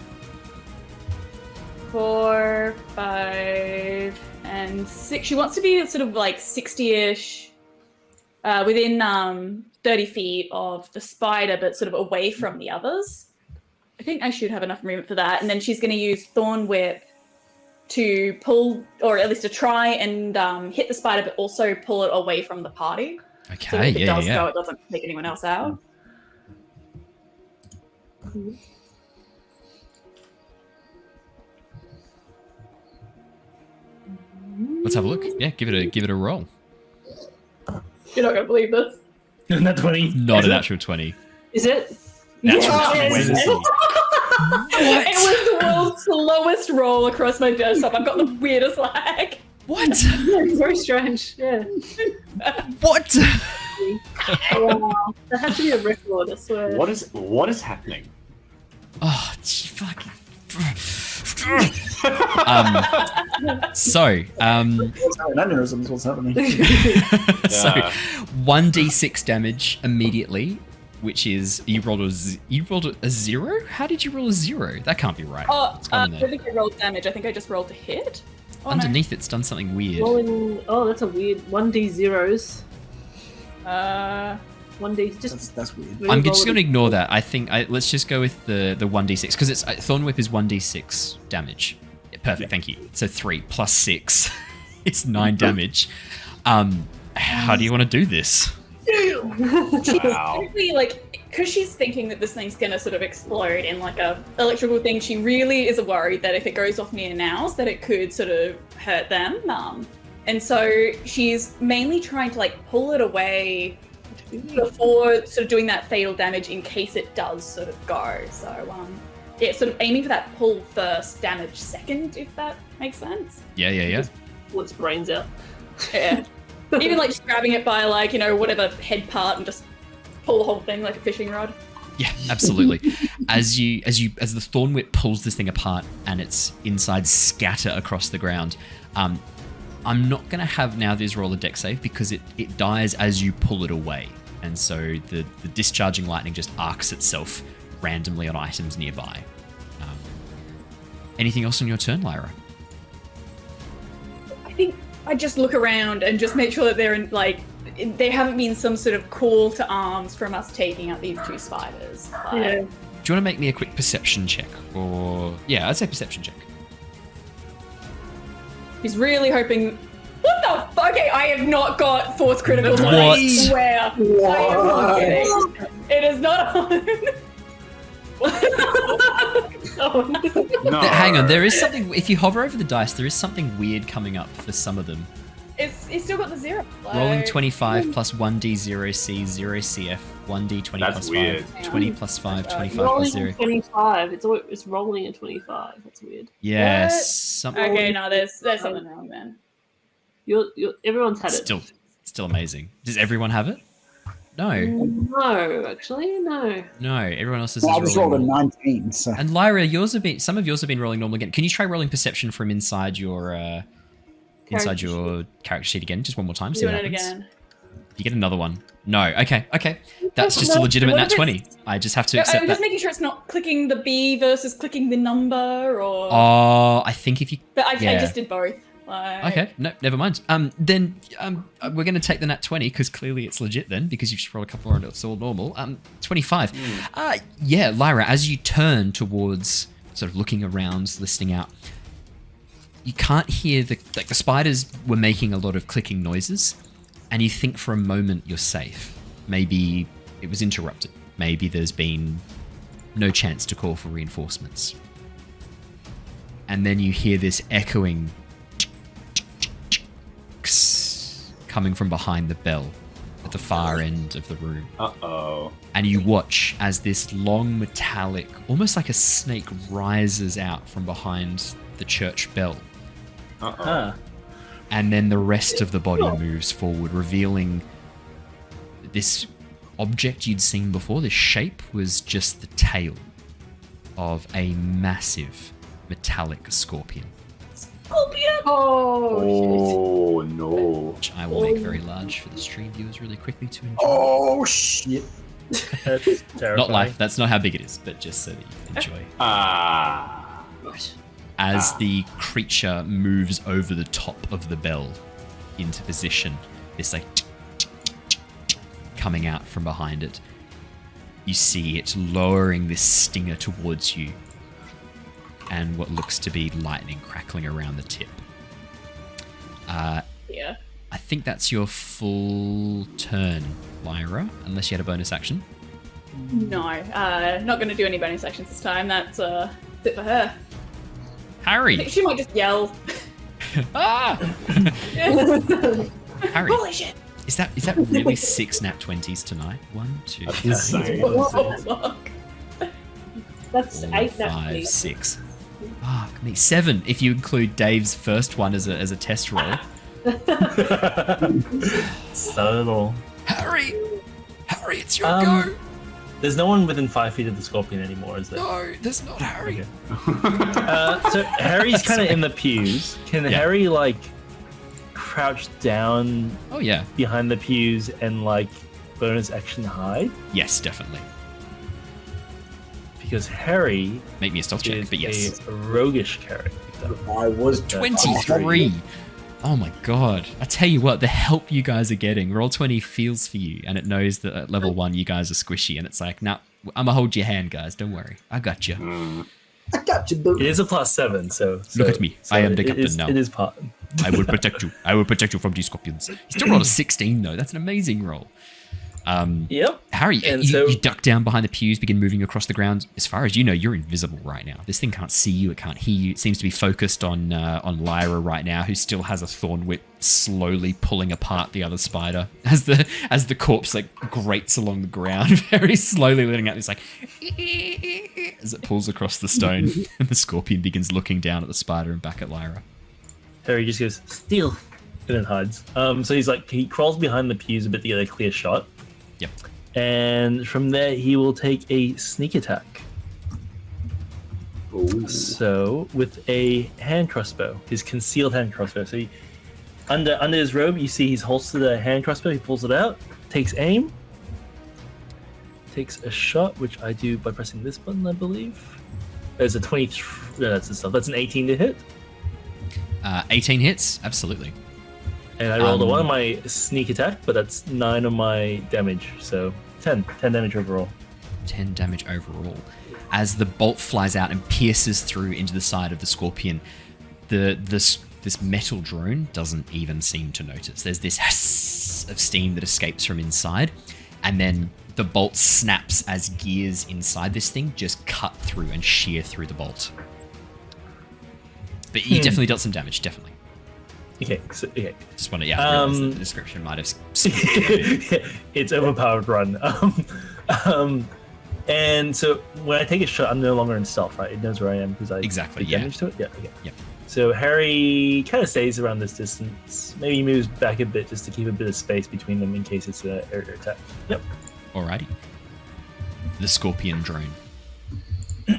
S5: 4, 5, and 6. She wants to be sort of like 60-ish, within 30 feet of the spider, but sort of away from the others. I think I should have enough movement for that. And then she's going to use Thorn Whip to pull, or at least to try and hit the spider, but also pull it away from the party.
S1: Okay,
S5: so if it does
S1: yeah.
S5: go, it doesn't take anyone else out.
S1: Let's have a look. Yeah, give it a roll.
S5: You're not gonna believe this.
S7: Not 20.
S1: Not a natural 20.
S4: Is it?
S1: Natural
S4: Yes.
S1: 20.
S5: It was the world's slowest roll across my desktop. I've got the weirdest lag.
S1: What?
S4: It's very strange. Yeah.
S1: What?
S4: Wow. That has to be a record, I swear.
S6: What is happening?
S1: Oh, fuck. So,
S3: Aneurysms, what's happening?
S1: so 1d6 damage immediately, which is you rolled a 0? How did you roll a 0? That can't be right.
S5: Oh,
S1: It's
S5: I
S1: gone in there.
S5: think I rolled damage. I think I just rolled to hit. Oh,
S1: Underneath it's done something weird.
S4: Rolling. Oh, that's a weird 1d zeros.
S5: no.
S4: 1d just.
S3: That's weird.
S1: I'm
S4: roll
S1: just
S4: it.
S1: going to ignore that. I think let's just go with the 1d6 because it's Thorn Whip is 1d6 damage. Yeah, perfect, thank you. So 3 plus 6 is 9 damage. How do you want to do this?
S6: Wow.
S5: Basically, like, because she's thinking that this thing's gonna sort of explode in like a electrical thing, she really is worried that if it goes off near Niles, that it could sort of hurt them. And so she's mainly trying to like pull it away before sort of doing that fatal damage in case it does sort of go. So yeah, sort of aiming for that pull first, damage second, if that makes sense.
S1: Yeah.
S4: Pull its brains out.
S5: Yeah. Even like just grabbing it by like, whatever head part and just pull the whole thing like a fishing rod.
S1: Yeah, absolutely. As the Thorn Whip pulls this thing apart and its insides scatter across the ground, I'm not going to have Nauthiz roll a dex save because it dies as you pull it away. And so the discharging lightning just arcs itself randomly on items nearby. Anything else on your turn, Lyra?
S5: I think I just look around and just make sure that they're in, like, there haven't been some sort of call to arms from us taking out these 2 spiders. Like,
S4: Yeah.
S1: Do you want to make me a quick perception check? Or yeah, I'd say perception check.
S5: He's really hoping. What the fuck? Okay, I have not got force critical.
S1: What?
S5: I swear. I am not kidding. It is not on.
S6: No.
S1: Hang on, there is something. If you hover over the dice, there is something weird coming up for some of them.
S5: It's still got the 0. Like,
S1: Rolling 25 plus 1d0c 0cf 1d20
S6: That's
S1: plus
S6: weird.
S1: 5 20 plus 5 25 plus
S4: Rolling
S1: 0.
S4: a 25. It's rolling a 25. That's weird.
S1: Yes,
S5: What?
S1: something
S5: Okay, no, there's something wrong then.
S4: Everyone's had it.
S1: still amazing. Does everyone have it? No,
S4: No, actually, no.
S1: no. Everyone else is
S3: Well, I just rolled a
S1: rolling.
S3: 19, so.
S1: And Lyra, some of yours have been rolling normal again. Can you try rolling perception from inside your character sheet again, just one more time? See
S5: Doing
S1: what
S5: it
S1: happens.
S5: again.
S1: You get another one. No. Okay. That's just a legitimate
S5: What
S1: nat
S5: if it's-
S1: 20. I just have to
S5: I'm
S1: accept
S5: just
S1: that.
S5: making sure it's not clicking the B versus clicking the number, or.
S1: Oh, I think if you.
S5: But I
S1: yeah.
S5: just did both. Like,
S1: Okay, no, never mind. Then we're going to take the nat 20 because clearly it's legit then because you've just rolled a couple more and it's all normal. 25. Yeah, Lyra, as you turn towards sort of looking around, listening out, you can't hear the spiders were making a lot of clicking noises and you think for a moment you're safe. Maybe it was interrupted. Maybe there's been no chance to call for reinforcements. And then you hear this echoing coming from behind the bell at the far end of the room.
S6: Uh-oh.
S1: And you watch as this long metallic, almost like a snake, rises out from behind the church bell.
S6: Uh-oh.
S7: Huh.
S1: And then the rest of the body moves forward, revealing this object you'd seen before. This shape was just the tail of a massive metallic scorpion,
S6: Oh, no.
S1: which I will make very large for the stream viewers really quickly to enjoy.
S3: Oh, shit.
S7: That's terrifying.
S1: Not life, that's not how big it is, but just so that you can enjoy.
S6: Ah.
S1: As the creature moves over the top of the bell into position, this like coming out from behind it, you see it lowering this stinger towards you and what looks to be lightning crackling around the tip.
S5: Yeah.
S1: I think that's your full turn, Lyra, unless you had a bonus action.
S5: No, not going to do any bonus actions this time. That's it for her. I
S1: Harry!
S5: think she might just yell.
S1: Ah! Harry,
S5: Holy shit!
S1: Is that really 6 nat 20s tonight? 1, 2, 3,
S4: That's 8
S1: 5,
S4: naturally.
S1: 6. Fuck me. 7 if you include Dave's first one as a test roll.
S7: Subtle.
S1: Harry, it's your go.
S7: There's no one within 5 feet of the scorpion anymore, is there?
S1: No, there's not Harry.
S7: Okay. So Harry's kind of in the pews. Can Harry like crouch down?
S1: Oh yeah.
S7: Behind the pews and like bonus action hide?
S1: Yes, definitely.
S7: Because Harry
S1: make me a stealth check, but yes,
S7: a roguish character.
S3: I was
S1: 23. Oh my god. I tell you what, the help you guys are getting, Roll20 feels for you, and it knows that at level 1 you guys are squishy, and it's like, nah, I'm gonna hold your hand, guys, don't worry. I got you.
S3: I got you, boo.
S7: It is a +7, so
S1: look at me. I am the captain now.
S7: It is part.
S1: I will protect you. I will protect you from these scorpions. You still rolled a 16 though. That's an amazing roll.
S7: Yep.
S1: Harry, you duck down behind the pews, begin moving across the ground. As far as you know, you're invisible right now. This thing can't see you, it can't hear you. It seems to be focused on Lyra right now, who still has a thorn whip slowly pulling apart the other spider as the corpse like grates along the ground, very slowly letting out this like as it pulls across the stone, and the scorpion begins looking down at the spider and back at Lyra.
S7: Harry just goes, steal, and then hides. So he crawls behind the pews a bit to get a clear shot.
S1: Yep.
S7: And from there, he will take a sneak attack.
S6: Ooh.
S7: So with a hand crossbow, his concealed hand crossbow. So under his robe, you see he's holstered a hand crossbow. He pulls it out, takes aim, takes a shot, which I do by pressing this button, I believe. There's a 23. No, that's the stuff. That's an 18 to hit.
S1: 18 hits, absolutely.
S7: And I rolled a 1 on my sneak attack, but that's 9 on my damage, so 10 damage overall.
S1: 10 damage overall. As the bolt flies out and pierces through into the side of the scorpion, this metal drone doesn't even seem to notice. There's this hiss of steam that escapes from inside, and then the bolt snaps as gears inside this thing just cut through and shear through the bolt. But you definitely dealt some damage, definitely.
S7: Okay.
S1: Just wanted, realize that the description might have.
S7: It's overpowered run. And so when I take a shot, I'm no longer in stealth, right? It knows where I am because I did damage to it. Yeah. Okay.
S1: Yeah.
S7: So Harry kind of stays around this distance. Maybe he moves back a bit just to keep a bit of space between them in case it's an area attack. Yep.
S1: Alrighty. The scorpion drone.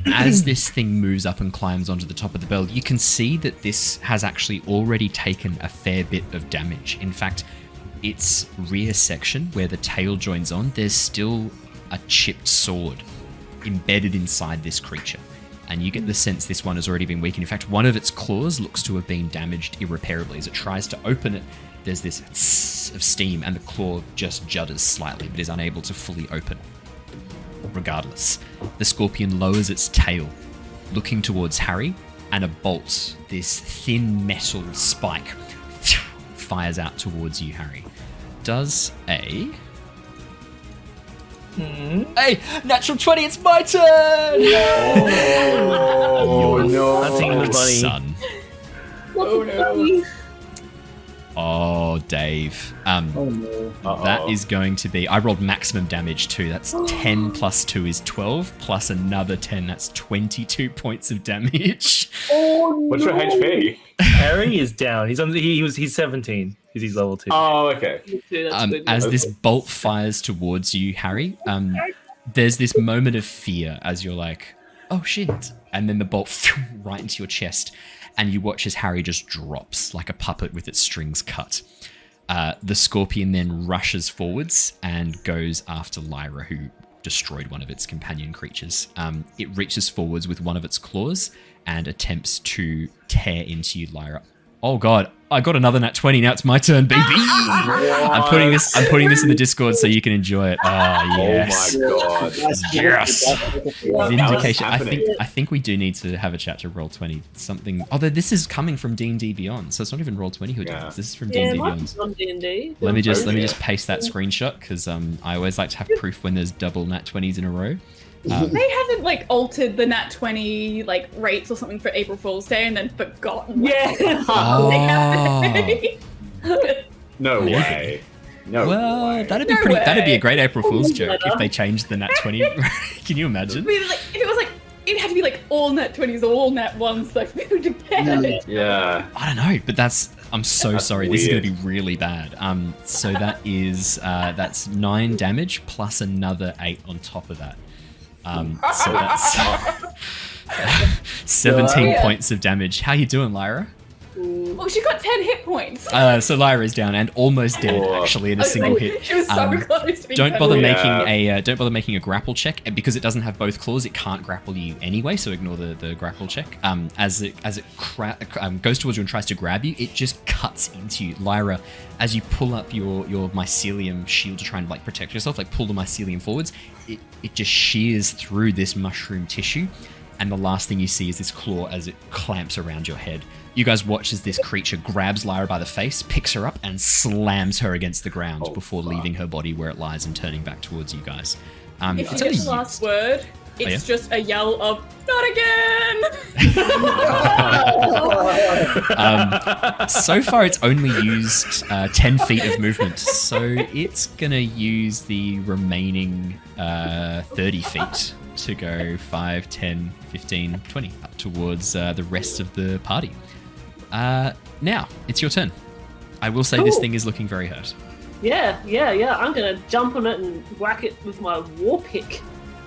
S1: As this thing moves up and climbs onto the top of the bell, you can see that this has actually already taken a fair bit of damage. In fact, its rear section, where the tail joins on, there's still a chipped sword embedded inside this creature. And you get the sense this one has already been weakened. In fact, one of its claws looks to have been damaged irreparably. As it tries to open it, there's this tss of steam, and the claw just judders slightly, but is unable to fully open. Regardless, the scorpion lowers its tail, looking towards Harry, and a bolt, this thin metal spike, fires out towards you, Harry. Does a natural 20, it's my turn!
S6: Oh, no.
S7: Hunting the bunny.
S1: Son.
S5: Oh no.
S1: Oh, Dave. That is going to be... I rolled maximum damage too. That's 10 plus 2 is 12, plus another 10. That's 22 points of damage.
S6: What's your HP?
S7: Harry is down. He's 17 because he's level 2.
S6: Oh, okay.
S1: As this bolt fires towards you, Harry, there's this moment of fear as you're like, oh shit. And then the bolt right into your chest. And you watch as Harry just drops like a puppet with its strings cut. The scorpion then rushes forwards and goes after Lyra, who destroyed one of its companion creatures. It reaches forwards with one of its claws and attempts to tear into you, Lyra. Oh god, I got another nat 20. Now it's my turn, baby. I'm putting this in the Discord so you can enjoy it. Yes.
S6: Oh my god.
S1: Yes. Vindication.
S6: Happening?
S1: I think we do need to have a chat to Roll20. Something. Although this is coming from D&D Beyond, so it's not even Roll20 who does this. This is from D&D Beyond.
S4: On D&D.
S1: Let me just paste that screenshot because I always like to have proof when there's double nat 20s in a row.
S5: They haven't like altered the nat 20 like rates or something for April Fool's Day and then forgotten.
S4: Yeah.
S1: Oh.
S5: They haven't.
S6: No way. No.
S1: Well,
S6: way.
S1: that'd be
S5: No
S1: pretty. That'd be a
S5: way.
S1: great April Fool's
S4: Yeah.
S1: joke if they changed the nat 20. Can you
S5: I
S1: imagine?
S5: mean, like, if it was like, it had to be like all nat 20s, all nat 1s, like we would get.
S6: Yeah.
S1: I don't know, but I'm so
S6: That's
S1: sorry. This is going
S6: weird.
S1: to be really bad. So that is that's 9 damage plus another 8 on top of that. So that's 17
S5: Yeah.
S1: points of damage. How you doing, Lyra?
S5: Oh, she got 10 hit points.
S1: So Lyra is down and almost dead,
S6: Oh.
S1: actually, in a single hit.
S5: She was so close to being
S1: Don't
S5: dead.
S1: bother
S6: Yeah.
S1: making a grapple check, and because it doesn't have both claws, it can't grapple you anyway. So ignore the grapple check. As it goes towards you and tries to grab you, it just cuts into you, Lyra. As you pull up your mycelium shield to try and like protect yourself, like pull the mycelium forwards, it just shears through this mushroom tissue, and the last thing you see is this claw as it clamps around your head. You guys watch as this creature grabs Lyra by the face, picks her up, and slams her against the ground before leaving her body where it lies and turning back towards you guys.
S5: If you
S1: It's
S5: get
S1: only
S5: the last
S1: used-
S5: word, it's
S1: yeah?
S5: just a yell of, not again!
S1: So far, it's only used 10 feet of movement, so it's gonna use the remaining 30 feet to go 5, 10, 15, 20 up towards the rest of the party. Now, it's your turn. I will say this
S4: Cool.
S1: thing is looking very hurt.
S4: Yeah. I'm gonna jump on it and whack it with my war pick.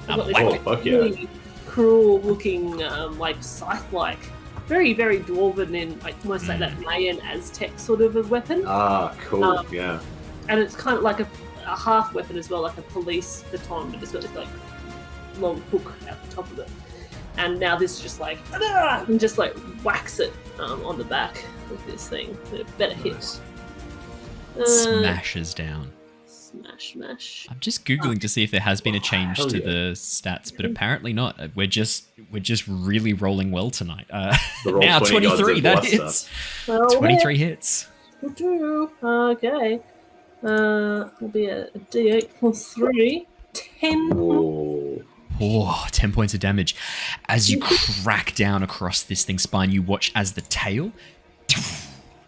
S4: I've got this,
S1: Whack
S6: it.
S4: like,
S6: Fuck yeah.
S4: really cruel-looking, like scythe-like, very dwarven in like almost like that Mayan Aztec sort of a weapon,
S6: Ah, cool. Yeah.
S4: and it's kind of like a half weapon as well, like a police baton, but it's got this like long hook at the top of it. And now this just like and just like whacks it on the back with this thing. A better hit.
S1: Smashes down.
S4: Smash.
S1: I'm just googling to see if there has been a change
S6: hell
S1: to
S6: yeah.
S1: the stats, but apparently not. We're just really rolling well tonight.
S6: The roll
S1: Now
S6: 20 gods
S1: 23,
S6: of
S1: that
S6: bluster.
S1: hits.
S4: Well,
S1: 23 hits.
S4: Okay. Will be a D8 plus 3. 10
S6: Ooh.
S1: Oh, 10 points of damage. As you crack down across this thing's spine, you watch as the tail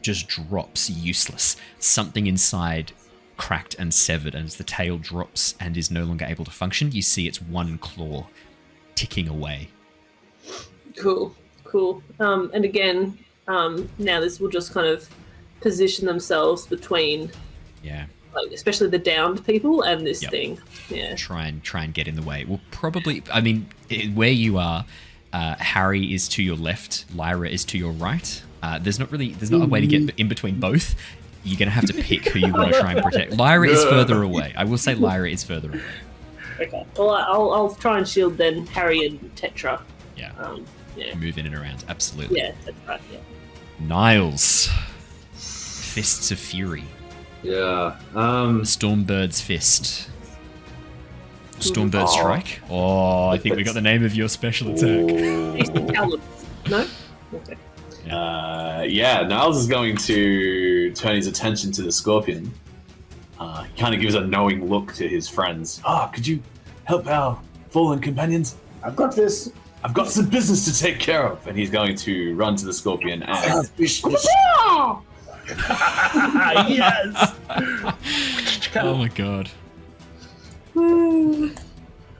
S1: just drops useless. Something inside cracked and severed, and as the tail drops and is no longer able to function, you see its one claw ticking away.
S4: Cool. And again, now this will just kind of position themselves between,
S1: Yeah.
S4: like, especially the downed people and this
S1: Yep.
S4: thing. Yeah.
S1: Try and get in the way. Well, probably, I mean, where you are, Harry is to your left, Lyra is to your right. There's not a way to get in between both. You're going to have to pick who you want to try and protect. Lyra is further away. I will say Lyra is further away.
S7: Okay.
S4: Well, I'll try and shield then Harry and Tetra.
S1: Yeah.
S4: Yeah.
S1: Move in and around. Absolutely.
S4: Yeah, that's right. Yeah.
S1: Niles. Fists of Fury.
S6: Yeah.
S1: Stormbird's Fist. Stormbird
S6: Oh.
S1: Strike. Oh, I think we got the name of your special attack.
S4: These are talents. No? Okay.
S6: Yeah, Niles is going to turn his attention to the scorpion. He kind of gives a knowing look to his friends.
S8: Could you help our fallen companions?
S3: I've got this.
S6: I've got some business to take care of. And he's going to run to the scorpion and...
S3: Bish.
S7: Yes.
S1: Oh my god.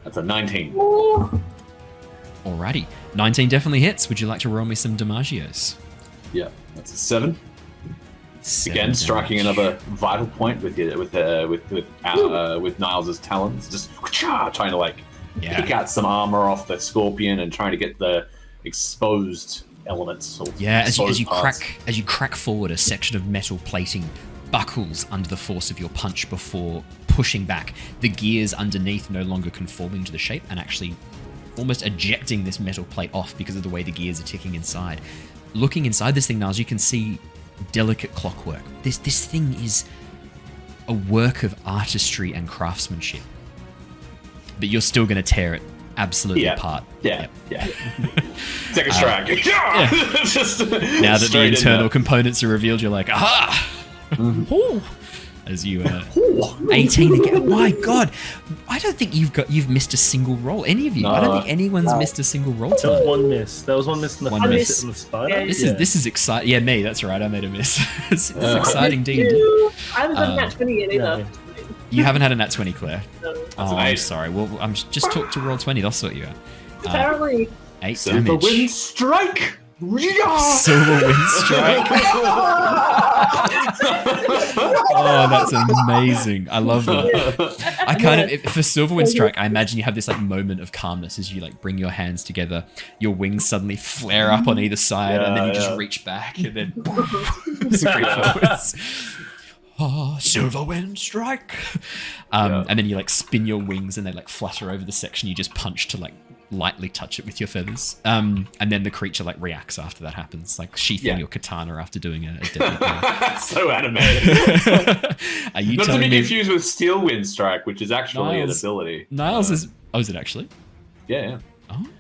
S6: That's a 19.
S1: Alrighty. 19 definitely hits. Would you like to roll me some damagios?
S6: Yeah, that's a 7.
S1: 7
S6: Again, striking
S1: damage.
S6: another vital point with Niles' talons, just trying to like pick out some armor off the scorpion and trying to get the exposed elements. Or
S1: Yeah, as
S6: exposed
S1: you
S6: parts.
S1: crack forward, a section of metal plating buckles under the force of your punch before pushing back. The gears underneath no longer conforming to the shape and actually almost ejecting this metal plate off because of the way the gears are ticking inside. Looking inside this thing, Niles, you can see delicate clockwork. This thing is a work of artistry and craftsmanship. But you're still going to tear it absolutely apart.
S6: Yeah.
S1: Yep.
S6: Second strike. Just
S1: Now that the
S6: straight in
S1: internal
S6: there.
S1: components are revealed, you're like, aha! Ooh. as you 18 again. My God, I don't think you've missed a single roll. Any of you? I don't think anyone's missed a single roll
S9: There was
S1: tonight.
S9: one miss. There was one miss in the
S1: One
S9: first
S1: miss.
S9: hit on the spider.
S1: This is exciting. Yeah, me. That's right. I made a miss. This is exciting, D&D.
S4: I haven't done that 20 yet either.
S1: You haven't had a nat 20, Claire.
S4: No.
S1: Oh, I'm sorry. Well, I'm just talk to roll 20. They'll sort you out.
S4: Apparently.
S1: 8
S6: Silver
S1: damage.
S6: Wind Strike!
S1: Silver Wind Strike. Oh, that's amazing. I love that. I kind of, for Silver Wind Strike, I imagine you have this like moment of calmness as you like bring your hands together. Your wings suddenly flare up on either side, and then you just reach back and then straight forwards. Oh, Silver Wind Strike. And then you like spin your wings and they like flutter over the section you just punched to like lightly touch it with your feathers. And then the creature like reacts after that happens, like sheathing your katana after doing a deadly blow.
S6: So animated.
S1: Are you
S6: Not to
S1: telling
S6: be
S1: me
S6: confused with Steel Wind Strike, which is actually an ability.
S1: Niles is... Oh, is it actually?
S6: Yeah.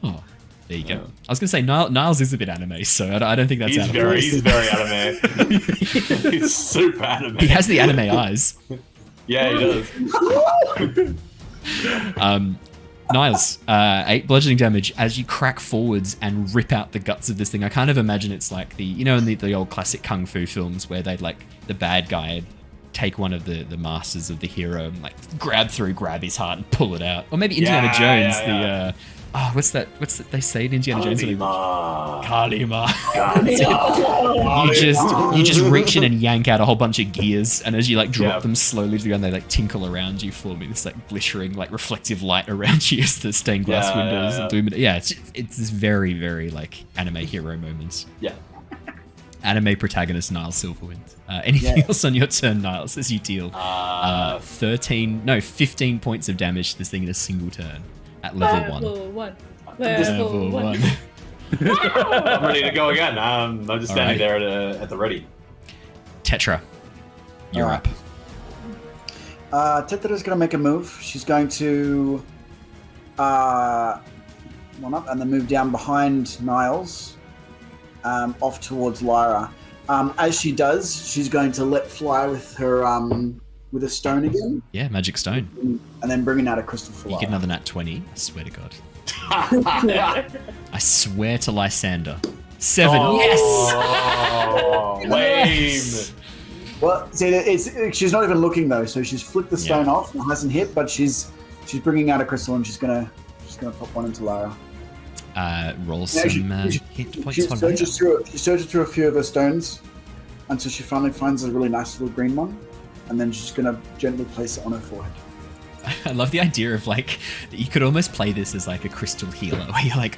S1: Oh, there you go. I was going to say, Niles is a bit anime, so I don't think that's
S6: He's
S1: out of
S6: very,
S1: place.
S6: he's very anime. He's super anime.
S1: He has the anime eyes.
S6: Yeah, he does.
S1: Niles, 8 bludgeoning damage as you crack forwards and rip out the guts of this thing. I kind of imagine it's like in the old classic kung fu films where they'd like the bad guy take one of the masters of the hero and like grab his heart and pull it out. Or maybe Indiana Jones, what's that they say in Indiana Jones? Kalima. You just reach in and yank out a whole bunch of gears, and as you like drop them slowly to the ground, they like tinkle around you, forming this like glittering like reflective light around you as the stained glass windows illuminate. Yeah, it's this very, very like anime hero moment.
S6: Yeah.
S1: Anime protagonist Niles Silverwind. Anything else on your turn, Niles, as you deal 15 points of damage to this thing in a single turn at level 1. Level 1.
S6: I'm ready to go again. I'm just standing there at the ready.
S1: Tetra, you're up.
S3: Tetra's going to make a move. She's going to one up and then move down behind Niles, off towards Lyra. As she does, she's going to let fly with her with a stone again.
S1: Yeah, magic stone.
S3: And then bringing out a crystal for
S1: You
S3: Lyra.
S1: get another nat 20. I swear to God. I swear to Lysander. 7.
S6: Oh,
S1: Yes.
S6: lame.
S3: Well, see, she's not even looking though, so she's flicked the stone off and hasn't hit, but she's bringing out a crystal and she's gonna pop one into Lyra.
S1: Roll some hit points.
S3: She searches through a few of her stones until she finally finds a really nice little green one, and then she's gonna gently place it on her forehead.
S1: I love the idea of like you could almost play this as like a crystal healer, where you're like,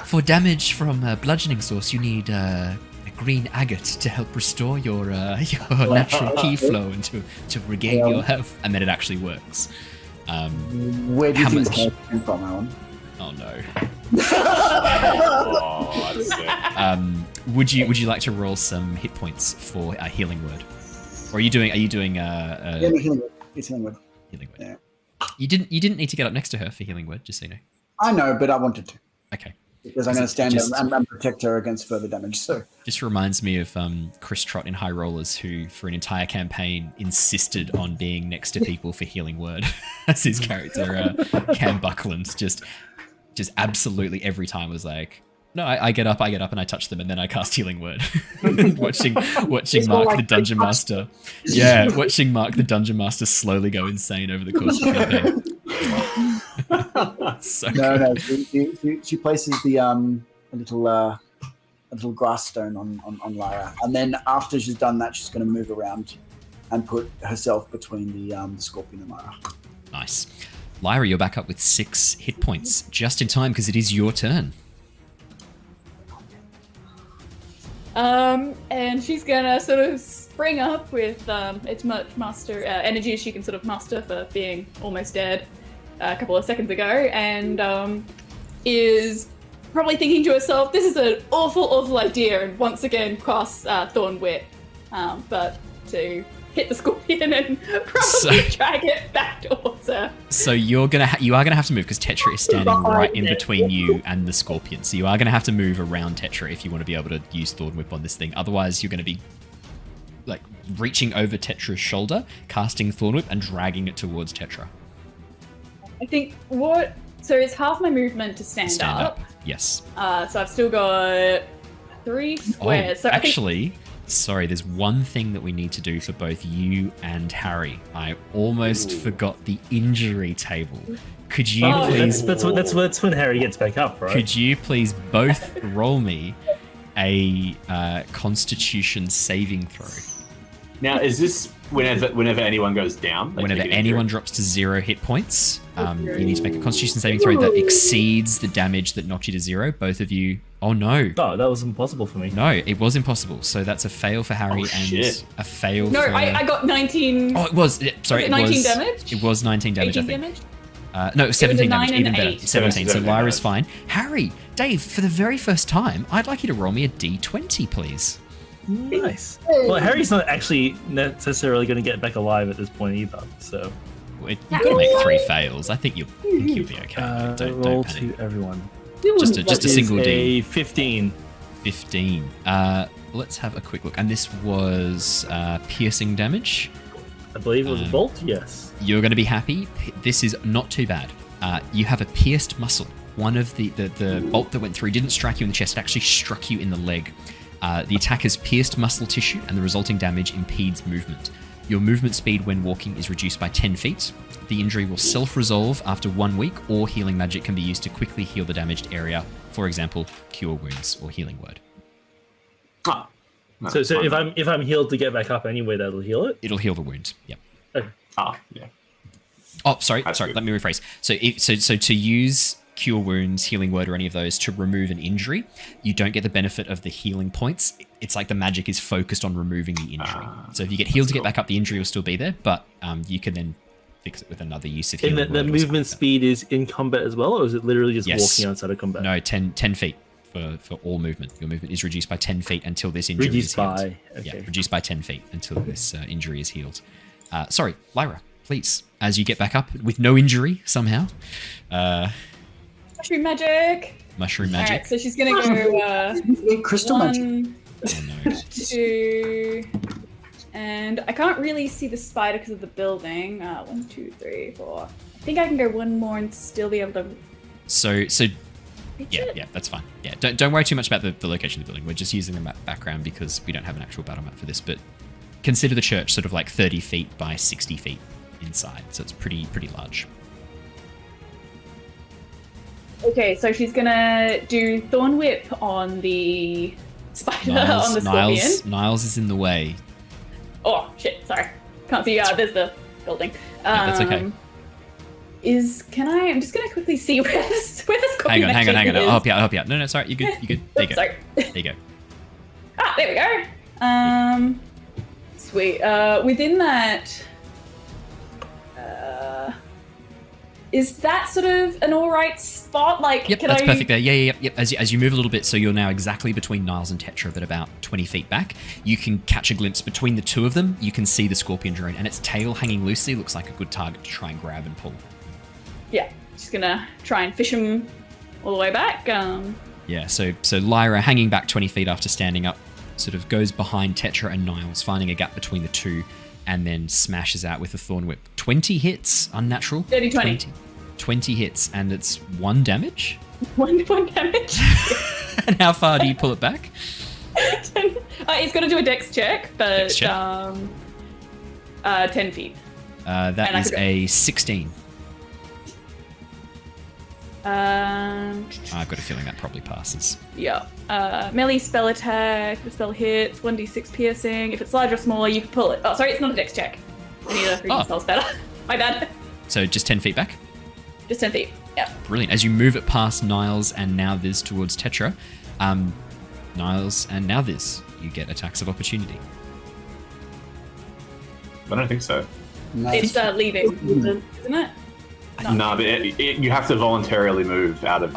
S1: for damage from bludgeoning source, you need a green agate to help restore your natural ki flow and to regain your health, and then it actually works.
S3: Where do you think this came from, Alan?
S1: Oh no.
S6: Oh, that's sick.
S1: Would you like to roll some hit points for a healing word, or are you doing
S3: healing word. It's healing word.
S1: Healing word.
S3: Yeah.
S1: You didn't need to get up next to her for healing word, just so you know.
S3: I know, but I wanted to.
S1: Okay.
S3: Because I'm going to stand and protect her against further damage. So
S1: just reminds me of Chris Trott in High Rollers, who for an entire campaign insisted on being next to people for healing word as his character Cam Buckland just absolutely every time was like, no, I get up and I touch them and then I cast healing word. watching Mark the Dungeon Master. Yeah, watching Mark the Dungeon Master slowly go insane over the course of the campaign. So
S3: no. She places the a little grass stone on Lyra, and then after she's done that, she's going to move around and put herself between the scorpion and Lyra.
S1: Nice. Lyra, you're back up with 6 hit points, just in time because it is your turn.
S5: And she's gonna sort of spring up with as much master energy as she can sort of muster for being almost dead a couple of seconds ago, and is probably thinking to herself, this is an awful idea, and once again cast Thorn Whip, but to hit the scorpion and probably drag it back towards her.
S1: So you are gonna have to move because Tetra is standing right in between you and the scorpion. So you are gonna have to move around Tetra if you want to be able to use Thorn Whip on this thing. Otherwise, you're gonna be like reaching over Tetra's shoulder, casting Thorn Whip, and dragging it towards Tetra.
S5: I think what. So it's half my movement to stand up.
S1: Yes.
S5: So I've still got 3 squares. So
S1: actually, sorry, there's one thing that we need to do for both you and Harry. I almost forgot the injury table. Could you please...
S9: That's when Harry gets back up, right?
S1: Could you please both roll me a Constitution saving throw?
S6: Now, is this whenever anyone goes down?
S1: Whenever anyone drops to 0 hit points, you need to make a Constitution saving throw that exceeds the damage that knocked you to 0. Both of you... Oh, no.
S9: Oh, that was impossible for me.
S1: No, it was impossible. So that's a fail for Harry and a fail
S5: no,
S1: for...
S5: No, I got 19...
S1: Oh, it was... Sorry,
S5: was it 19 damage?
S1: It was 19 damage,
S5: 18
S1: I think.
S5: damage?
S1: No, 17 damage,
S5: 9
S1: even
S5: and
S1: better.
S5: 8.
S1: 17, so Lyra's fine. Harry, Dave, for the very first time, I'd like you to roll me a d20, please.
S9: Nice. Well, Harry's not actually necessarily going to get back alive at this point either, so...
S1: You've got to make 3 fails. I think you'll be okay. Don't
S9: roll
S1: panic.
S9: to everyone.
S1: Just a single D.
S9: A 15.
S1: 15. Let's have a quick look. And this was piercing damage.
S9: I believe it was a bolt, yes.
S1: You're going to be happy. This is not too bad. You have a pierced muscle. One of the bolt that went through didn't strike you in the chest, it actually struck you in the leg. The attack has pierced muscle tissue, and the resulting damage impedes movement. Your movement speed when walking is reduced by 10 feet. The injury will self-resolve after 1 week, or healing magic can be used to quickly heal the damaged area. For example, Cure Wounds or Healing Word.
S6: Ah, no,
S9: so if I'm healed to get back up anyway, that'll heal it?
S1: It'll heal the wound, yep.
S9: Okay.
S6: Yeah.
S1: Oh, sorry, let me rephrase. So to use Cure Wounds, Healing Word, or any of those to remove an injury, you don't get the benefit of the healing points. It's like the magic is focused on removing the injury. So if you get healed to get back up, the injury will still be there, but you can then fix it with another use of Healing Word.
S9: And the movement speed is in combat as well, or is it literally just walking outside of combat?
S1: No, 10 feet for all movement. Your movement is reduced by 10 feet until this injury is healed.
S9: Okay.
S1: Yeah, reduced by 10 feet until this injury is healed. Sorry, Lyra, please, as you get back up with no injury somehow.
S5: Mushroom magic.
S1: Mushroom magic.
S5: Alright, so she's gonna go
S3: crystal magic.
S5: 2, and I can't really see the spider because of the building. 1, 2, 3, 4. I think I can go 1 more and still be able to.
S1: So yeah, that's fine. Yeah, don't worry too much about the location of the building. We're just using the map background because we don't have an actual battle map for this. But consider the church sort of like 30 feet by 60 feet inside, so it's pretty large.
S5: Okay, so she's gonna do Thorn Whip on the spider, on the scorpion.
S1: Niles is in the way.
S5: Oh, shit, sorry. Can't see, there's the building.
S1: That's okay.
S5: I'm just gonna quickly see where the scorpion
S1: Hang on.
S5: is.
S1: I'll help you out. No, sorry, you're good. There you go.
S5: Sorry.
S1: There you go.
S5: Ah, there we go. Sweet. Within that, is that sort of an alright spot? Like,
S1: yep, that's perfect there. Yep. As you move a little bit, so you're now exactly between Niles and Tetra, but about 20 feet back. You can catch a glimpse between the two of them. You can see the scorpion drone, and its tail hanging loosely looks like a good target to try and grab and pull.
S5: Yeah, just gonna try and fish him all the way back.
S1: Yeah, so Lyra, hanging back 20 feet after standing up, sort of goes behind Tetra and Niles, finding a gap between the two, and then smashes out with a Thorn Whip. 20 hits, unnatural.
S5: 20.
S1: 20 hits, and it's 1 damage.
S5: 1 damage.
S1: And how far do you pull it back?
S5: He's got to do a dex check, but
S1: Dex check.
S5: 10 feet.
S1: That is a 16. I've got a feeling that probably passes.
S5: Yeah. Melee spell attack. The spell hits. 1d6 piercing. If it's larger or smaller, you can pull it. Oh, sorry, it's not a dex check. I need a reading spells better. My bad.
S1: So just 10 feet back?
S5: Just 10 feet. Yeah.
S1: Brilliant. As you move it past Niles and Nauthiz towards Tetra, Niles and Nauthiz, you get attacks of opportunity.
S6: I don't think so.
S3: No.
S5: It's leaving, isn't it?
S6: No, but you have to voluntarily move out of.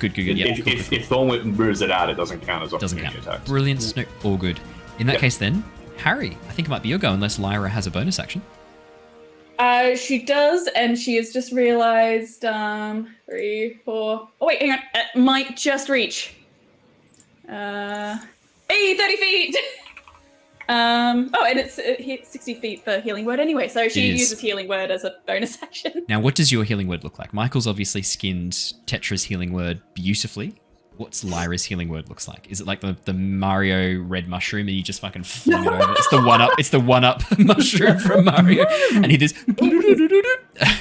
S1: Good. Yeah,
S6: If Thorn Whip moves it out, it doesn't count as opportunity attacks.
S1: Brilliant. No, all good. In that case, then, Harry, I think it might be your go, unless Lyra has a bonus action.
S5: She does, and she has just realized 3, 4. Oh wait, hang on. It might just reach. Hey, 30 feet. And it's 60 feet for healing word anyway, so she uses healing word as a bonus action.
S1: Now, what does your healing word look like? Michael's obviously skinned Tetra's healing word beautifully. What's Lyra's healing word looks like? Is it like the Mario red mushroom and you just fucking fling it over? It's the one up mushroom from Mario. And he does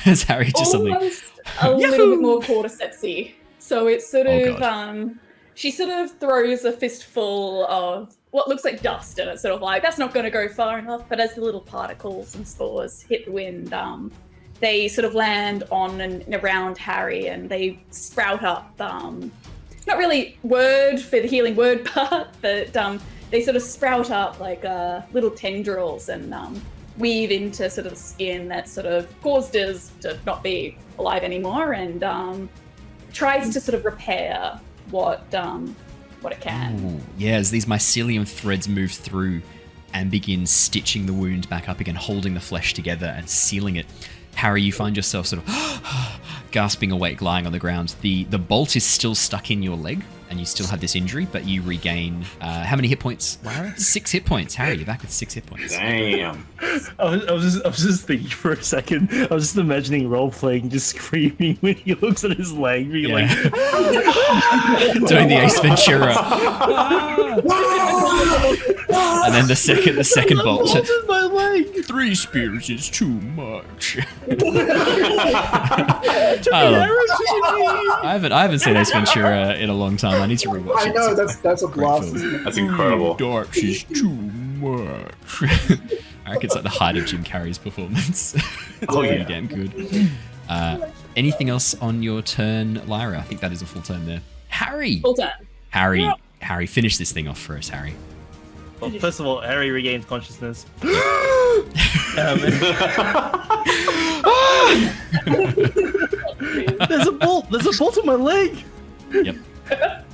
S1: as Harry just suddenly
S5: a little bit more cordycepsy. So it's sort of she sort of throws a fistful of what looks like dust, and it's sort of like, that's not going to go far enough. But as the little particles and spores hit the wind, they sort of land on and around Harry, and they sprout up. Not really word for the healing word part, but they sort of sprout up like little tendrils and weave into sort of the skin that sort of caused us to not be alive anymore, and tries to sort of repair what it can.
S1: Ooh, yeah, as these mycelium threads move through and begin stitching the wound back up again, holding the flesh together and sealing it. Harry, you find yourself sort of gasping awake, lying on the ground. The bolt is still stuck in your leg, and you still have this injury, but you regain how many hit points, Lyra? 6 hit points. Harry, you're back with 6 hit points.
S6: Damn.
S9: I was just thinking for a second. I was just imagining role playing, just screaming when he looks at his leg, being like,
S1: doing the Ace Ventura. And then the second bolt.
S9: in my leg.
S1: 3 spears is too much. I haven't seen Ace Ventura in a long time. I need to rewatch it.
S3: I know, that's a blast.
S1: Film.
S6: That's incredible.
S1: Dark is too much. I reckon it's like the height of Jim Carrey's performance. It's pretty damn good. Anything else on your turn, Lyra? I think that is a full turn there. Harry!
S5: Full turn.
S1: Harry, finish this thing off for us, Harry.
S9: Well, first of all, Harry regains consciousness. There's a bolt on my leg.
S1: Yep.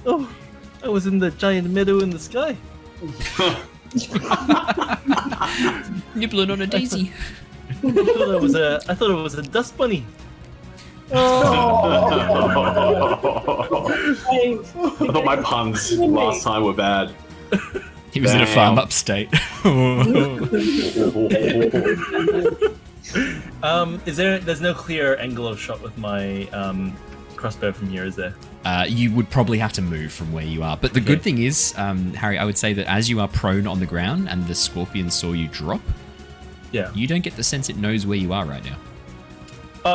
S9: Oh, I was in the giant meadow in the sky.
S1: Nibbling on a daisy.
S9: I thought it was a dust bunny.
S6: I thought my puns last time were bad.
S1: He was in a farm upstate.
S9: There's no clear angle of shot with my crossbow from here, is there?
S1: You would probably have to move from where you are. But the good thing is, Harry, I would say that as you are prone on the ground and the scorpion saw you drop, you don't get the sense it knows where you are right now.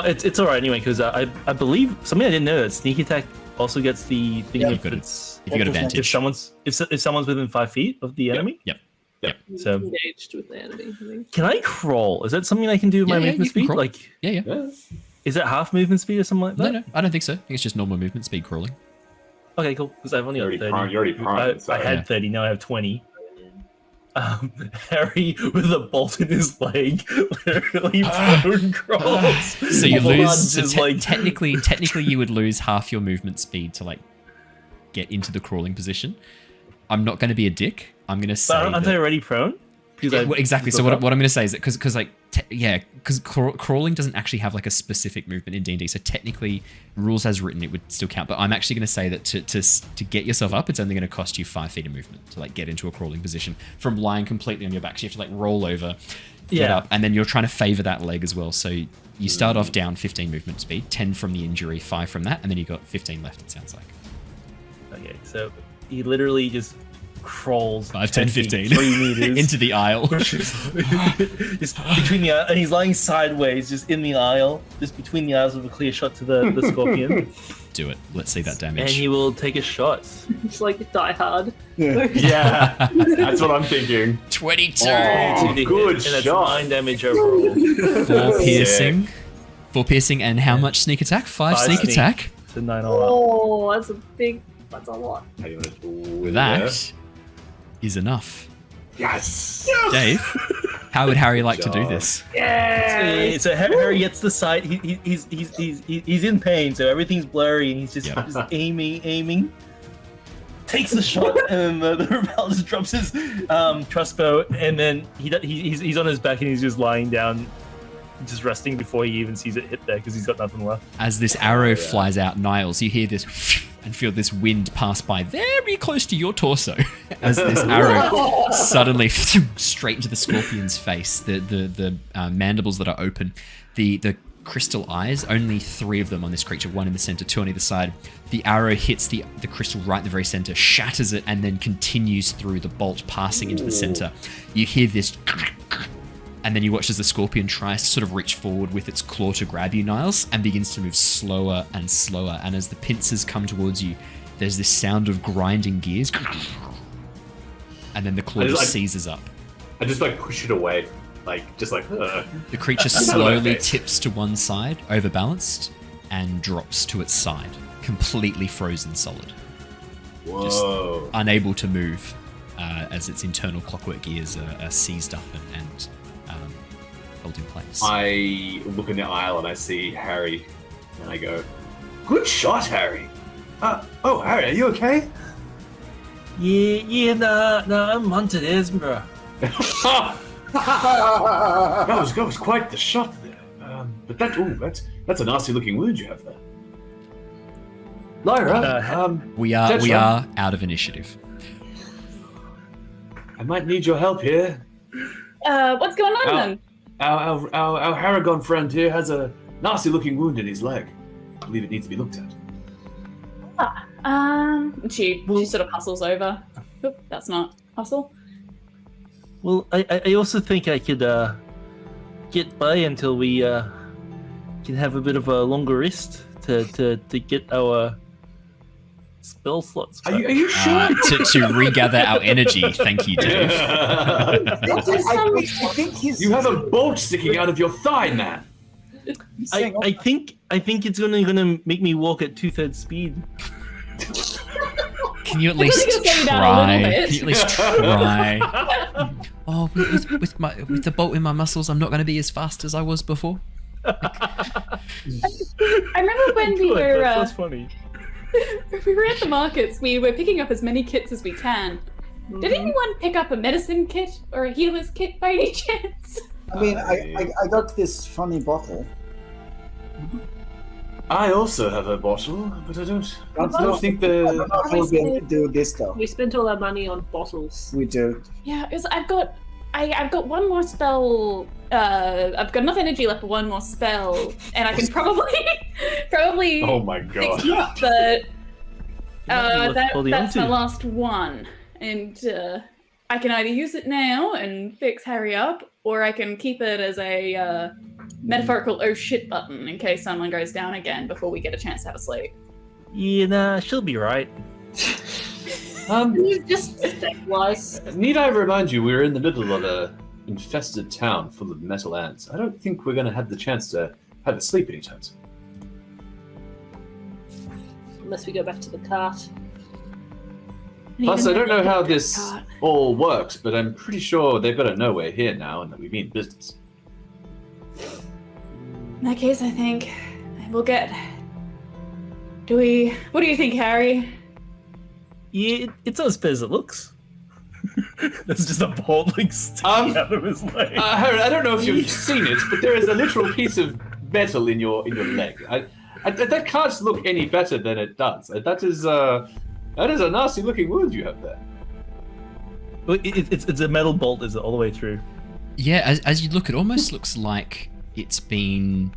S9: It's all right anyway, because I believe something I didn't know, that sneak attack also gets the thing if
S1: you got advantage.
S9: If someone's within 5 feet of the enemy.
S1: Yep.
S9: So
S4: Engaged with the enemy. I think.
S9: Can I crawl? Is that something I can do with my movement speed?
S1: Crawl.
S9: Like,
S1: yeah.
S9: Is it half movement speed or something like that?
S1: No, I don't think so. I think it's just normal movement speed crawling.
S9: Okay, cool. Because I've only got 30.
S6: You're already prone.
S9: I had 30. Now I have 20. Harry with a bolt in his leg literally prone crawls.
S1: So you lose. So technically, you would lose half your movement speed to like get into the crawling position. I'm not going to be a dick. I'm going to say.
S9: But aren't I already prone?
S1: Exactly. So what I'm going to say is that because crawling doesn't actually have like a specific movement in D&D. So technically, rules as written, it would still count. But I'm actually going to say that to get yourself up, it's only going to cost you 5 feet of movement to like get into a crawling position from lying completely on your back. So you have to like roll over, get up, and then you're trying to favor that leg as well. So you start off down 15 movement speed, 10 from the injury, 5 from that, and then you got 15 left. It sounds like.
S9: Okay, so he literally just crawls
S1: 5, 10, 15
S9: 3 meters
S1: into the aisle.
S9: just between the and he's lying sideways, just in the aisle, just between the aisles with a clear shot to the scorpion.
S1: Do it. Let's see that damage.
S9: And he will take a shot.
S4: It's like Die Hard.
S9: Yeah,
S6: that's what I'm thinking.
S1: 22.
S6: Good
S9: and that's
S6: shot.
S9: 9 damage overall.
S1: 4 piercing. 4 piercing, and how much sneak attack? 5 sneak attack.
S9: So 9 all up.
S4: That's a lot.
S1: That is enough.
S6: Yes.
S1: Dave, how would Harry like to do this?
S4: Yeah.
S9: So Harry gets the sight. He's in pain, so everything's blurry, and he's just aiming. Takes the shot, and the rebel just drops his crossbow, and then he's on his back, and he's just lying down, just resting before he even sees it hit there, because he's got nothing left.
S1: As this arrow flies out, Niles, you hear this and feel this wind pass by very close to your torso as this arrow suddenly straight into the scorpion's face. The mandibles that are open, the crystal eyes, only 3 of them on this creature, 1 in the center, 2 on either side. The arrow hits the crystal right in the very center, shatters it, and then continues through the bolt, passing into the center. You hear this, and then you watch as the scorpion tries to sort of reach forward with its claw to grab you, Niles, and begins to move slower and slower. And as the pincers come towards you, there's this sound of grinding gears, and then the claw just seizes up.
S6: I just like push it away. The
S1: creature slowly tips to one side, overbalanced, and drops to its side, completely frozen solid.
S6: Whoa.
S1: Just unable to move as its internal clockwork gears are seized up and held in place.
S6: I look in the aisle and I see Harry, and I go, "Good shot, Harry." Harry, are you okay?
S9: Yeah, I'm hunted Edinburgh.
S6: That was quite the shot there. But that's a nasty looking wound you have there. Lyra,
S1: we are out of initiative.
S6: I might need your help here.
S5: What's going on then?
S6: Our Harengon friend here has a nasty looking wound in his leg. I believe it needs to be looked at.
S5: She sort of hustles over. Oop, that's not hustle.
S9: Well, I also think I could get by until we can have a bit of a longer rest to get our spell slots.
S6: Are you sure?
S1: To regather our energy. Thank you, Dave.
S3: I think
S6: you have a bolt sticking out of your thigh, man.
S9: I think it's gonna make me walk at 2/3 speed.
S1: Can you at least try? Can you at least try? Oh, with the bolt in my muscles, I'm not going to be as fast as I was before.
S5: I remember when we were.
S9: That's funny.
S5: If we were at the markets, we were picking up as many kits as we can. Did anyone pick up a medicine kit or a healer's kit by any chance?
S3: I mean, I got this funny bottle.
S6: I also have a bottle, but I don't think
S3: the bottle will be able to do this though.
S4: We spent all our money on bottles.
S3: We do.
S5: Yeah, because I've got one more spell. I've got enough energy left for one more spell, and I can probably.
S6: Oh my god!
S5: Fix it up, but that's my last one, and I can either use it now and fix Harry up, or I can keep it as a metaphorical oh shit button in case someone goes down again before we get a chance to have a sleep.
S9: Yeah, nah, she'll be right.
S4: Just step-wise.
S6: Need I remind you, we're in the middle of a infested town full of metal ants. I don't think we're going to have the chance to have a sleep anytime soon.
S4: Unless we go back to the cart.
S6: Plus, I don't know how this all works, but I'm pretty sure they've got to know we're here now and that we mean business.
S5: In that case, I think we'll get... What do you think, Harry?
S9: Yeah, it's not as bad as it looks. That's just a bolt sticking out of his leg.
S6: Harry, I don't know if you've seen it, but there is a literal piece of metal in your leg. That can't look any better than it does. That is a nasty looking wound you have there.
S9: Well, it's a metal bolt, is it, all the way through?
S1: Yeah, as you look, it almost looks like it's been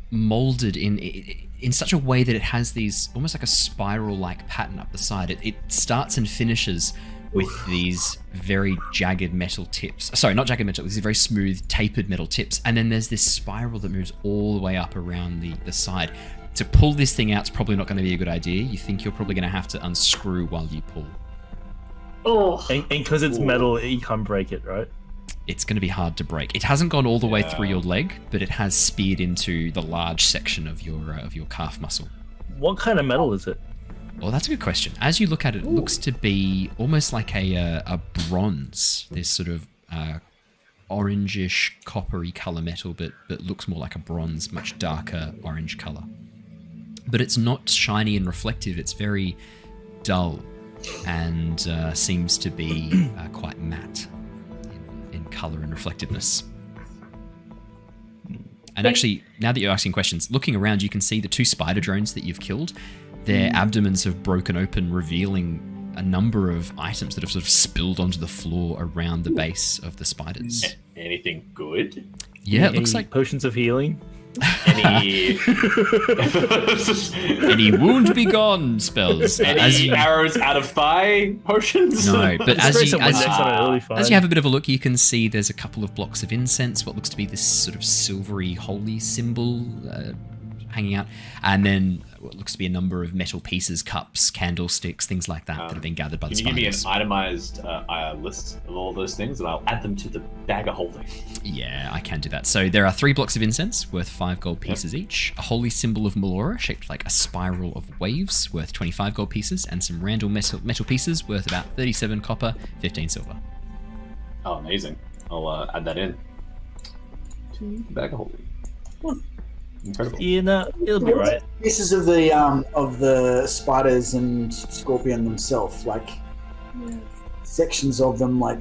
S1: molded in such a way that it has these almost like a spiral-like pattern up the side. It starts and finishes with these very jagged metal tips. Sorry, not jagged metal, these very smooth, tapered metal tips. And then there's this spiral that moves all the way up around the side. To pull this thing out is probably not going to be a good idea. You think you're probably going to have to unscrew while you pull.
S4: Oh.
S9: And because it's metal, you can't break it, right?
S1: It's going to be hard to break. It hasn't gone all the way through your leg, but it has speared into the large section of your calf muscle.
S9: What kind of metal is it?
S1: Well, that's a good question. As you look at it, it looks to be almost like a bronze. There's sort of orangish, coppery color metal, but looks more like a bronze, much darker orange color. But it's not shiny and reflective. It's very dull and seems to be quite matte in color and reflectiveness. And actually, now that you're asking questions, looking around, you can see the 2 spider drones that you've killed. Their abdomens have broken open, revealing a number of items that have sort of spilled onto the floor around the base of the spiders.
S6: Anything good?
S1: Yeah, it looks like
S9: potions of healing.
S6: Any
S1: wound be gone spells.
S6: Any arrows out of thigh potions?
S1: No, but as you
S9: As
S1: have a bit of a look, you can see there's a couple of blocks of incense, what looks to be this sort of silvery holy symbol hanging out, and then what looks to be a number of metal pieces, cups, candlesticks, things like that that have been gathered by the spiders.
S6: Can you give me an itemized list of all those things, and I'll add them to the bag of holding?
S1: Yeah, I can do that. So there are 3 blocks of incense worth 5 gold pieces each, a holy symbol of Melora shaped like a spiral of waves worth 25 gold pieces, and some random metal pieces worth about 37 copper, 15 silver.
S6: Oh, amazing. I'll add that in to the bag of holding. Incredible.
S9: Yeah, no, it'll be right.
S3: Pieces of the spiders and scorpion themselves, like sections of them. Like,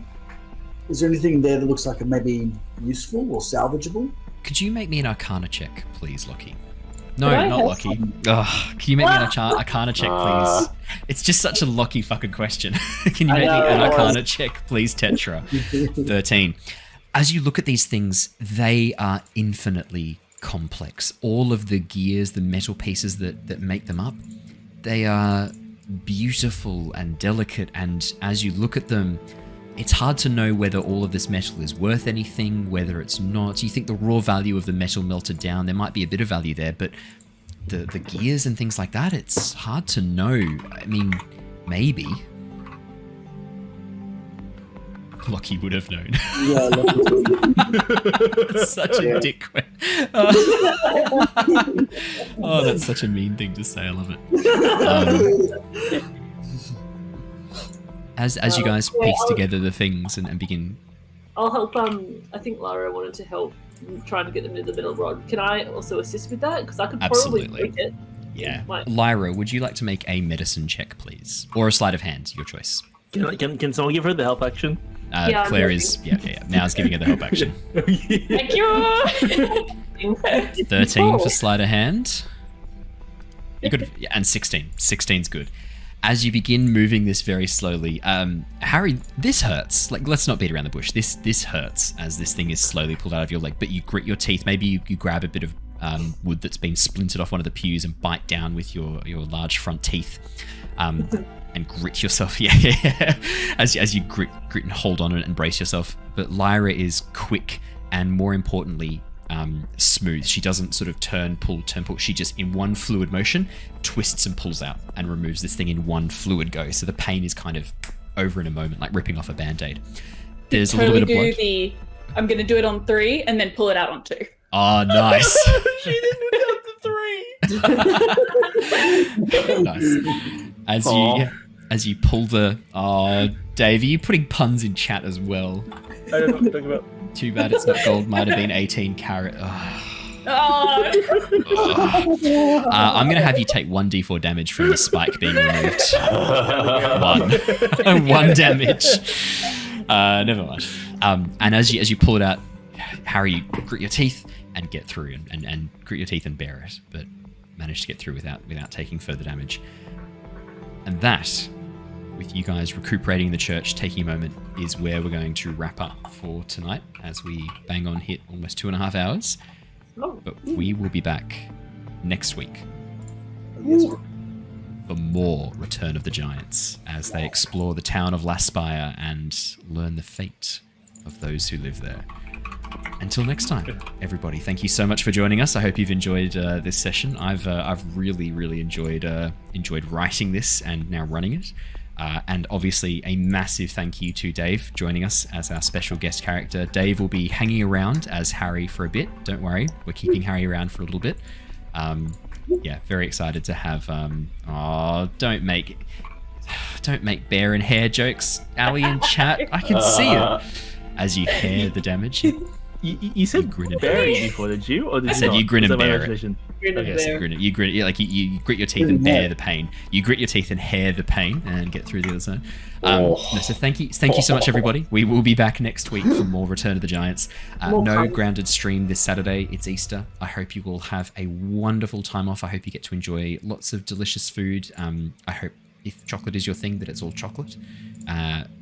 S3: is there anything there that looks like it may be useful or salvageable?
S1: Could you make me an Arcana check, please, Lockie? No, not Lockie. Ugh, can you make me an Arcana check, please? It's just such a Lockie fucking question. Can you make me an Arcana check, please, Tetra? 13. As you look at these things, they are infinitely complex. All of the gears, the metal pieces that make them up, they are beautiful and delicate, and as you look at them, it's hard to know whether all of this metal is worth anything, whether it's not. You think the raw value of the metal melted down, there might be a bit of value there, but the gears and things like that, it's hard to know. I mean, maybe. Lockie would have known.
S3: Yeah,
S1: Such a dick. Oh, that's such a mean thing to say. I love it. As you guys piece together the things and begin.
S4: I'll help. I think Lyra wanted to help trying to get them into the middle rod. Can I also assist with that? Because I could probably break it.
S1: Yeah. Lyra, would you like to make a medicine check, please? Or a sleight of hand, your choice.
S9: Can someone give her the help action?
S1: Claire is, Now's giving her the help action.
S5: Thank you.
S1: 13 for sleight of hand. You could, and 16. 16's good. As you begin moving this very slowly, Harry, this hurts. Like, let's not beat around the bush. This hurts as this thing is slowly pulled out of your leg. But you grit your teeth. Maybe you grab a bit of wood that's been splintered off one of the pews and bite down with your large front teeth. And grit yourself, as you grit and hold on it and brace yourself. But Lyra is quick and, more importantly, smooth. She doesn't sort of turn, pull. She just, in one fluid motion, twists and pulls out and removes this thing in one fluid go. So the pain is kind of over in a moment, like ripping off a band-aid. There's a little bit of blood.
S5: I'm going to do it on 3 and then pull it out on 2.
S1: Oh, nice.
S9: She didn't count to 3.
S1: Nice. As you pull the... Oh, Dave, are you putting puns in chat as well?
S9: I don't know what to talk about.
S1: Too bad it's not gold. Might have been 18 carat. I'm going to have you take 1d4 damage from the spike being removed. 1 damage. Never mind. And as you pull it out, Harry, you grit your teeth and get through, and grit your teeth and bear it, but manage to get through without taking further damage. And that, with you guys recuperating the church, taking a moment, is where we're going to wrap up for tonight as we bang on hit almost 2.5 hours. But we will be back next week for more Return of the Giants as they explore the town of Laspire and learn the fate of those who live there. Until next time, everybody, thank you so much for joining us. I hope you've enjoyed this session. I've really enjoyed writing this and now running it. And obviously a massive thank you to Dave joining us as our special guest character. Dave will be hanging around as Harry for a bit. Don't worry, we're keeping Harry around for a little bit. Very excited to have. Don't make bear and hair jokes, Ali, in chat. I can see it as you hear the damage.
S9: You said
S1: grin and
S9: berry
S1: bear.
S9: before, did you? Or did
S1: I
S9: you
S1: said
S9: not?
S1: you grin
S9: Was
S1: and
S9: that my
S1: bear it.
S9: imagination?
S4: Grin and
S1: Yes,
S4: bear.
S1: you grit it. Like you grit your teeth and bear the pain. You grit your teeth and hair the pain and get through the other side. No, so thank you so much, everybody. We will be back next week for more Return of the Giants. No grounded stream this Saturday. It's Easter. I hope you will have a wonderful time off. I hope you get to enjoy lots of delicious food. I hope if chocolate is your thing, that it's all chocolate.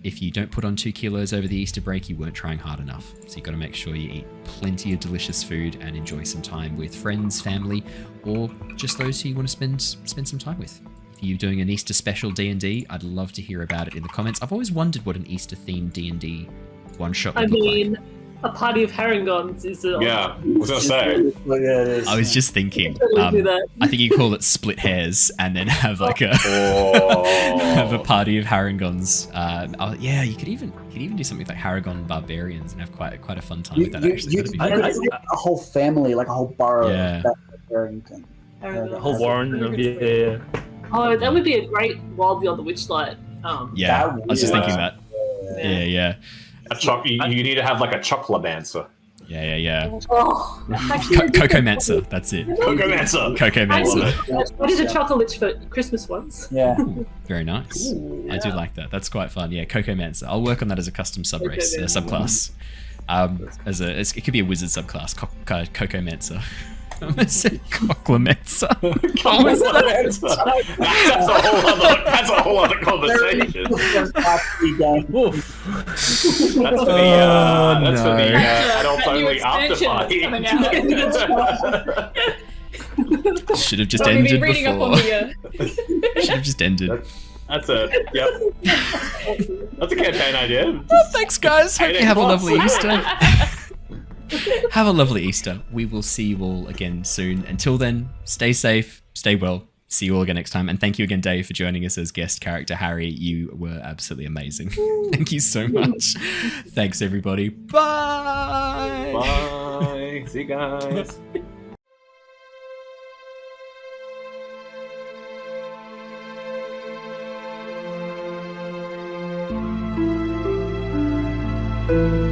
S1: If you don't put on 2 kilos over the Easter break, you weren't trying hard enough. So you've got to make sure you eat plenty of delicious food and enjoy some time with friends, family, or just those who you want to spend some time with. If you're doing an Easter special D&D, I'd love to hear about it in the comments. I've always wondered what an Easter-themed D&D one-shot would look like.
S4: A party of Harengons is
S6: Yeah, I was gonna say.
S3: Well, yeah, it is.
S1: I was just thinking.
S4: Totally do that.
S1: I think you call it split hairs, and then have like a have a party of Harengons. Yeah, you could even do something like Harengon barbarians and have quite a fun time with that. Actually, that'd be fun.
S3: A whole family, like a whole borough.
S1: Yeah.
S3: Of that Barrington.
S4: Harengons.
S9: The whole warren of yeah.
S4: Oh, that would be a great Wild Beyond the Witchlight.
S1: Yeah,
S3: That
S1: I was just
S6: would-
S1: thinking that. Yeah.
S6: You need to have like a chocolate-mancer.
S1: Yeah.
S4: Oh, actually,
S1: Cocomancer, that's it.
S6: Cocomancer.
S1: Cocomancer.
S4: I did a chocolate for Christmas once.
S3: Yeah.
S1: Very nice. I do like that. That's quite fun. Yeah, Cocomancer. I'll work on that as a custom subrace, subclass. It could be a wizard subclass. Cocomancer. I almost said Cocklemancer.
S6: That's a whole other conversation.
S9: Oof.
S6: That's for the adult only after party.
S1: Should have just
S5: Sorry,
S1: ended
S5: been reading up on
S1: before. Should have just ended.
S6: That's a campaign idea.
S1: Well, thanks, guys. Hope you have a
S6: 8
S1: lovely
S6: plus.
S1: Easter. Have a lovely Easter. We will see you all again soon. Until then, stay safe, stay well. See you all again next time. And thank you again, Dave, for joining us as guest character Harry. You were absolutely amazing. Thank you so much. Thanks, everybody. Bye.
S6: Bye. See you guys.
S3: Bye.